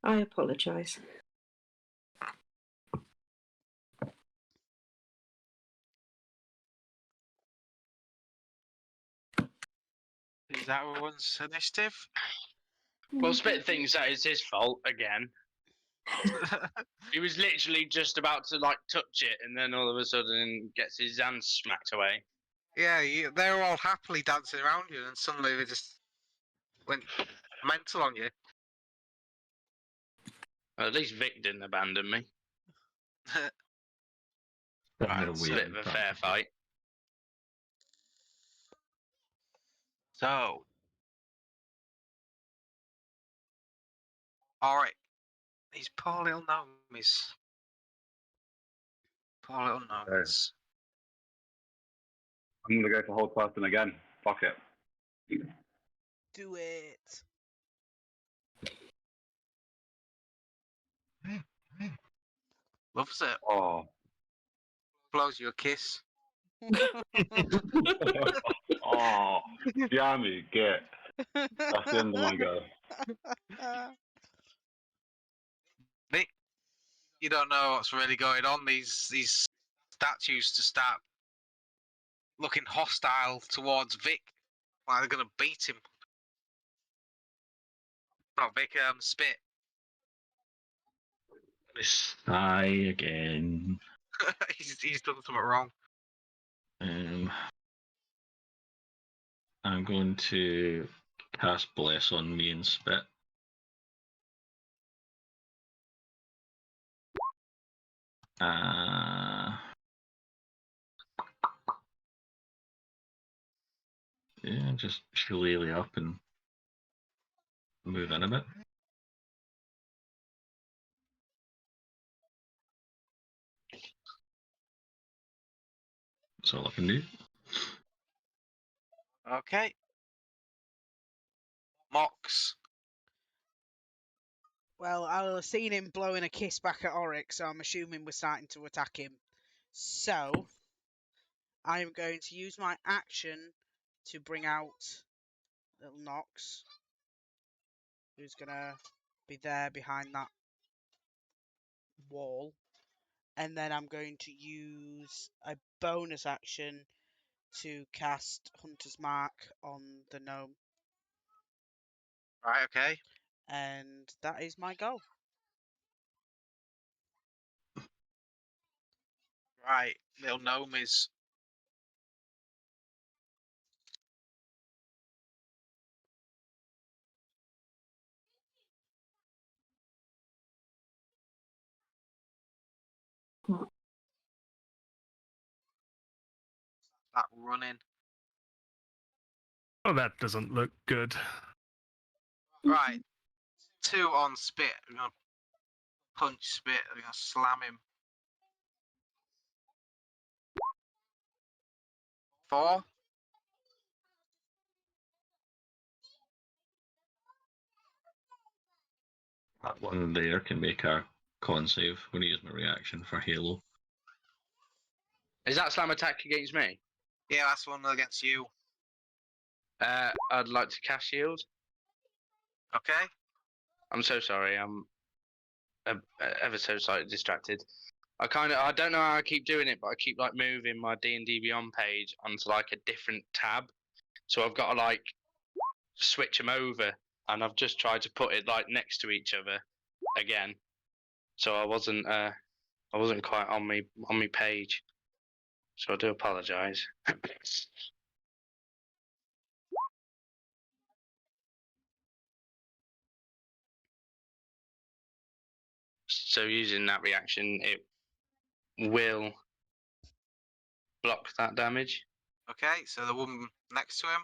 I apologise. Is that everyone's initiative? Well, spit thinks that is his fault again. He was literally just about to like touch it, and then all of a sudden gets his hand smacked away. Yeah, they were all happily dancing around you, and suddenly they just went mental on you. Well, at least Vic didn't abandon me. Sitting there Right, It's a so, bit waiting, of a fair practically. fight. so all right, these poor little gnomies. Poor little gnomies. I'm gonna go for hold person again. Fuck it. Do it. Loves it. Oh. Blows you a kiss. Oh. Jammy, get. That's the end of my go. Vic, you don't know what's really going on. These statues to start looking hostile towards Vic. Like they're gonna beat him. Not Vic, Spit. Sigh again. he's done something wrong. I'm going to cast Bless on me and Spit. Yeah, just shillelagh up and move in a bit. That's all I can do. Okay. Mox. Well, I've seen him blowing a kiss back at Oryx, so I'm assuming we're starting to attack him. So, I am going to use my action to bring out little Nox, who's going to be there behind that wall. And then I'm going to use a bonus action to cast Hunter's Mark on the gnome. Right, okay. And that is my goal. Right, little gnome is. What? That running. Oh, that doesn't look good. Right. 2 on Spit. We're gonna punch Spit. We're gonna slam him. 4. That one there can make a con save. I'm going to use my reaction for Halo. Is that slam attack against me? Yeah, that's one against you. I'd like to cast shield. Okay. I'm so sorry. I'm ever so slightly distracted. I don't know how I keep doing it, but I keep like moving my D&D Beyond page onto like a different tab. So I've got to like switch them over, and I've just tried to put it like next to each other again. So I wasn't quite on me page. So I do apologise. So using that reaction, it will block that damage. Okay, so the woman next to him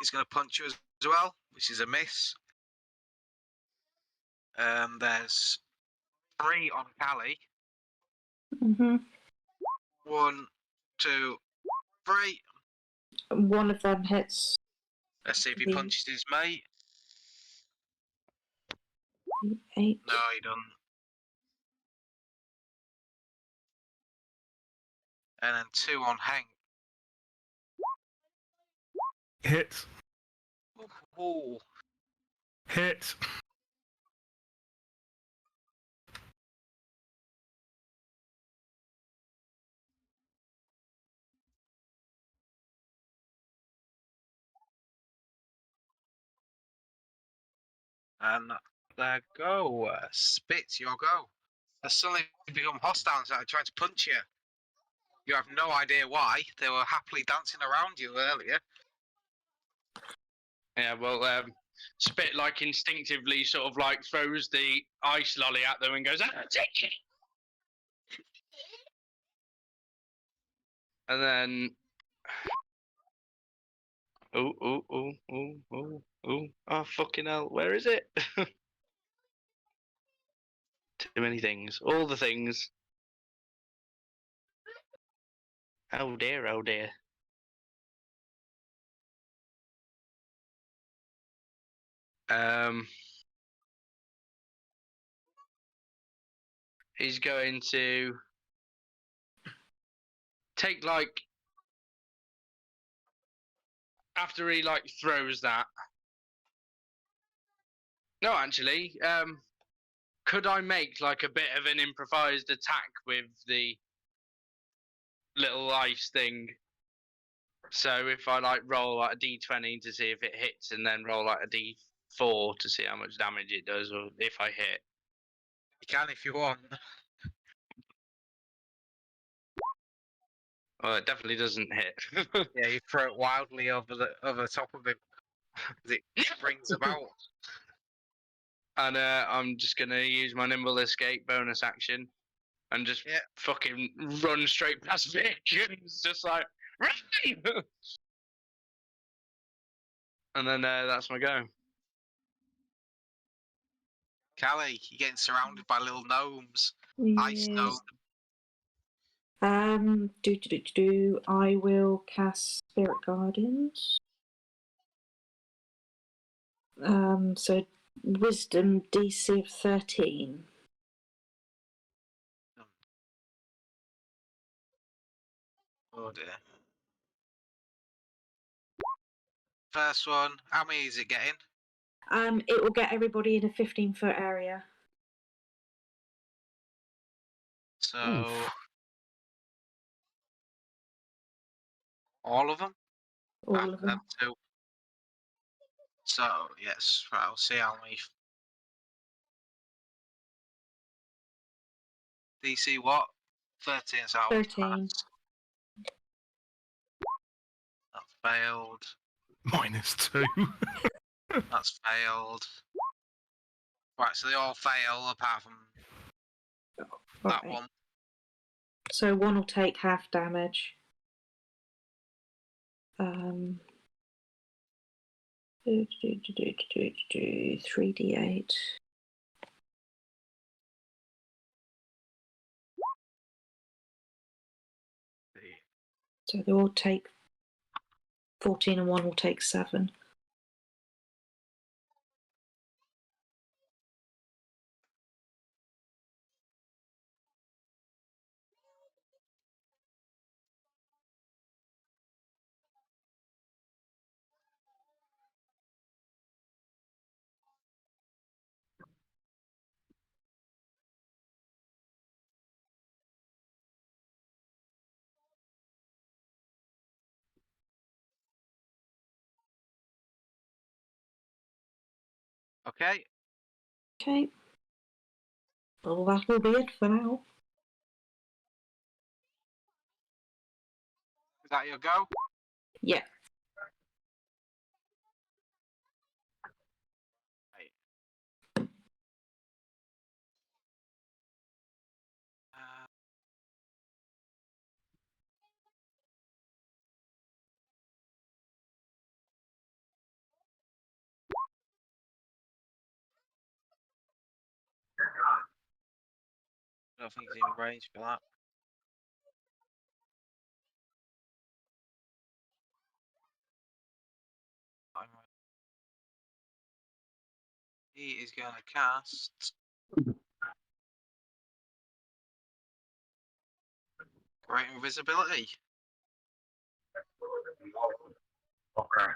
is gonna punch you as well, which is a miss. There's 3 on Callie. Mm-hmm. 1, 2, 3. One of them hits Let's see if he the punches his mate. 8. No, he doesn't. And then 2 on Hank. Hit. Ooh. Hit. And There go. Spit, your go. They suddenly become hostile and started trying to punch you. You have no idea why. They were happily dancing around you earlier. Yeah, well, Spit like instinctively sort of like throws the ice lolly at them and goes, "Ah, take it!" And then, oh, fucking hell, where is it? Too many things, all the things. Oh dear, oh dear. He's going to take like after he like throws that. No, actually, could I make like a bit of an improvised attack with the little ice thing? So if I like roll like a d20 to see if it hits, and then roll like a d4 to see how much damage it does, or if I hit. You can if you want. Well, it definitely doesn't hit. Yeah, you throw it wildly over the top of him as it springs about. And I'm just gonna use my nimble escape bonus action, and just fucking run straight past Vic. It's just like, right! And then that's my go. Callie, you're getting surrounded by little gnomes. Ice Yes. gnomes. I will cast Spirit Guardians. So Wisdom DC of 13. Oh dear. First one, how many is it getting? It will get everybody in a 15-foot area. So all of them? All of them. Two. So yes, right, I'll see how many. DC what? 13, so I was 13. passed. That failed. -2. That's failed. Right, so they all fail apart from that Right. one. So one will take half damage. 3d8. So they all take 14 and one will take 7. Okay. Okay. Well, that will be it for now. Is that your go? Yeah. Right. I don't think he's in range for that. He is going to cast Great Invisibility. Okay.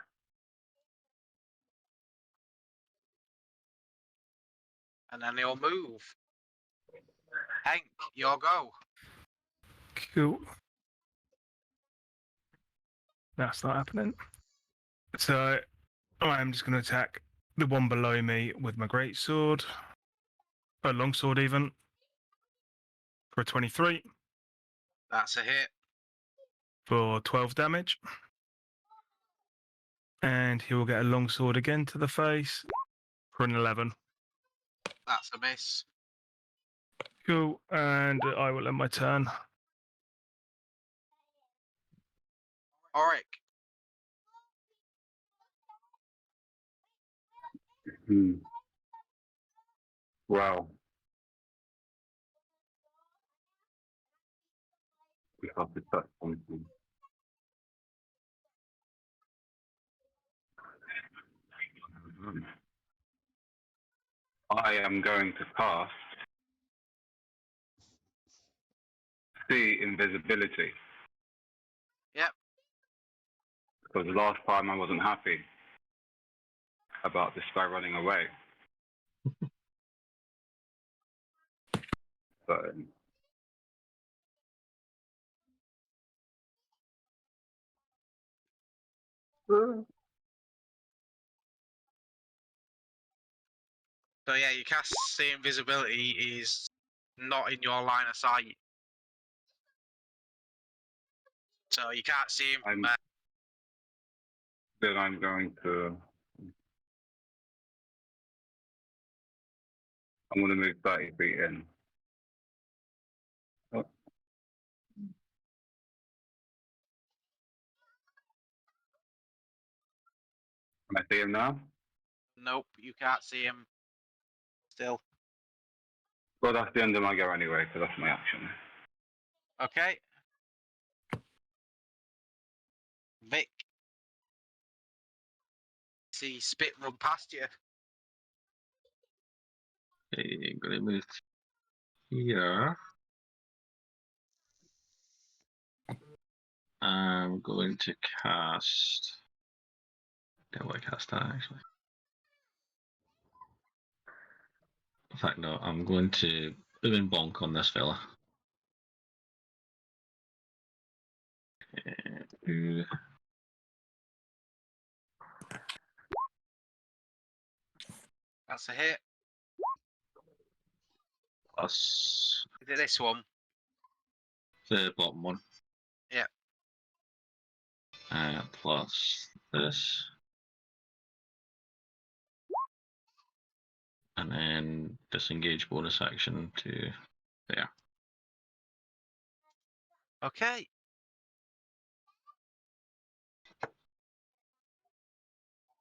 And then he'll move. Hank, your go. Cool. That's not happening. So I am just going to attack the one below me with my greatsword, a longsword even, for a 23 That's a hit. for 12 damage. And he will get a longsword again to the face for an 11. That's a miss. Cool, and I will end my turn. Auric. Well, we have to touch something. I am going to cast see invisibility. Yep. Because the last time I wasn't happy about this guy running away. So So yeah, you cast see invisibility is not in your line of sight. So you can't see him from there. then I'm going to move 30 feet in. Oh. Can I see him now? Nope, you can't see him still. Well, that's the end of my go anyway, because that's my action. Okay. Vic. See Spit run past you. Okay, I'm gonna move here. I'm going to cast. How do I cast that actually? In fact, no. I'm going to boom and bonk on this fella. Ooh. That's a hit. Plus Is it this one? the bottom one. Yeah. Plus this. And then disengage bonus action to there. Okay.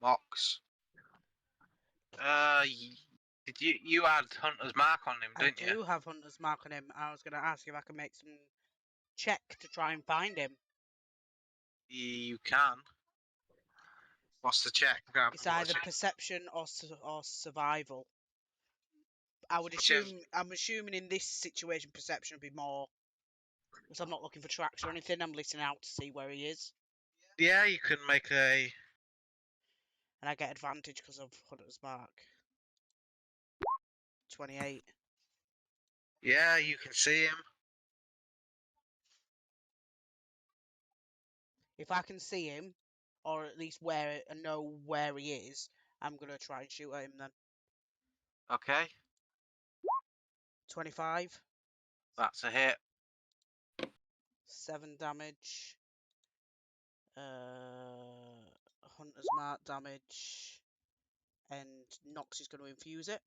Mox. Did you had Hunter's Mark on him, I didn't do have Hunter's Mark on him. I was going to ask if I can make some check to try and find him. You can. What's the check? I can't It's remember what either the check- perception or survival. I would assume. I'm assuming in this situation, perception would be more. Because I'm not looking for tracks or anything. I'm listening out to see where he is, Yeah, you can make a. and I get advantage because of Hunter's Mark. 28. Yeah, you can see him. If I can see him, or at least know where he is, I'm gonna try and shoot at him then. Okay, 25. that's a hit. 7 damage. Hunter's Mark damage. And Nox is going to infuse it.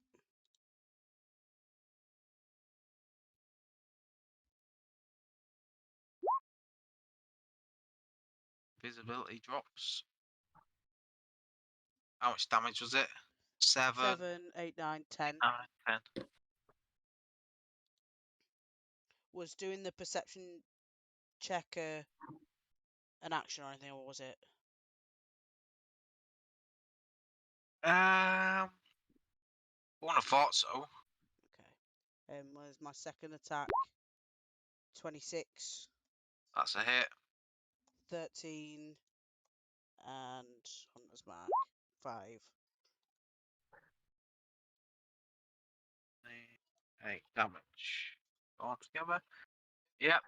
Visibility drops. How much damage was it? 7, 7, 8, 9, 10. 9, 10. Was doing the perception check an action or anything, or was it? Wouldn't have thought so. Okay. Was my second attack 26, That's a hit. 13, and Hunter's Mark 5. 8 damage. All together. Yep,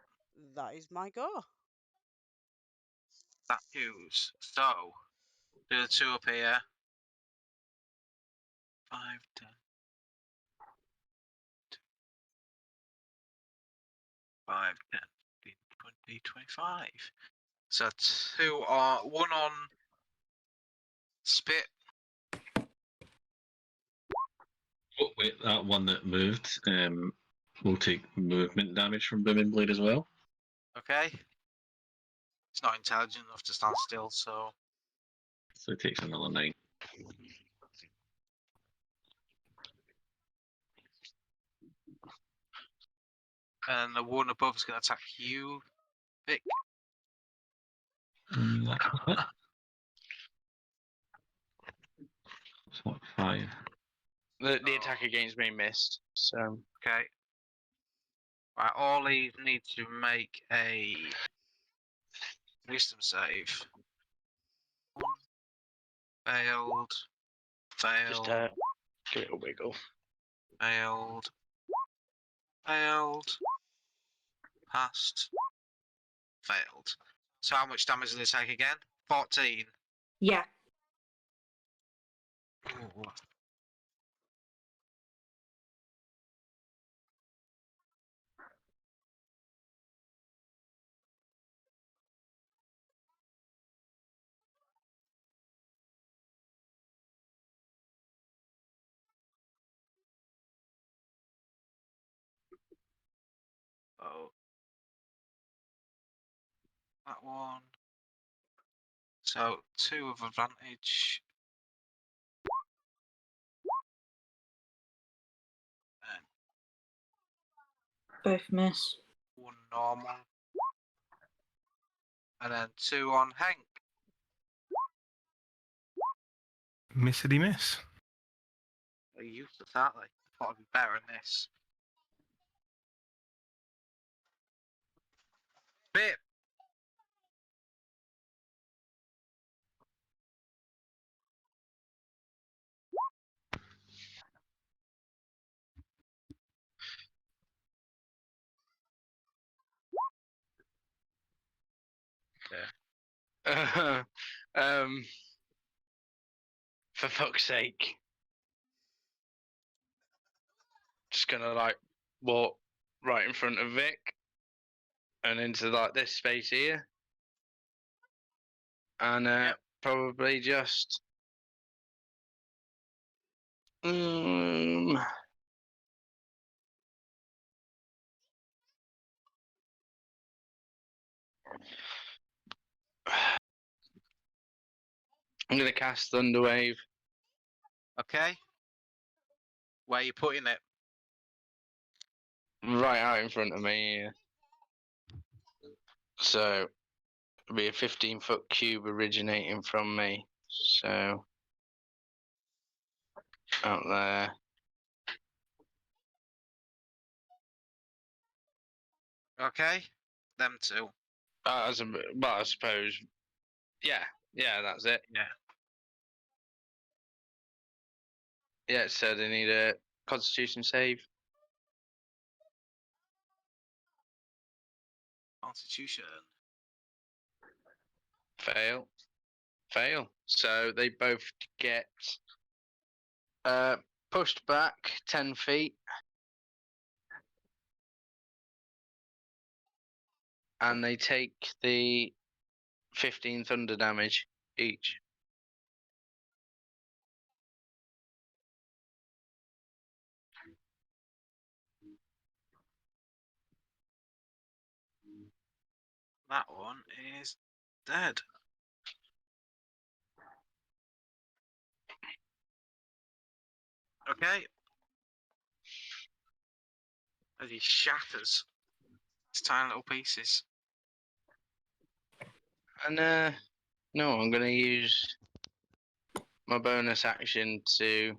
That is my go. that goes. So, do the 2 up here. 5, 10. 5, 10, 15, 20, 25. So 1 on spit. Oh, wait, that one that moved will take movement damage from Booming Blade as well. Okay. It's not intelligent enough to stand still, so So it takes another 9. and the one above is going to attack you, Vic. That's it. It's what, 5? The attack against me missed. So Okay. Right, all these need to make a wisdom save. 1 failed, just failed, give it a wiggle. failed, failed, passed, failed. So how much damage did they take again? 14. Yeah. Ooh. Oh. That one. So 2 of advantage. And Both miss. 1 normal. And then 2 on Hank. Missity miss. They're useless, aren't they? Thought I'd be better than this. Bit. um, for fuck's sake, just gonna like walk right in front of Vic and into like this space here, and probably just I'm gonna cast Thunderwave. Okay. Where are you putting it? Right out in front of me here. So it'll be a 15-foot cube originating from me. So out there. Okay. Them 2. Well, I suppose. Yeah, that's it. Yeah. Yeah, so they need a Constitution save. Constitution. Fail. So they both get pushed back 10 feet. And they take the 15 thunder damage each. That one is dead. Okay. As he shatters its tiny little pieces. And no, I'm gonna use my bonus action to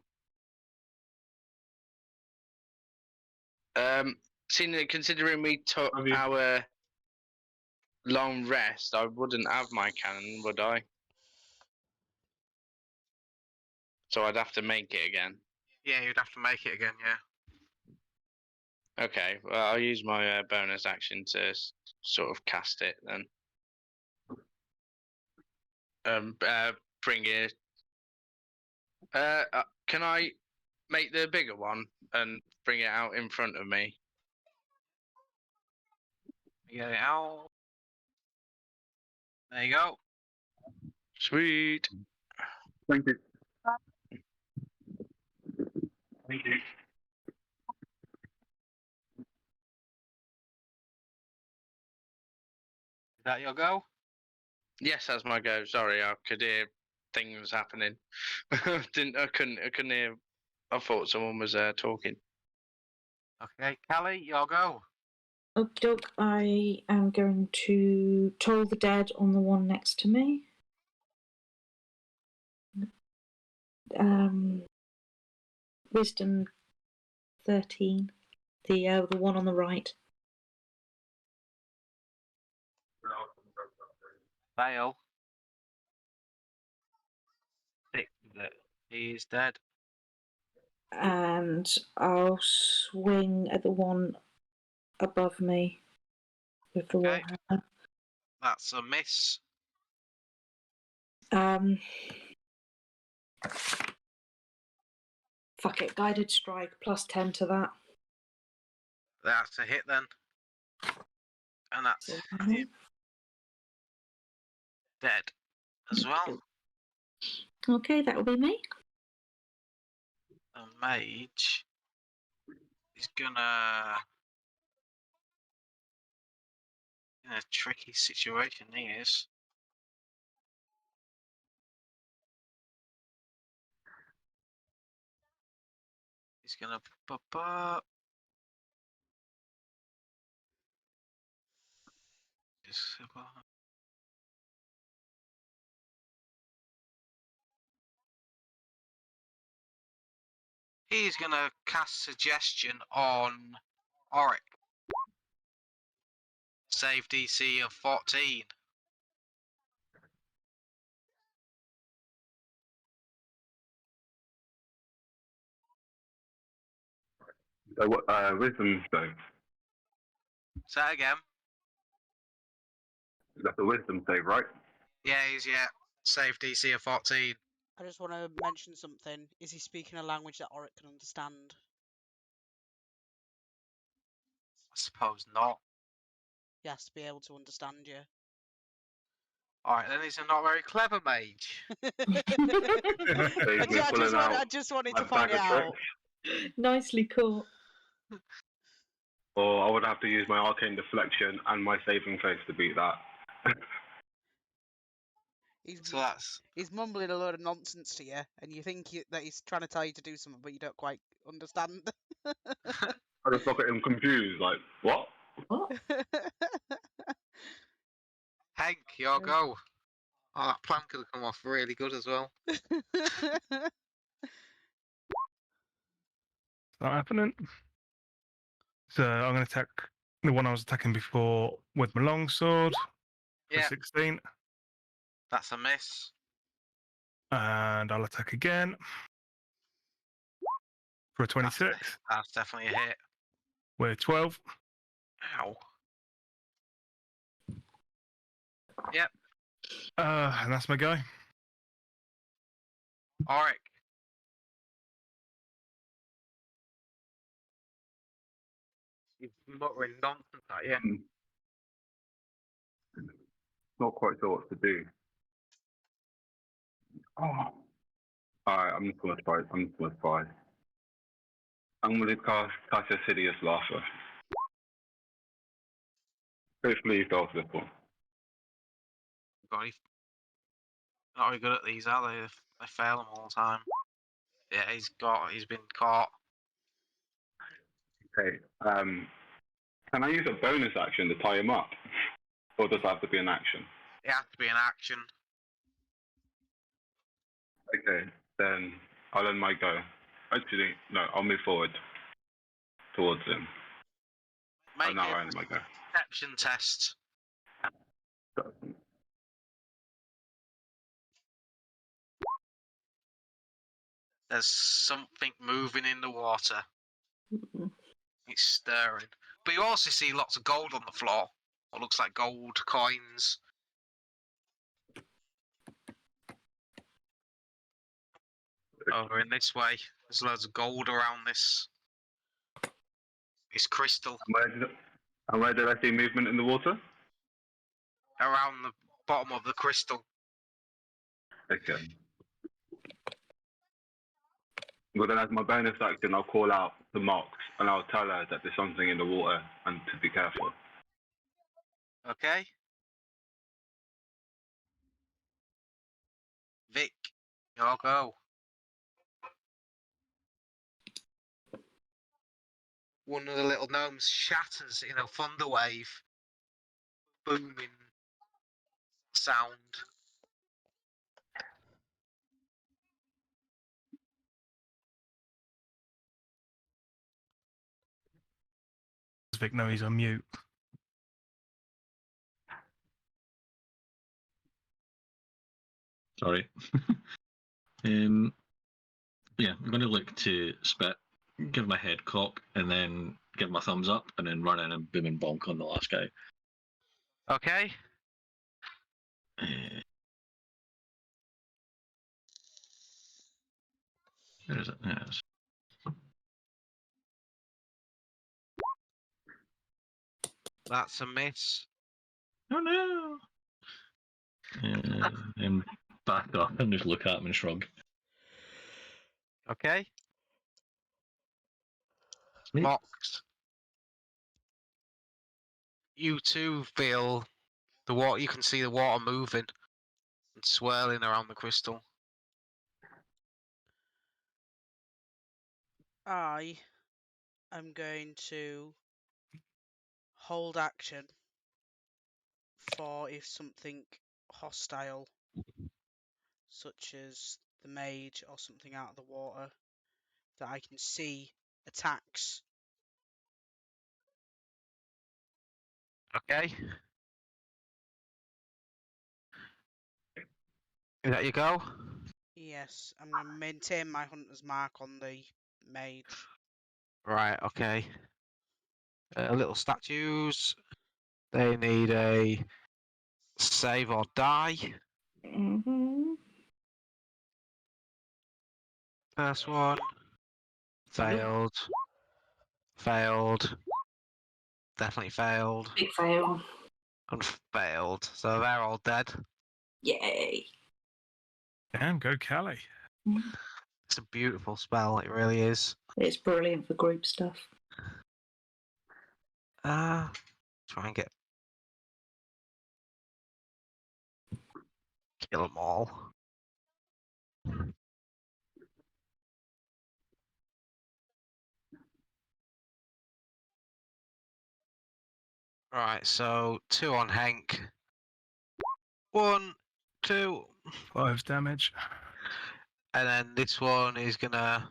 considering we took Have you- our long rest, I wouldn't have my cannon, would I? So I'd have to make it again. Yeah, you'd have to make it again, yeah. Okay, well, I'll use my bonus action to sort of cast it then. Bring it. Can I make the bigger one and bring it out in front of me. Get it out. There you go. Sweet. Thank you. Thank you. Is that your go? Yes, that's my go. Sorry, I could hear things happening. I couldn't hear. I thought someone was talking. Okay, Callie, your go. Okie doke, I am going to toll the dead on the one next to me. Wisdom 13. The one on the right. Fail. 6 is it? He is dead. And I'll swing at the one above me with the Okay. warhammer. That's a miss. Fuck it, guided strike plus 10 to that. That's a hit then. And that's Okay. him dead as well. Okay, that will be me. The mage is gonna in a tricky situation. He is. He's gonna He's gonna cast suggestion on Auric. Save DC of 14. So what? Wisdom save. Say that again. That's a wisdom save, right? Yeah, save DC of 14. I just want to mention something. Is he speaking a language that Auric can understand? I suppose not. He has to be able to understand you. Alright, then he's a not very clever mage. I just wanted to point it out. Nicely caught. Or I would have to use my arcane deflection and my saving face to beat that. He's mumbling a load of nonsense to you, and you think that he's trying to tell you to do something, but you don't quite understand. I just look at him confused, like, what? What? Hank, your go. Oh, that plan could have come off really good as well. Not happening. So I'm going to attack the one I was attacking before with my longsword for Yeah, 16. that's a miss. And I'll attack again for a 26 That's definitely a hit. with 12. Ow. Yep. And that's my go. Auric. He's muttering nonsense at you. Not quite sure what to do. Oh. Alright, I'm just gonna try. I'm gonna cast a hideous laughter. Hopefully he fails this one. God, not very good at these, are they? They fail them all the time. Yeah, he's been caught. Okay. Can I use a bonus action to tie him up? Or does it have to be an action? It has to be an action. Okay, then I'll end my go. Actually, no, I'll move forward towards him. Make now a I end my go. perception test. There's something moving in the water. It's stirring. But you also see lots of gold on the floor. What looks like gold coins. Over in this way. There's loads of gold around this. This crystal. And where did I see movement in the water? Around the bottom of the crystal. Okay. Well, then as my bonus action, I'll call out the Mox and I'll tell her that there's something in the water and to be careful. Okay. Vic, your go. One of the little gnomes shatters in a thunder wave. Booming sound. Does Vic know he's on mute? Sorry. Yeah, I'm going to look to spit, give my head cock, and then give my thumbs up, and then run in and boom and bonk on the last guy. Okay. Where is it? There it is. That's a miss. Oh no! And back up and just look at him and shrug. Okay. Sweet. Mocked. You too feel the water. You can see the water moving and swirling around the crystal. I am going to hold action for if something hostile, such as the mage or something out of the water, that I can see attacks. Okay. Is that your go? Yes, I'm going to maintain my hunter's mark on the mage. Right. Okay. Little statues. They need a save or die. Mm-hmm. First one. Failed. Failed. Definitely failed. Big fail. And failed. So they're all dead. Yay. Damn, go Callie. It's a beautiful spell. It really is. It's brilliant for group stuff. Try and kill them all. Right, so 2 on Hank. 1, 2. 5 damage. And then this one is gonna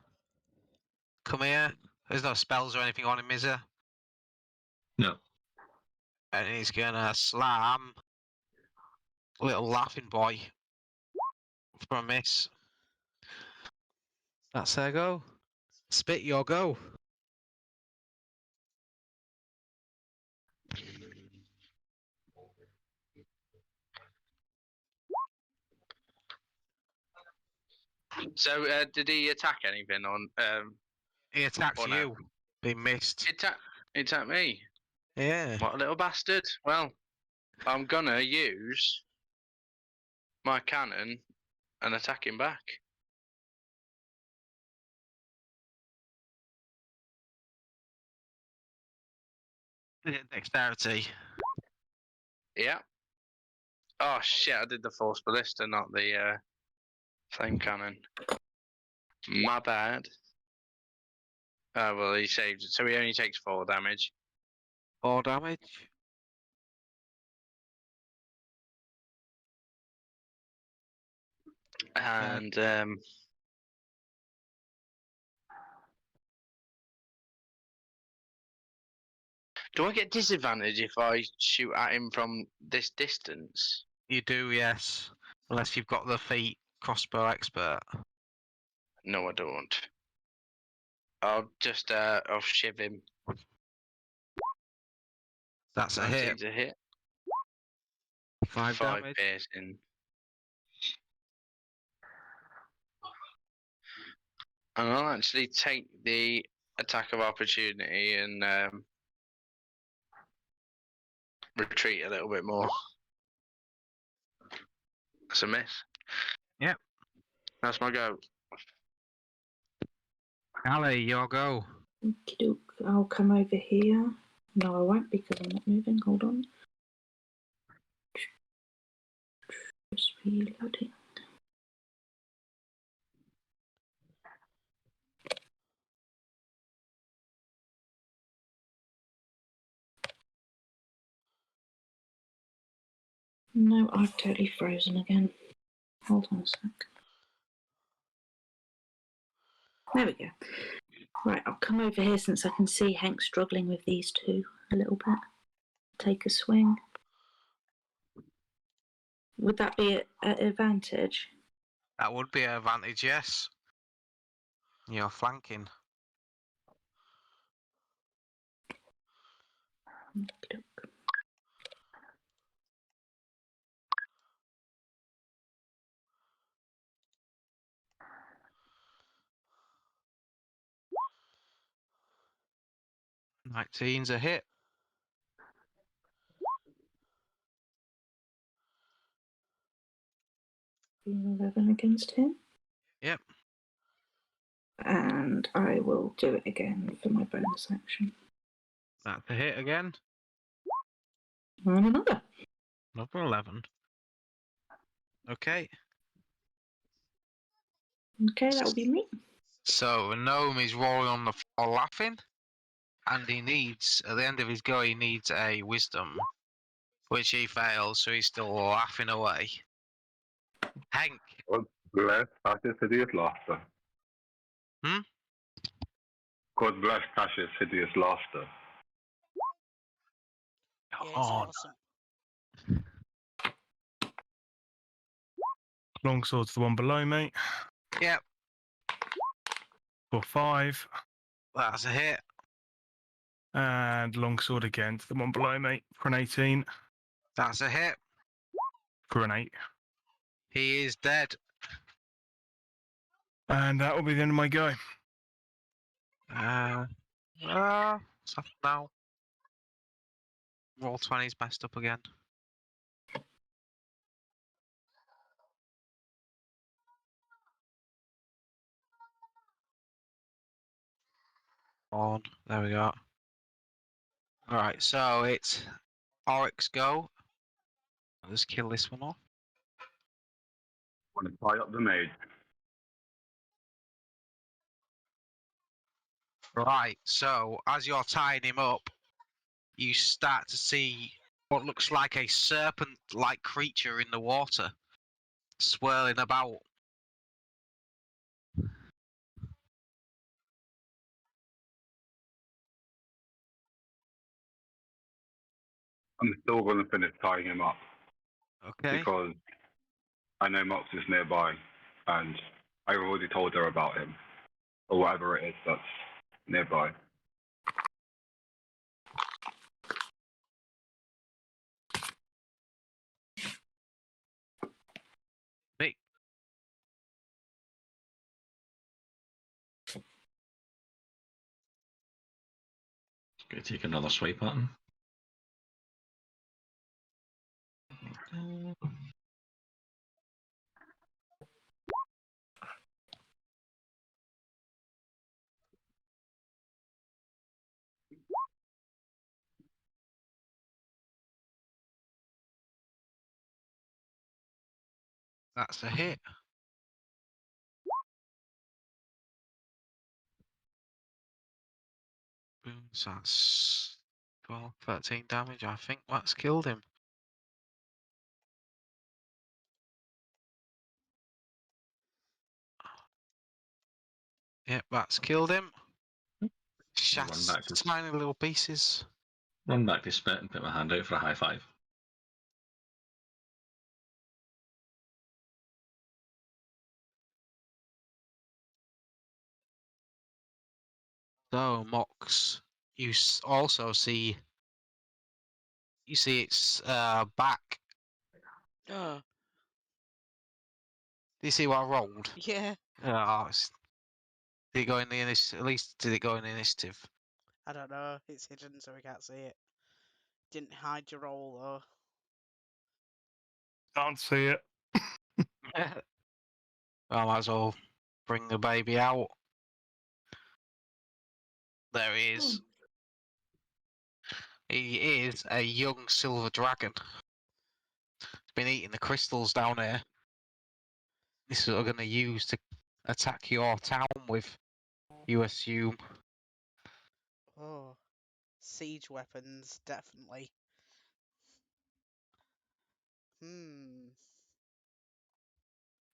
come here. There's no spells or anything on him, is there? No. And he's gonna slam little laughing boy for a miss. That's their go. Spit your go. So, did he attack anything on? He attacks or no? you. Be missed. He attacked me. Yeah. What a little bastard. Well, I'm gonna use my cannon and attack him back. Dexterity. Yeah. Oh shit! I did the force ballista, not the flame cannon. My bad. Oh well, he saved it, so he only takes 4 damage. 4 damage. And do I get disadvantage if I shoot at him from this distance? You do, yes. Unless you've got the feat crossbow expert. No, I don't. I'll just I'll shiv him. That's a hit. 19's a hit. 5 5 damage. piercing. And I'll actually take the attack of opportunity and retreat a little bit more. That's a miss. Yep. That's my go. Ali, your go. Okey-doke. I'll come over here. No, I won't because I'm not moving. Hold on. Just reloading. No, I've totally frozen again. Hold on a sec. There we go. Right, I'll come over here since I can see Hank struggling with these two a little bit. Take a swing. Would that be at advantage? That would be an advantage, yes. You're flanking. Okey-doke. Nineteen's a hit. 11 against him. Yep. And I will do it again for my bonus action. That's a hit again. And another. Another 11. Okay. Okay, that will be me. So the gnome is rolling on the floor laughing. And he needs, at the end of his go, he needs a wisdom. Which he fails, so he's still laughing away. Hank. God bless Tasha's hideous laughter. Hmm? God bless Tasha's hideous laughter. Yeah, it's Oh, awesome. Longsword's the one below me. yep. For 5. That's a hit. And longsword again to the one below me for an 18. That's a hit. For an 8. He is dead. And that will be the end of my go. So now. Roll 20's messed up again. On. There we go. Alright, so it's Oryx go. Let's kill this one off. Want to tie up the maid. Right, so as you're tying him up, you start to see what looks like a serpent-like creature in the water, swirling about. I'm still going to finish tying him up Okay. because I know Mox is nearby and I already told her about him or whatever it is that's nearby. Me. Gonna take another swipe at him. That's a hit. Boom, so that's 12, 13 damage. I think that's killed him. Yep, that's killed him. Run Shattered back to tiny little pieces. run back to Spit and put my hand out for a high five. So, Mox, you also see. You see its back. Oh, Do you see what I rolled? yeah. Oh, it's Did it go in the initiative? At least did it go in the initiative? I don't know. It's hidden, so we can't see it. Didn't hide your roll though. Can't see it. Well, I might as well bring the baby out. There he is. He is a young silver dragon. He's been eating the crystals down here. This is what we're going to use to attack your town with, you assume. Oh, siege weapons, definitely.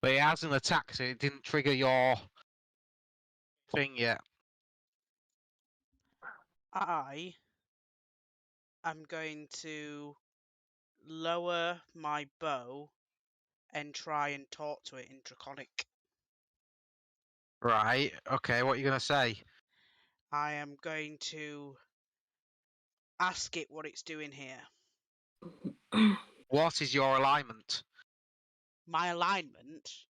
But he hasn't attacked, so it didn't trigger your thing yet. I am going to lower my bow and try and talk to it in Draconic. Right, okay, what are you going to say? I am going to ask it what it's doing here. What is your alignment? My alignment.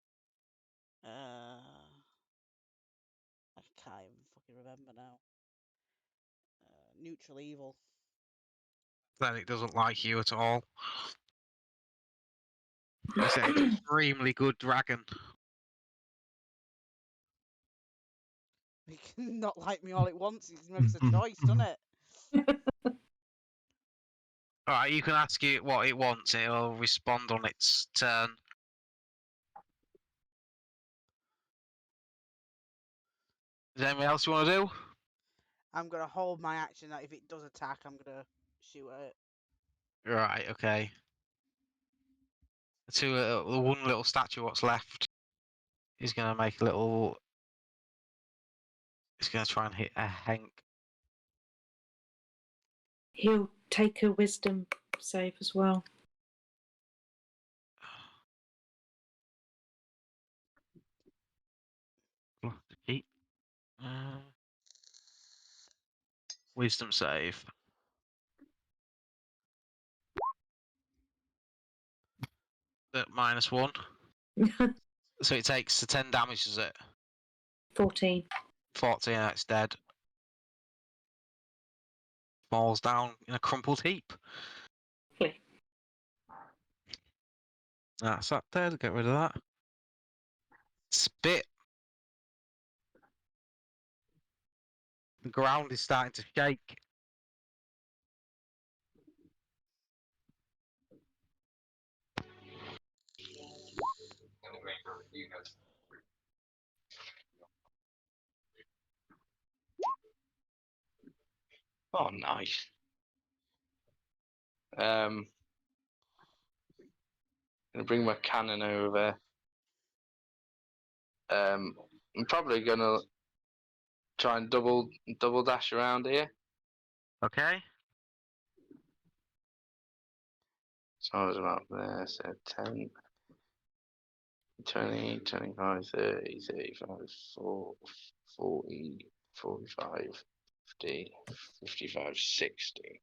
I can't even fucking remember now. Neutral evil. Then it doesn't like you at all. It's an extremely good dragon. It can not like me all at once. It makes a choice, doesn't it? Alright, you can ask it what it wants, it'll respond on its turn. Is there anything else you want to do? I'm gonna hold my action that if it does attack, I'm gonna shoot at it. Right, okay. The one little statue what's left is going to make a little... He's going to try and hit a Hank. He'll take a wisdom save as well. Wisdom save. -1. So it takes the 10 damage, is it? 14. 14, that's dead. Falls down in a crumpled heap. Lovely. That's that dead, get rid of that. Spit. The ground is starting to shake. Oh, nice. Gonna bring my cannon over. I'm probably gonna try and double dash around here. Okay. So I was about there, so 10, 20, 25, 30, 35, 40, 45, 50, 55, 60.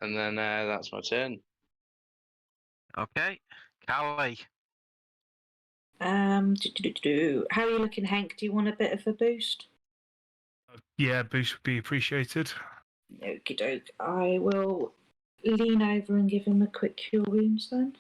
And then that's my turn. Okay. Callie. How are you looking, Hank? Do you want a bit of a boost? Yeah, boost would be appreciated. Okie doke. I will lean over and give him a quick cure wounds then.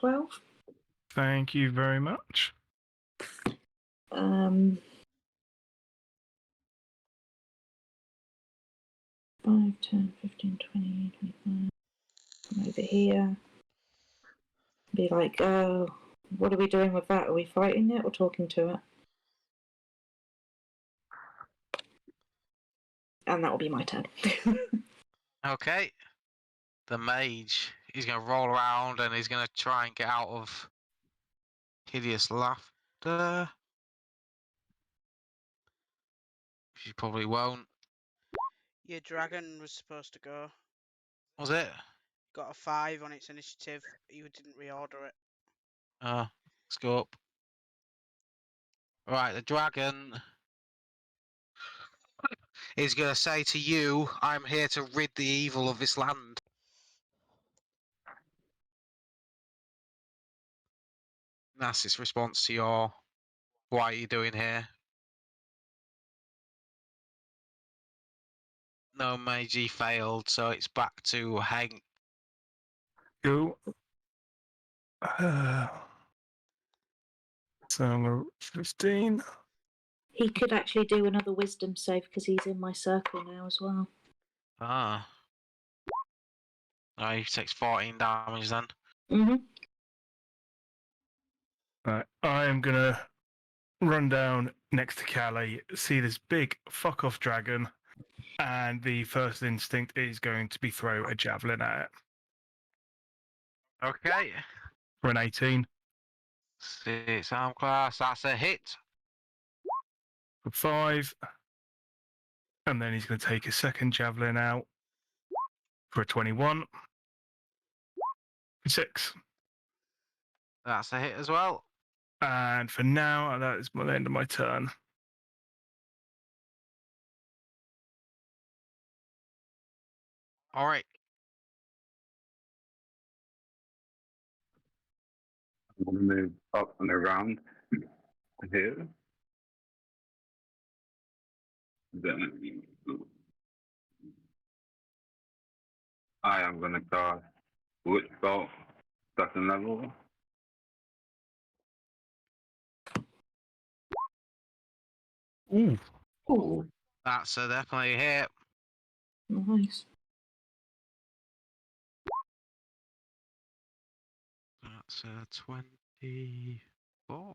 $12. Thank you very much. 5, 10, 15, 20, 25. Come over here. Be like, oh, what are we doing with that? Are we fighting it or talking to it? And that will be my turn. Okay. The mage. He's going to roll around and he's going to try and get out of hideous laughter. She probably won't. Your dragon was supposed to go. Was it? Got a 5 on its initiative. You didn't reorder it. Let's go up. Right, the dragon is going to say to you, I'm here to rid the evil of this land. That's its response to your, what are you doing here? No, Meiji failed, so it's back to Hank. Go. So I'm going to 15. He could actually do another wisdom save because he's in my circle now as well. Ah. Oh, he takes 14 damage then. Mm-hmm. Right. I am going to run down next to Callie, see this big fuck off dragon, and the first instinct is going to be throw a javelin at it Okay. for an 18. 6 arm class, that's a hit. For 5. And then he's going to take a second javelin out for a 21. For 6. That's a hit as well. And for now, that is the end of my turn. All right. I'm going to move up and around here. Then I am going to cast Witch Bolt, second level. Ooh. Oh, That's a definitely a hit. nice. That's a 24.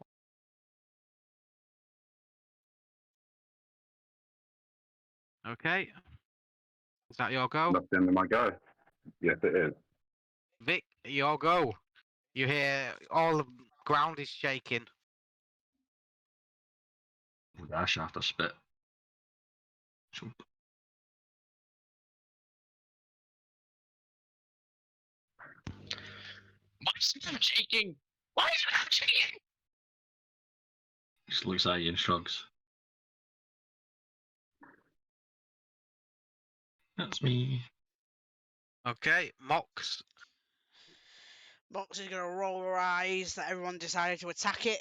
Okay. Is that your go? That's the end of my go. Yes, it is. Vic, your go. You hear all the ground is shaking. Dash after spit. So, Why is the ground shaking? Why is the ground shaking? just looks at you and shrugs. That's me. Okay, Mox. Mox is going to roll her eyes that everyone decided to attack it.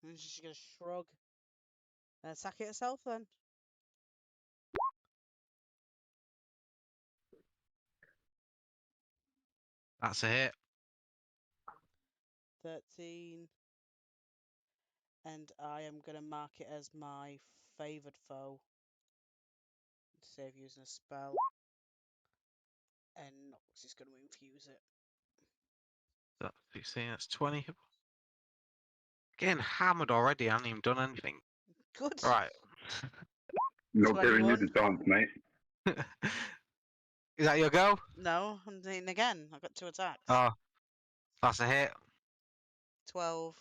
And she's going to shrug. And attack it herself then. That's a hit. 13. And I am going to mark it as my favoured foe. To save using a spell. And Nox is going to infuse it. That's 16, that's 20. Getting hammered already, I haven't even done anything. Good. Right. Not giving you 21. the chance, mate. Is that your go? No, I'm doing it again. I've got 2 attacks. Oh, that's a hit. 12.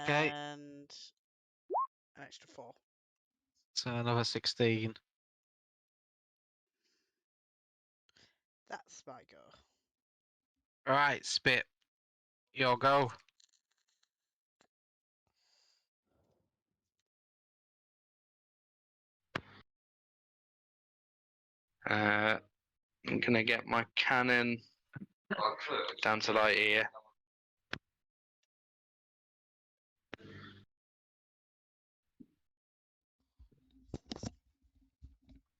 Okay. And an extra 4. So another 16. That's my go. Alright, Spit. Your go. I'm gonna get my cannon down to like here.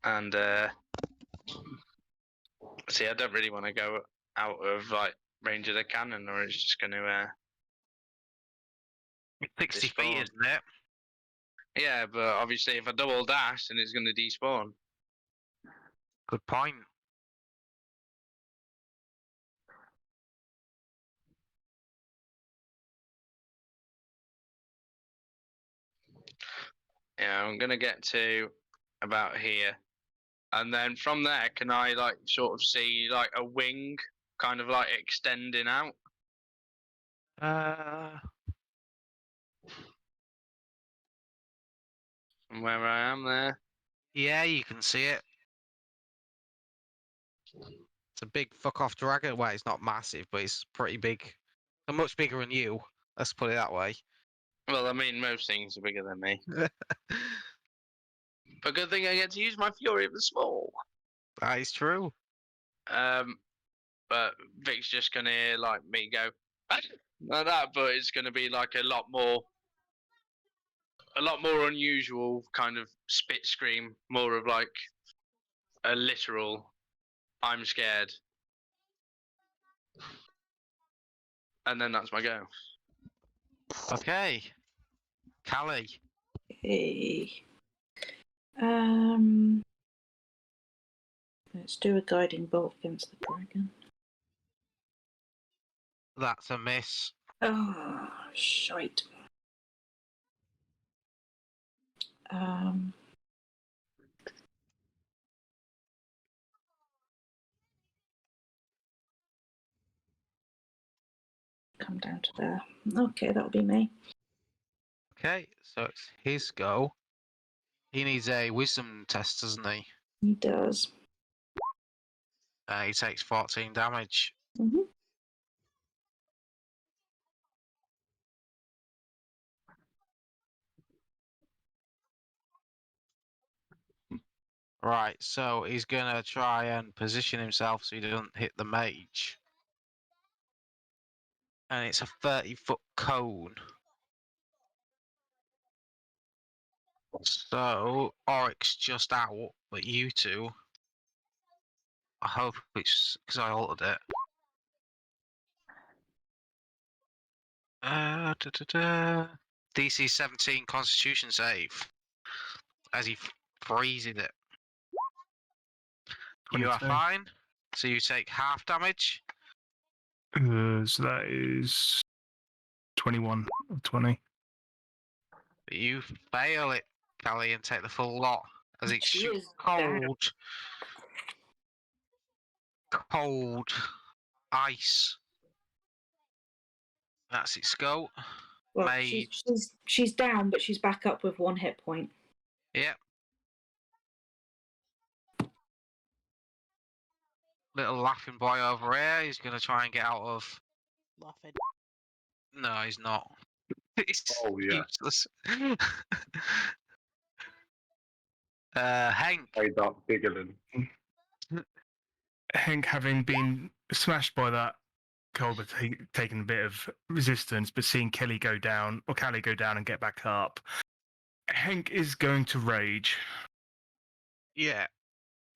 And see, I don't really want to go out of like range of the cannon, or it's just gonna 60 feet, Despawn. isn't it? yeah. But obviously, if I double dash, then it's gonna despawn. Good point. Yeah, I'm gonna get to about here, and then from there, can I like sort of see like a wing, kind of like extending out? From where I am there. Yeah, you can see it. It's a big fuck off dragon. Well, it's not massive, but it's pretty big. Much bigger than you. Let's put it that way. Well, I mean, most things are bigger than me. But good thing I get to use my Fury of the Small. That is true. But Vic's just gonna hear like me go like that, but it's gonna be like a lot more unusual kind of spit scream, more of like a literal I'm scared. And then that's my go. Okay. Callie. Okay. Let's do a guiding bolt against the dragon. That's a miss. Oh, shite. Come down to there. Okay, that'll be me. Okay, so it's his go. He needs a wisdom test, doesn't he? He does. He takes 14 damage. Mm-hmm. Right, so he's gonna try and position himself so he doesn't hit the mage. And it's a 30-foot cone. So Oryx's just out, but you two. I hope it's because I altered it. DC 17 Constitution save. As he freezes it. You are 22. fine. So you take half damage. So that is 21 or 20. But you fail it, Callie, and take the full lot. As it She shoots is down. cold ice. That's its go. Well, Mage. she's down, but she's back up with 1 hit point. Yep. Little laughing boy over here. He's going to try and get out of... Laughing. No, he's not. It's Oh, yeah. useless. Hank. Hey, Dark Giggling. Hank, having been smashed by that cold, but taking a bit of resistance, but seeing Callie go down and get back up, Hank is going to rage, Yeah.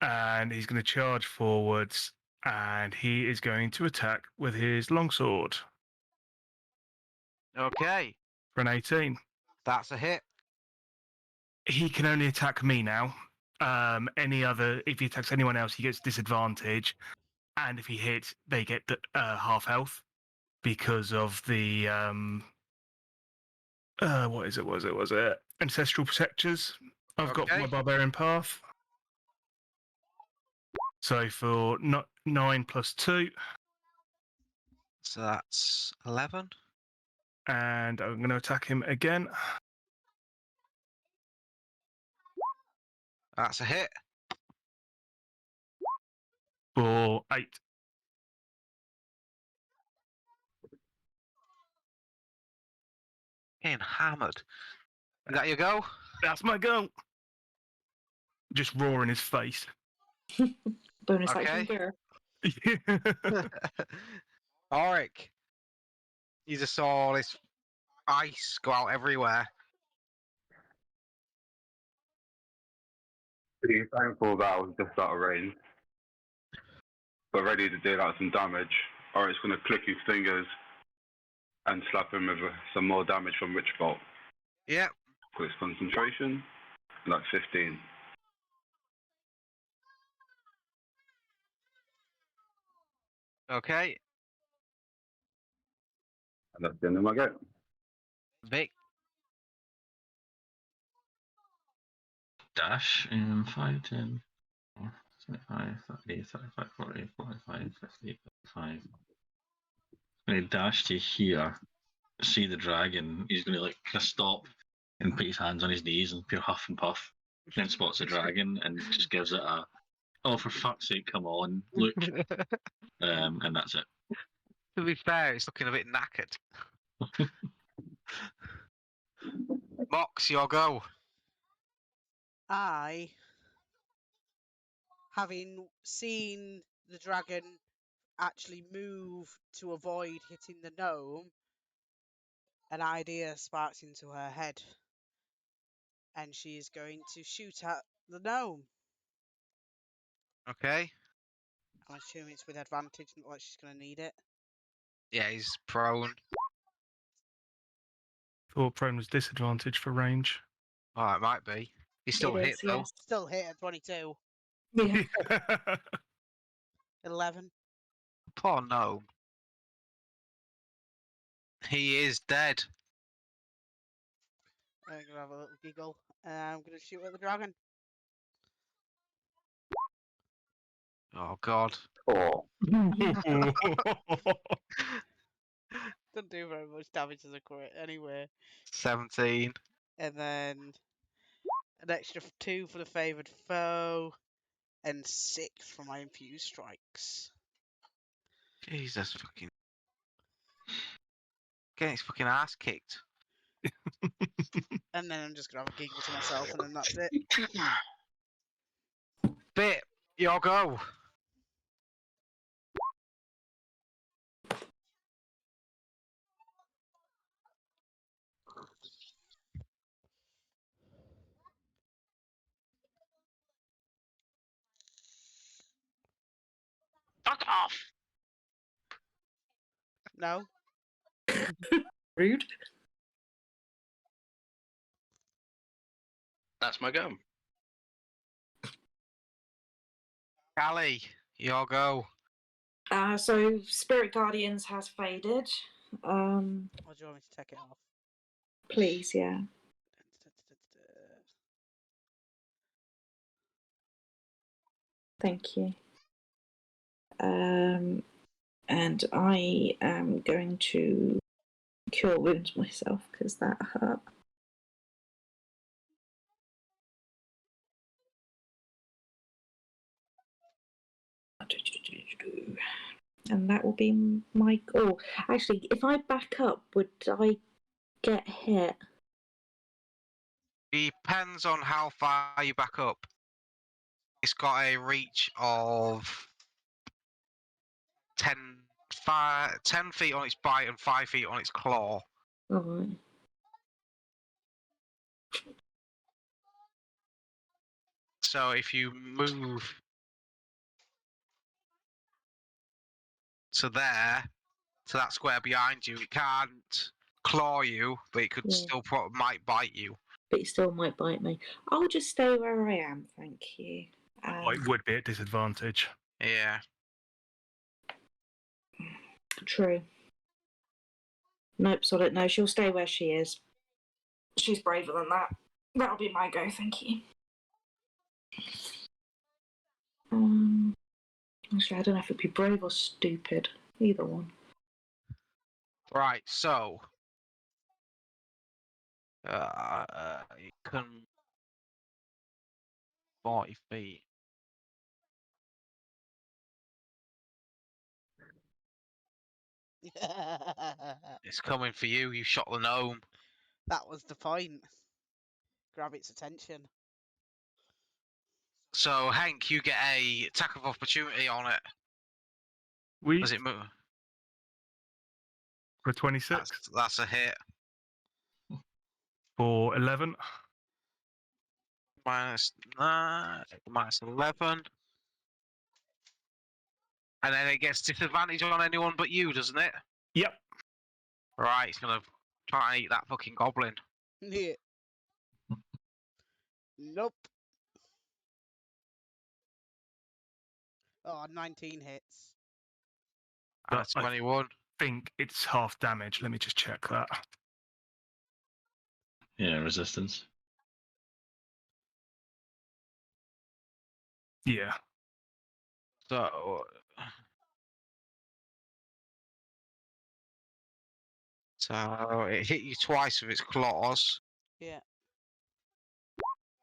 and he's going to charge forwards, and he is going to attack with his longsword Okay. for an 18. That's a hit. He can only attack me now. If he attacks anyone else, he gets disadvantage, and if he hits, they get half health because of the what is it? Was it ancestral protectors? I've got Okay. my barbarian path. So for 9 plus 2, So that's 11. and I'm going to attack him again That's a hit. for 8. Getting hammered. Is that your go? That's my go. Just roar in his face. Bonus Okay. action gear. Auric. You just saw all this ice go out everywhere. Pretty thankful that I was just out of range. But ready to deal out some damage. Or it's going to click his fingers and slap him with some more damage from Witch Bolt. Yep. Quick concentration. That's 15. Okay. And that's the end of my go. Vic. Dash 5, 10, 25, 30, 35, 40, 45, 50, 55. I'm going to dash to here, see the dragon. He's going to like kind of stop and put his hands on his knees and pure huff and puff. Then spots the dragon and just gives it a, oh, for fuck's sake, come on, look. And that's it. To be fair, it's looking a bit knackered. Mox, your go. I, having seen the dragon actually move to avoid hitting the gnome, an idea sparks into her head. And she is going to shoot at the gnome. Okay. I'm assuming it's with advantage, not like she's going to need it. Yeah, he's prone. Thought prone was disadvantage for range. Oh, it might be. He's still It hit is, though. yes. Still hit at 22. Yeah. 11. Poor gnome. He is dead. I'm going to have a little giggle. I'm going to shoot at the dragon. Oh god. Or Doesn't do very much damage as a crit anyway. 17. And then an extra 2 for the favoured foe. And 6 for my infused strikes. Jesus fucking. Getting his fucking ass kicked. And then I'm just going to have a giggle to myself, and then that's it. Bit, your go. Fuck off! No? rude. That's my go. Callie, your go. So Spirit Guardians has faded. Or do you want me to take it off? Please, yeah. Thank you. And I am going to cure wounds myself because that hurt. And that will be my goal. Actually, if I back up, would I get hit? Depends on how far you back up. It's got a reach of 10 feet on its bite and 5 feet on its claw. Alright. So if you move to there, to that square behind you, it can't claw you, but it could Yeah. still might bite you. But it still might bite me. I'll just stay where I am, thank you. Oh, it would be at disadvantage. Yeah. True. Nope, solid. No, she'll stay where she is. She's braver than that. That'll be my go, thank you. Actually, I don't know if it'd be brave or stupid. Either one. Right, so it can 40 feet. It's coming for you. You shot the gnome. That was the point. Grab its attention. So Hank, you get a attack of opportunity on it. We Does it move? for 26 That's a hit. for 11. Minus 11. And then it gets disadvantage on anyone but you, doesn't it? Yep. Right, it's gonna try and eat that fucking goblin. Yeah. Nope. Oh, 19 hits. That's I 21. think it's half damage. Let me just check that. Yeah, resistance. Yeah. So it hit you twice with its claws. Yeah.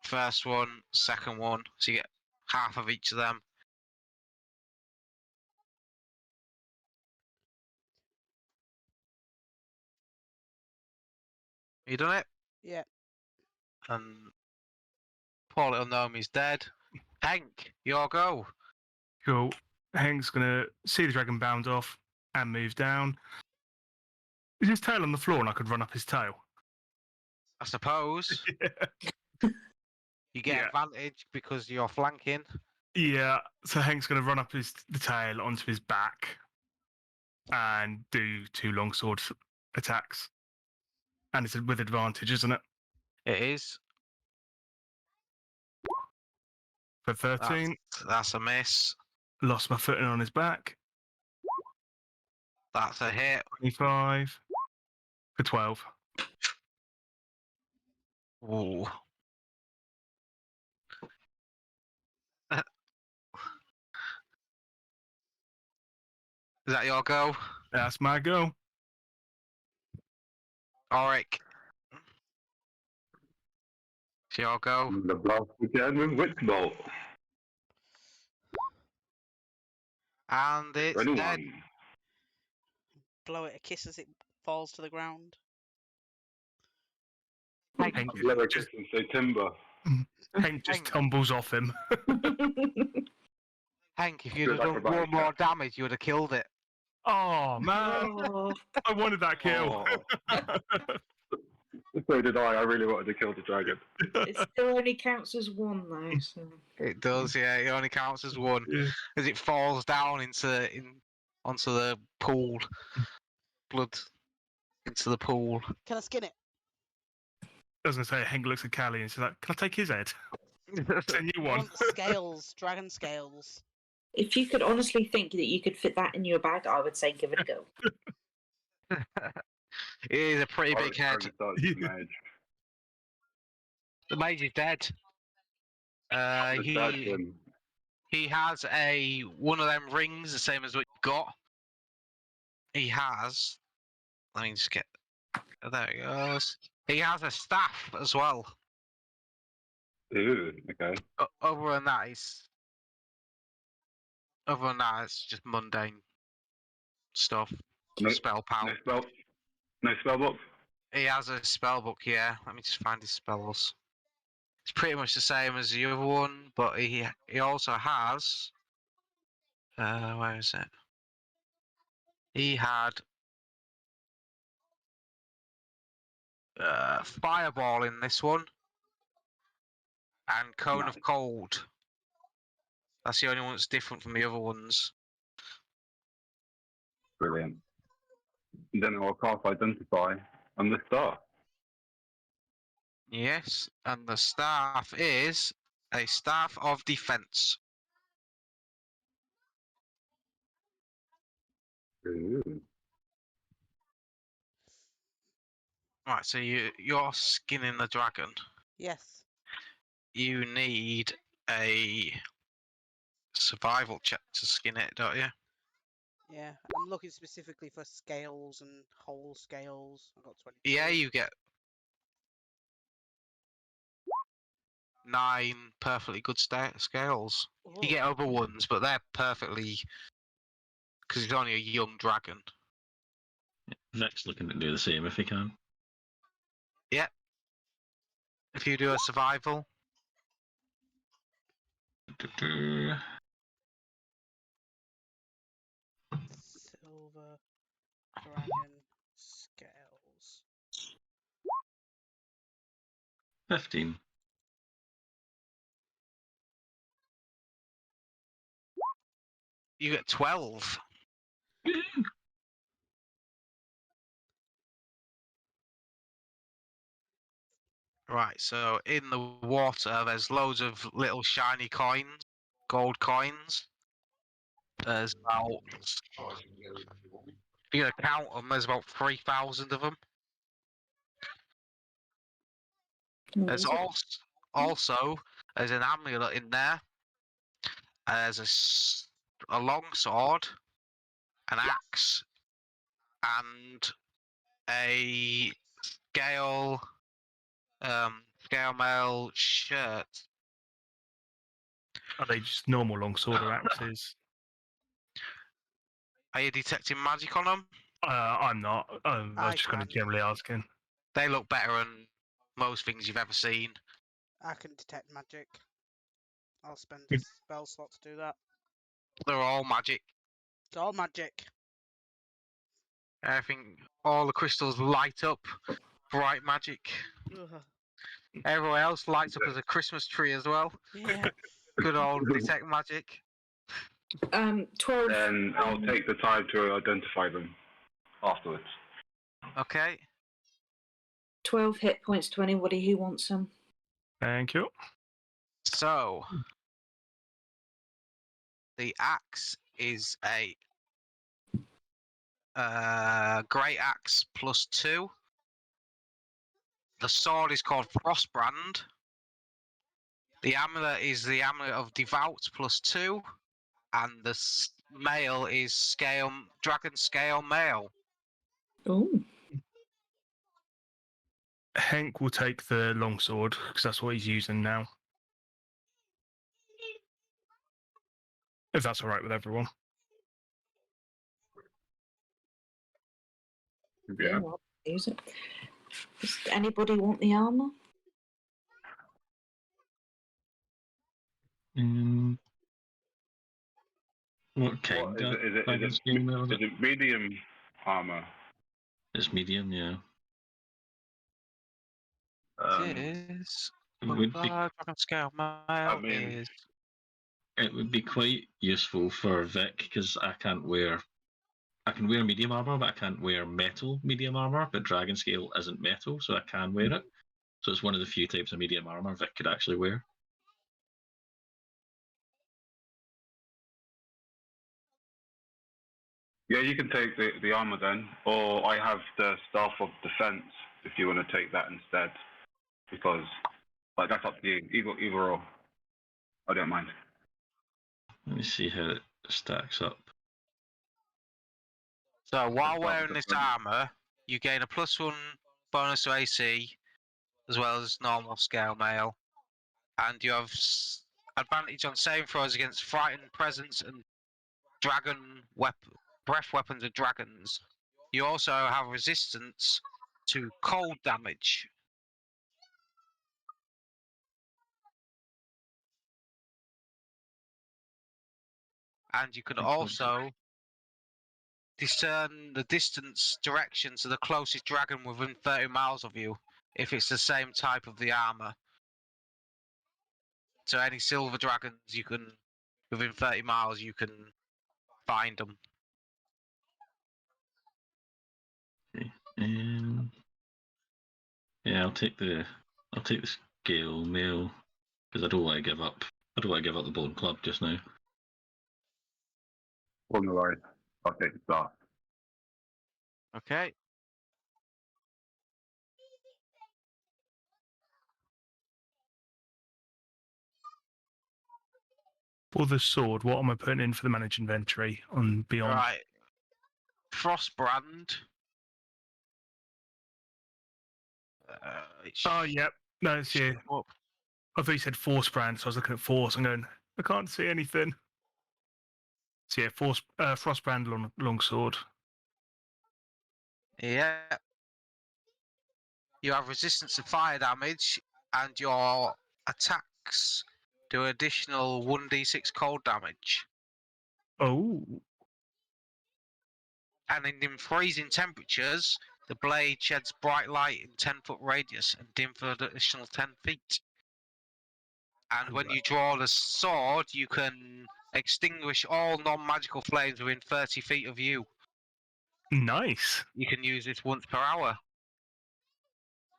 First one, second one. So you get half of each of them. You done it? Yeah. and poor little Nomi's dead. Hank, your go. Cool. Hank's gonna see the dragon bound off and move down. Is his tail on the floor and I could run up his tail? I suppose you get Yeah. advantage because you're flanking. Yeah. So Hank's gonna run up the tail onto his back and do 2 longsword attacks. And it's with advantage, isn't it? It is. For 13. That's a miss. Lost my footing on his back. That's a hit. 25. For 12. Ooh. Is that your go? That's my go. Auric. It's your go. The blast again with Witch Bolt. And it's dead. Anyone? Blow it a kiss as it falls to the ground. Hank Blow a just, kiss and say timber. Hank just Hank. tumbles off him. Hank, if you'd Good have done acrobatic one more damage, you would have killed it. Oh, man. Oh, I wanted that kill. So did I. I really wanted to kill the dragon. it still only counts as one though. So. It does, yeah. It only counts as one Yeah. as it falls down onto the pool. Blood into the pool. Can I skin it? I was going to say, Hank looks at Callie and she's like, can I take his head? It's a new I one. want scales, dragon scales. If you could honestly think that you could fit that in your bag, I would say give it a go. It is a pretty big head. The mage is dead. He has one of them rings, the same as what you've got. He has. Let me just get. There it goes. He has a staff as well. Ooh, okay. Other than that, it's just mundane stuff. No- Spell power. No spell book? He has a spell book, yeah. Let me just find his spells. It's pretty much the same as the other one, but he also has. Where is it? He had Fireball in this one, and Cone of Cold. That's the only one that's different from the other ones. Brilliant. And then I'll cast Identify on the star. Yes, and the staff is a staff of defense. Ooh. Right, so you're skinning the dragon. Yes. You need a survival check to skin it, don't you? Yeah. I'm looking specifically for scales and whole scales. I got 20. Yeah, you get 9 perfectly good scales. You get other ones, but they're perfectly because it's only a young dragon. Next, looking to do the same if he can. If you do a survival, Silver dragon scales. 15. you get 12. Right, so in the water, there's loads of little shiny coins, gold coins. There's about, if you're gonna count them, there's about 3,000 of them. There's also there's an amulet in there. There's a long sword, an axe, and a scale mail shirt. Are they just normal longsword or axes? Are you detecting magic on them? I'm not. I was I just kind of can. generally asking. They look better most things you've ever seen. I can detect magic. I'll spend a Good. spell slot to do that. They're all magic. It's all magic. Everything, all the crystals light up, bright magic. Ugh. Everywhere else lights up as a Christmas tree as well. Yeah. Good old detect magic. 12. Then I'll take the time to identify them afterwards. Okay. 12 hit points to anybody who wants them. Thank you. So the axe is a great axe +2. The sword is called Frostbrand. The amulet is the amulet of Devout +2, and the mail is dragon scale mail. Oh, Henk will take the longsword because that's what he's using now. If that's all right with everyone. yeah, I'll use it. Does anybody want the armor? What kind What, is of it, is it, dragon is it, scale mail is is it medium armor? It's medium, yeah. Is It would be dragon scale mail mean- is it would be quite useful for Vic because I can wear medium armor, but I can't wear metal medium armor. But dragon scale isn't metal, so I can wear it. So it's one of the few types of medium armor Vic could actually wear. Yeah, you can take the armor then, or I have the staff of defense if you want to take that instead, because like that's up to you. Either or, I don't mind. Let me see how it stacks up. so while Start wearing with this the front. armor, you gain a +1 bonus to AC, as well as normal scale mail, and you have advantage on saving throws against frightened presence and dragon breath weapons of dragons. You also have resistance to cold damage. And you can also discern the distance direction to the closest dragon within 30 miles of you, if it's the same type of the armor. So any silver dragons you can, within 30 miles, you can find them. Okay. Yeah, I'll take the scale mail because I don't want to give up. I don't want to give up the bone club just now. On the line, I'll take the staff. Okay. For the sword, what am I putting in for the managed inventory on Beyond? Right. Frostbrand. Oh, yep. No, it's yeah. Up. I thought you said Force brand, so I was looking at Force. I'm going, I can't see anything. So yeah, Frostbrand longsword. Yeah. You have resistance to fire damage, and your attacks do additional 1d6 cold damage. Oh, And in freezing temperatures, the blade sheds bright light in 10-foot radius and dim for an additional 10 feet. And when you draw the sword, you can extinguish all non-magical flames within 30 feet of you. nice. You can use this once per hour.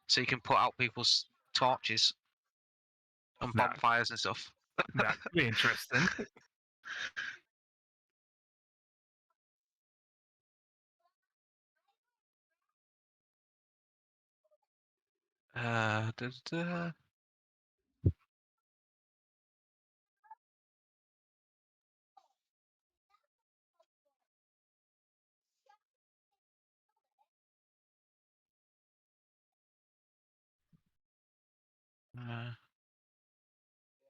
So you can put out people's torches and Nah. bonfires and stuff. That'd be interesting. Da, da.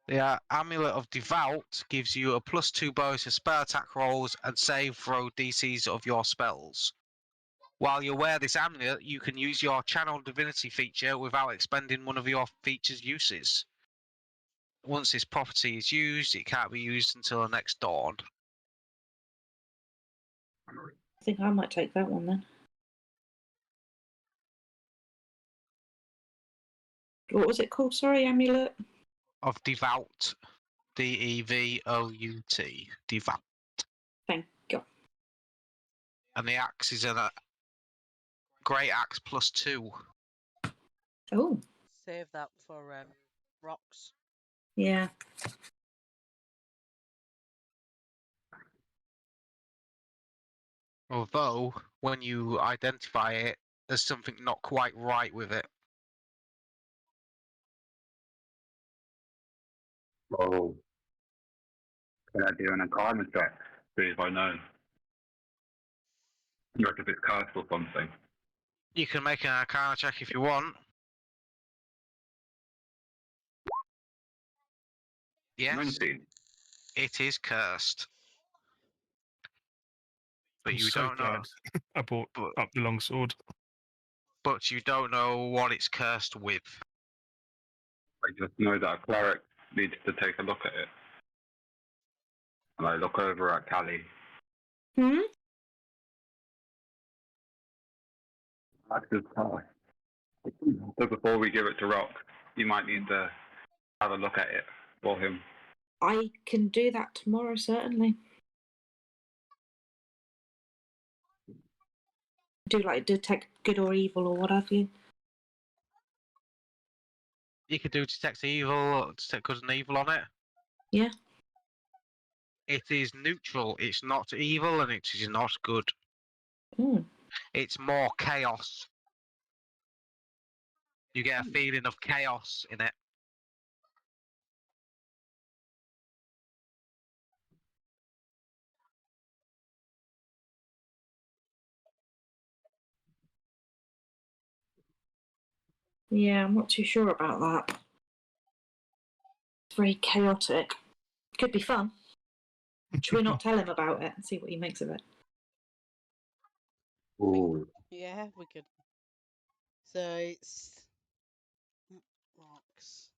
The Amulet of Devout gives you a +2 bonus to spell attack rolls and save throw DCs of your spells. While you wear this amulet, you can use your Channel Divinity feature without expending one of your feature's uses. Once this property is used, it can't be used until the next dawn. I think I might take that one then. What was it called? Sorry, amulet. Of Devout. D-E-V-O-U-T. Devout. Thank you. And the axe is a great axe +2. Oh, Save that for rocks. yeah. Although, when you identify it, there's something not quite right with it. Oh. Can I do an Arcana check? See if I know. Like if it's cursed or something. You can make an Arcana check if you want. Yes, 19. it is cursed. But I'm you so don't know. glad I brought But, up the longsword. but you don't know what it's cursed with. I just know that a cleric needs to take a look at it. And I look over at Callie. Hmm? That's his task. So before we give it to Rock, you might need to have a look at it for him. I can do that tomorrow, certainly. Do like detect good or evil or what have you. You could do detect evil, detect good and evil on it. Yeah. It is neutral. It's not evil and it is not good. Mm. It's more chaos. You get a feeling of chaos in it. Yeah, I'm not too sure about that. It's very chaotic. Could be fun. Should we not tell him about it and see what he makes of it? Ooh. Yeah, we could. So it's rocks.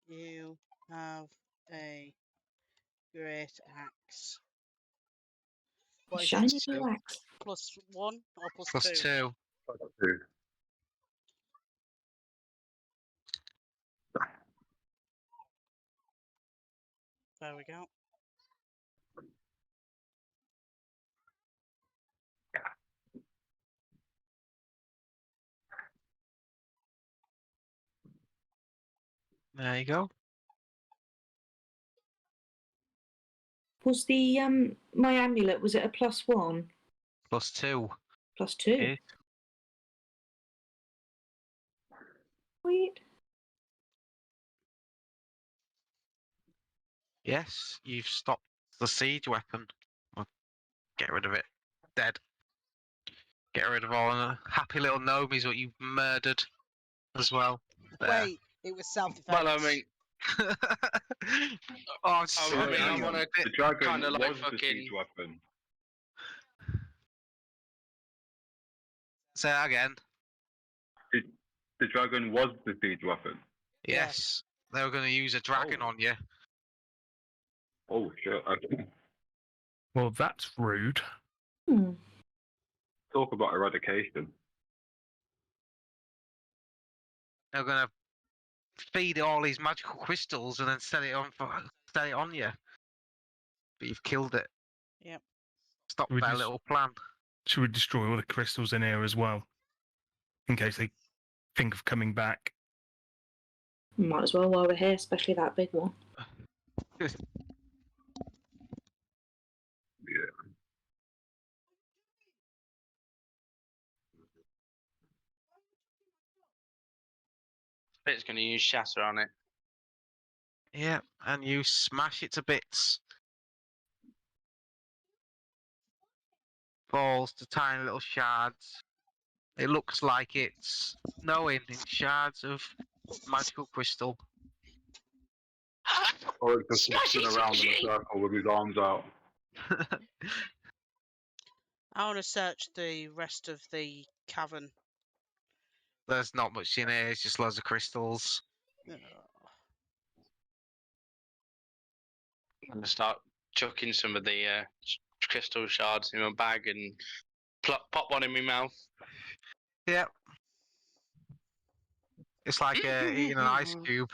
You have a great axe. What is it? Shiny new axe. +1 or Plus +2? 2. There we go. There you go. Was the my amulet, was it a +1? Plus 2. +2. Eh? Sweet. Yes, you've stopped the siege weapon. Well, get rid of it. Dead. Get rid of all the happy little gnomies that you've murdered as well. There. Wait, it was self-defense. Well, I mean, Oh, I'm so I mean, hang I'm on. on a The dragon kind of like was the fucking. siege weapon. Say that again. The dragon was the siege weapon. Yes, they were going to use a dragon Oh. on you. Oh shit. Okay. Well, that's rude. Hmm. Talk about eradication. They were going to feed it all these magical crystals and then set it on you. But you've killed it. Yep. Stop We their just- little plan. Should we destroy all the crystals in here as well? In case they think of coming back. Might as well while we're here, especially that big one. Yeah. It's going to use shatter on it. Yeah, and you smash it to bits. Falls to tiny little shards. It looks like it's snowing in shards of magical crystal. Or it's just Smash spin it, around in a Sushi! circle with his arms out. I want to search the rest of the cavern. There's not much in here. It's just loads of crystals. Uh, I'm gonna start chucking some of the crystal shards in my bag and pop one in my mouth. Yep. It's like eating an ice cube.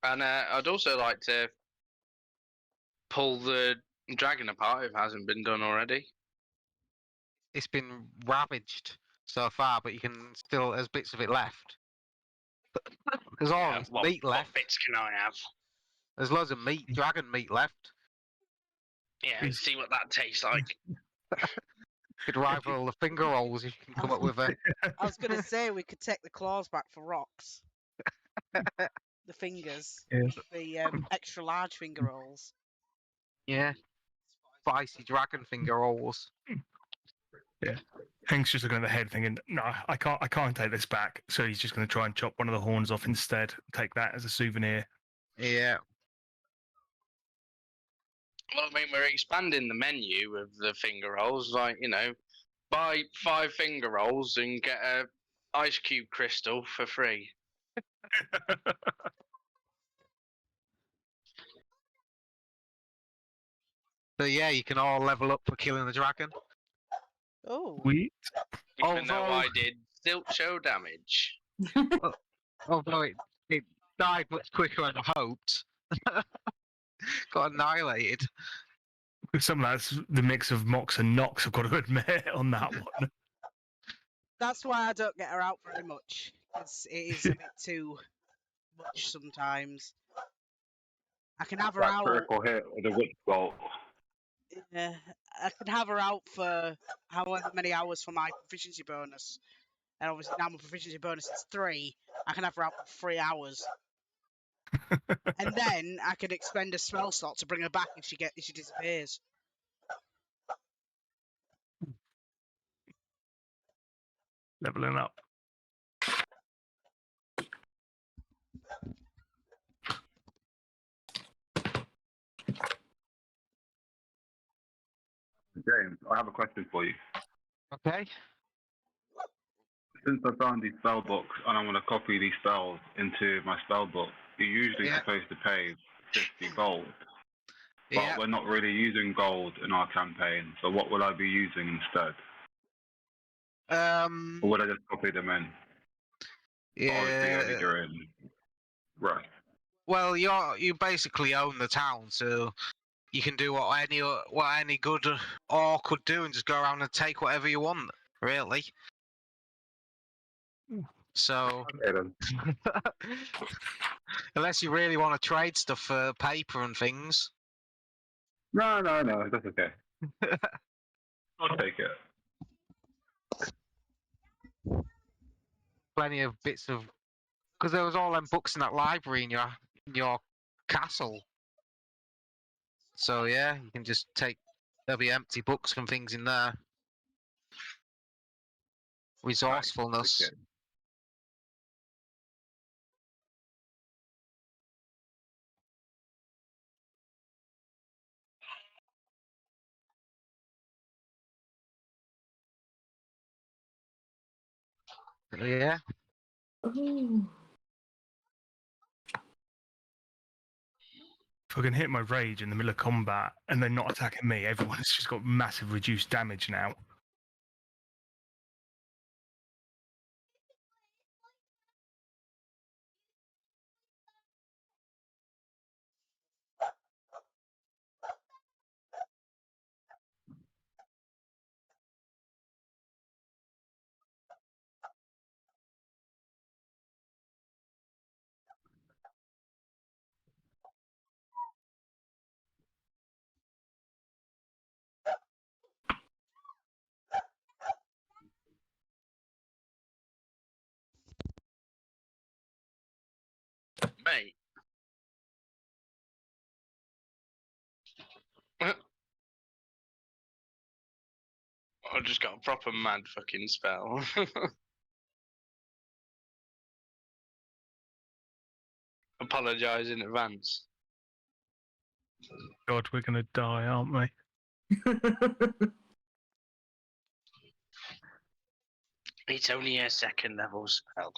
And I'd also like to pull the dragon apart if it hasn't been done already. It's been ravaged so far, but you can still, there's bits of it left. There's all this meat What left. bits can I have? There's loads of meat, dragon meat left. Yeah, see what that tastes like. Could rival the finger rolls if you can come up with a. I was going to say we could take the claws back for rocks. The fingers. Yeah. The extra large finger rolls. Yeah. Spicy dragon finger rolls. Hank's just looking at the head, thinking, "No, I can't take this back." So he's just going to try and chop one of the horns off instead. Take that as a souvenir. Yeah. Well, I mean, we're expanding the menu of the finger rolls. Like, buy 5 finger rolls and get a ice cube crystal for free. So yeah, you can all level up for killing the dragon. Oh. Sweet. Even though Although- I did still show damage. Although it died much quicker than I hoped. Got annihilated. Some of that's the mix of Mox and Nox, I've got to admit, on that one. That's why I don't get her out very much. It is a bit too much sometimes. I can have her That out. critical hit with a witch bolt. Yeah, I can have her out for however many hours for my proficiency bonus. And obviously now my proficiency bonus is 3. I can have her out for 3 hours. And then I can expend a spell slot to bring her back if she disappears. Leveling up. James, I have a question for you. Okay. Since I found these spell books and I'm going to copy these spells into my spell book, you're usually Yeah. supposed to pay 50 gold. But Yeah. we're not really using gold in our campaign, so what will I be using instead? Or would I just copy them in? Obviously, only Yeah. during rush. Well, you basically own the town, so you can do what any good orc could do, and just go around and take whatever you want, really. So, Okay then. unless you really want to trade stuff for paper and things. No, that's okay. I'll take it. Plenty of bits of, because there was all them books in that library in your castle. So yeah, you can just take. There'll be empty books and things in there. Resourcefulness. Okay. Yeah. Oh. If I can hit my rage in the middle of combat and they're not attacking me, everyone's just got massive reduced damage now. Mate. I just got a proper mad fucking spell. Apologise in advance. God, we're going to die, aren't we? It's only a second level spell.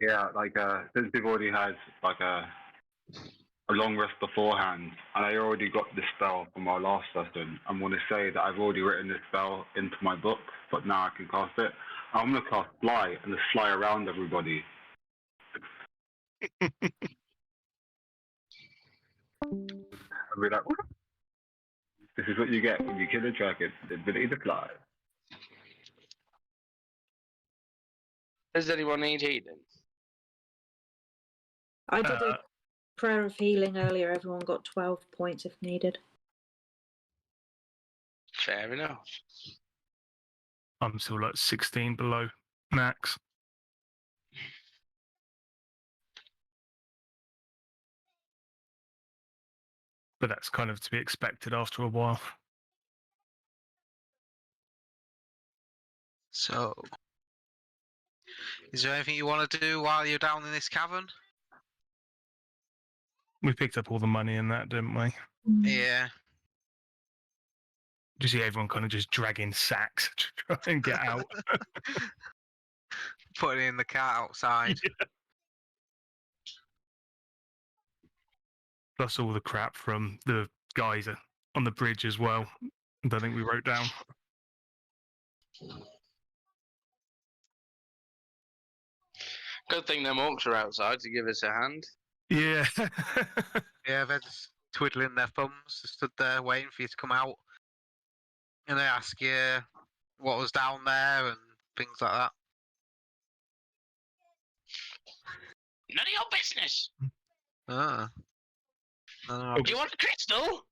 Yeah, like since we've already had like a long rest beforehand, and I already got this spell from our last session, I'm going to say that I've already written this spell into my book, but now I can cast it. I'm going to cast Fly and just fly around everybody. I'll be like, this is what you get when you kill a dragon, the ability to fly. Does anyone need healing? I did a prayer of healing earlier. Everyone got 12 points if needed. Fair enough. I'm still like 16 below max. But that's kind of to be expected after a while. So, is there anything you want to do while you're down in this cavern? We picked up all the money in that, didn't we? Yeah. You see everyone kind of just dragging sacks to try and get out. Putting it in the cart outside. Yeah. Plus all the crap from the guys on the bridge as well. I don't think we wrote down. Good thing them orcs are outside to give us a hand. Yeah. Yeah, they're just twiddling their thumbs, just stood there waiting for you to come out. And they ask you what was down there and things like that. None of your business. Ah. No, Do you want crystal?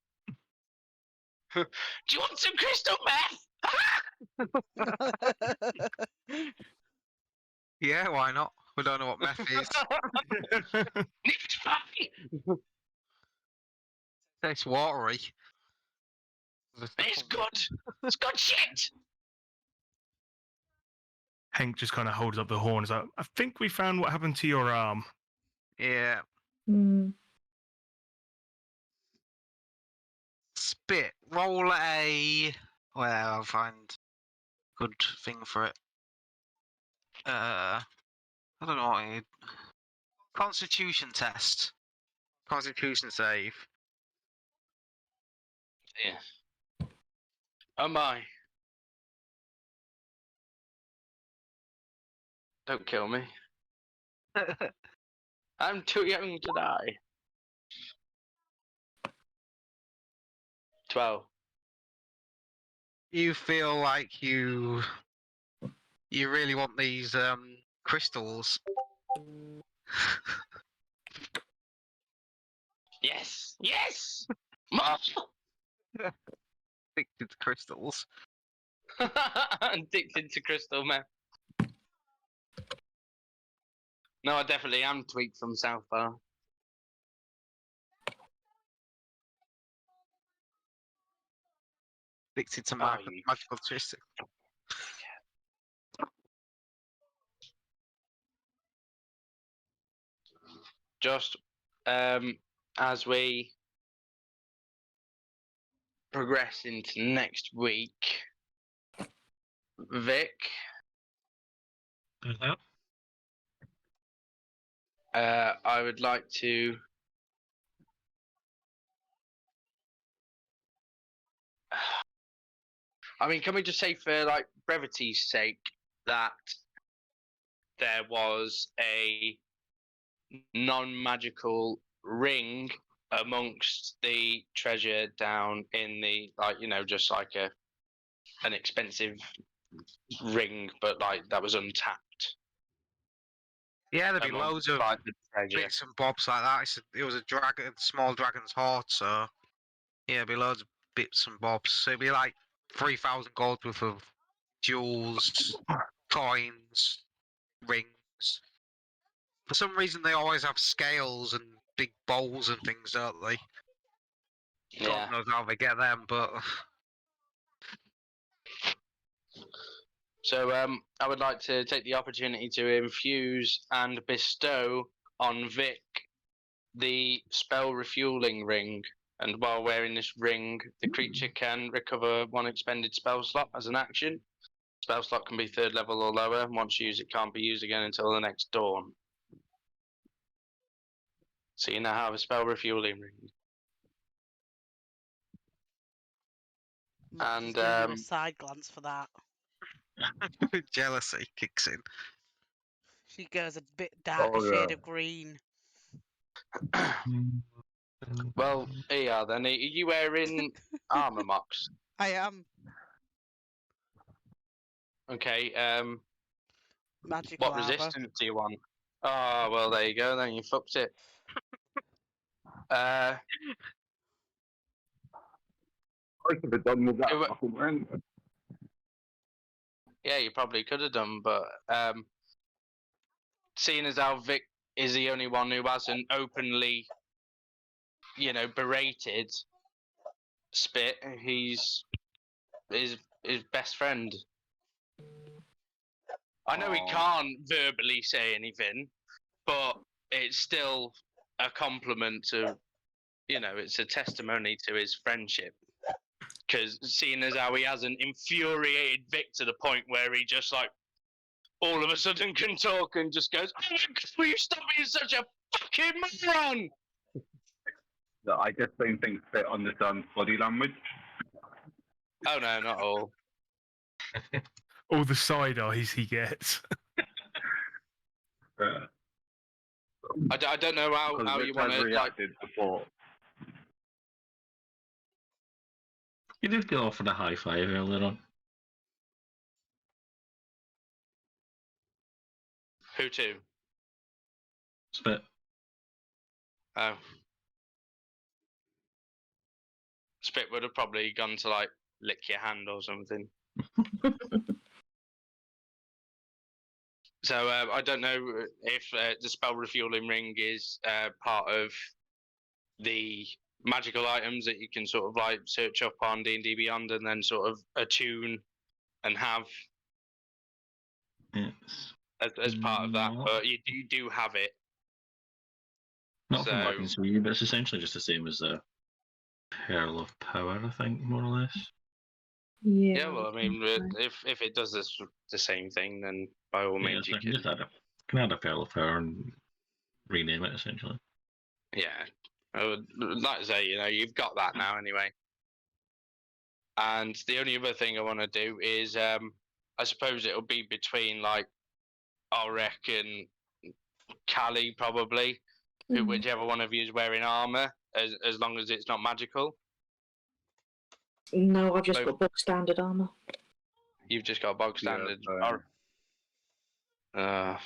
Do you want some crystal meth? yeah, why not? We don't know what meth is. It's fine. Tastes watery. It's good. It's good shit. Hank just kind of holds up the horn. He's like, I think we found what happened to your arm. Yeah. Mm. Spit. Roll a. Well, I'll find a good thing for it. I don't know what it. Constitution test. Constitution save. Yeah. Oh my. Don't kill me. I'm too young to die. 12. You feel like you really want these crystals. Yes. Yes. More. Addicted to crystals. Addicted to crystal meth. No, I definitely am tweaked from South Bar. Addicted to Oh, you- magical tricks. Just as we progress into next week, Vic, I would like to I mean, can we just say for like brevity's sake that there was a non-magical ring amongst the treasure down in the just like an expensive ring, but like that was untapped. Yeah, there'd be amongst, loads of like, the treasure. bits and bobs like that. It was a dragon, small dragon's heart, so yeah, there'd be loads of bits and bobs. So it'd be like 3,000 gold worth of jewels, coins, rings. For some reason, they always have scales and big bowls and things, don't they? Yeah. God knows how they get them, but So I would like to take the opportunity to infuse and bestow on Vic the spell refueling ring, and while wearing this ring, the creature can recover 1 expended spell slot as an action. Spell slot can be 3rd level or lower, and once used, it can't be used again until the next dawn. So you now have a spell refueling ring. Max is And giving you a side glance for that. Jealousy kicks in. She goes a bit darker shade of green. well, here you are then. Are you wearing armor, Mox? I am. Okay, Magical what armor. resistance do you want? Oh, well, there you go, then you fucked it. I could have done with that Who- fucking ring. yeah, you probably could have done, but seeing as how Vic is the only one who hasn't openly, berated Spit, he's his best friend. I know he Aw. can't verbally say anything, but it's still a compliment to, it's a testimony to his friendship. Because seeing as how he hasn't infuriated Vic to the point where he just all of a sudden can talk and just goes, "Oh my God, will you stop being such a fucking moron?" That I just don't think Spit understands body language. Oh no, not all. All the side eyes he gets. I don't know how Because you Vic want has to reacted before. You did get offered a high five earlier on. Who to? Spit. Oh. Spit would have probably gone to lick your hand or something. So I don't know if the spell refueling ring is part of the magical items that you can sort of search up on D&D Beyond and then sort of attune and have It's as part of that. not- But you do have it. Not from what I So- can see, but it's essentially just the same as the Pearl of Power, I think, more or less. Yeah, well, I mean, if it does the same thing, then by all means so you I can just add a Pearl of Power and rename it, essentially. Yeah, I would like to say, you've got that now anyway. And the only other thing I want to do is, I suppose it'll be between Ulrich and Callie probably, whichever one of you is wearing armor, as long as it's not magical. No, I've just Both- got book standard armor. You've just got bog standard. Oh,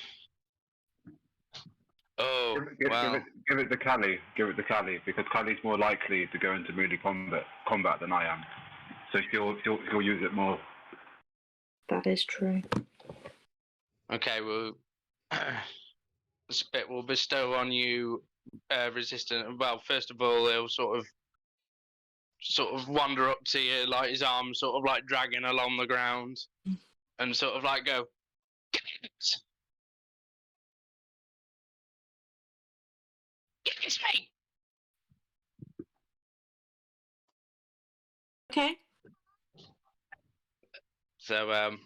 well. Give it to Callie. Give it to Callie because Callie's more likely to go into melee combat than I am. So she'll use it more. That is true. Okay, well, Spit will bestow on you resistance. Well, first of all, he'll sort of wander up to you, his arms sort of dragging along the ground, and sort of go, "Give it! Give it to me!" Okay. So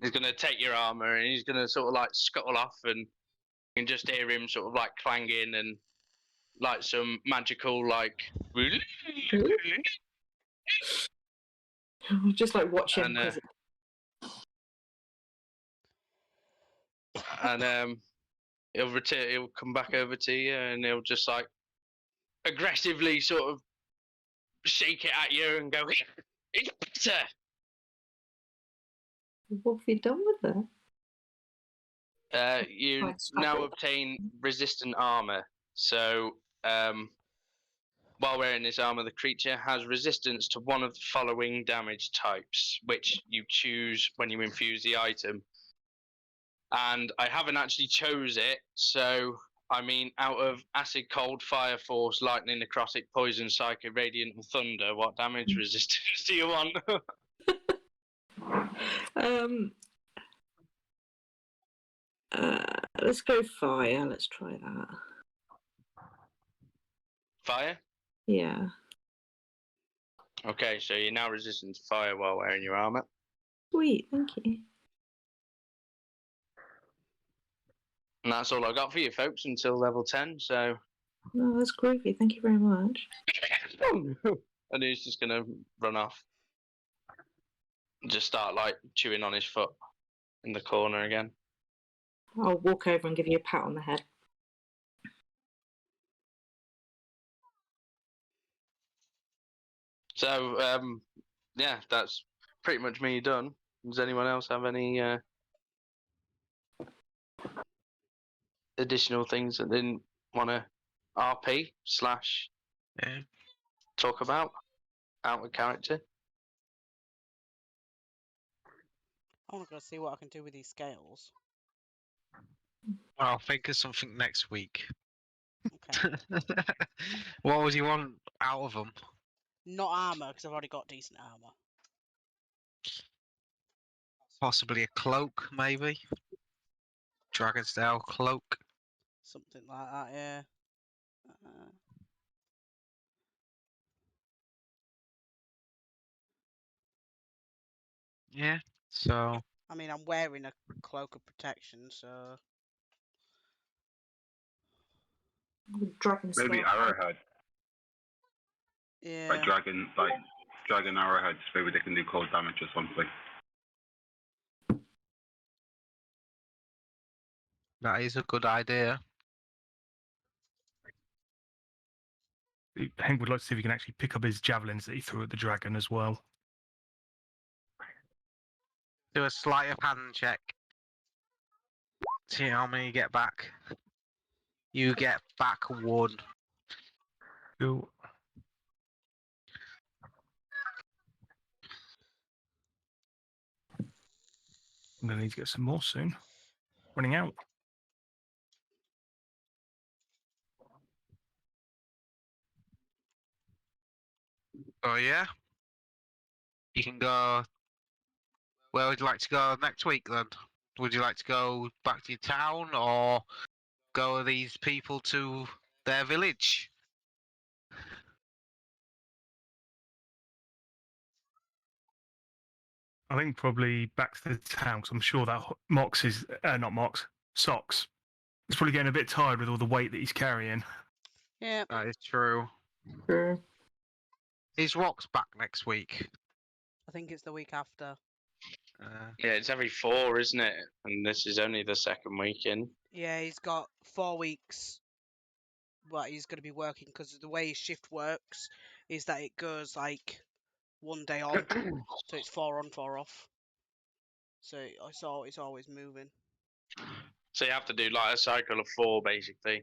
he's gonna take your armor and he's gonna sort of scuttle off, and you can just hear him sort of clanging and some magical Just watch him. and he'll return. He'll come back over to you and he'll just aggressively sort of shake it at you and go, "It's better." What have you done with it? You Right, now scrabble. obtain resistant armor. So, while wearing this armor, the creature has resistance to one of the following damage types, which you choose when you infuse the item. And I haven't actually chose it, so I mean, out of acid, cold, fire, force, lightning, necrotic, poison, psychic, radiant, and thunder, what damage resistance do you want? Let's go fire. Let's try that. Fire? Yeah. Okay, so you're now resistant to fire while wearing your armor. Sweet, thank you. And that's all I got for you, folks, until level 10. So, No, that's groovy. Thank you very much. and he's just gonna run off, and just start like chewing on his foot in the corner again. I'll walk over and give you a pat on the head. So, yeah, that's pretty much me done. Does anyone else have any additional things that they didn't want to RP / Yeah. talk about out of character? I want to go see what I can do with these scales. I'll think of something next week. Okay. What would you want out of them? Not armor, because I've already got decent armor. Possibly a cloak, maybe? Dragon's cloak. Something like that, yeah. Yeah, so... I mean, I'm wearing a cloak of protection, so... Dragon Maybe spell. arrowhead, Yeah. like dragon arrowheads. Maybe they can do cold damage or something. That is a good idea. Hank would like to see if he can actually pick up his javelins that he threw at the dragon as well. Do a sleight of hand check. See how many you get back. You get back 1. Cool. I'm going to need to get some more soon. Running out. Oh yeah? You can go... Where would you like to go next week then? Would you like to go back to your town or go with these people to their village? I think probably back to the town because I'm sure that Mox is not Mox, Socks. He's probably getting a bit tired with all the weight that he's carrying. Yeah. That is true. True. Is Rox back next week? I think it's the week after. Yeah, it's every 4, isn't it? And this is only the 2nd week in. Yeah, he's got 4 weeks. But he's going to be working because the way his shift works is that it goes like 1 day on, so it's 4 on, 4 off. So it's always moving. So you have to do like a cycle of 4, basically.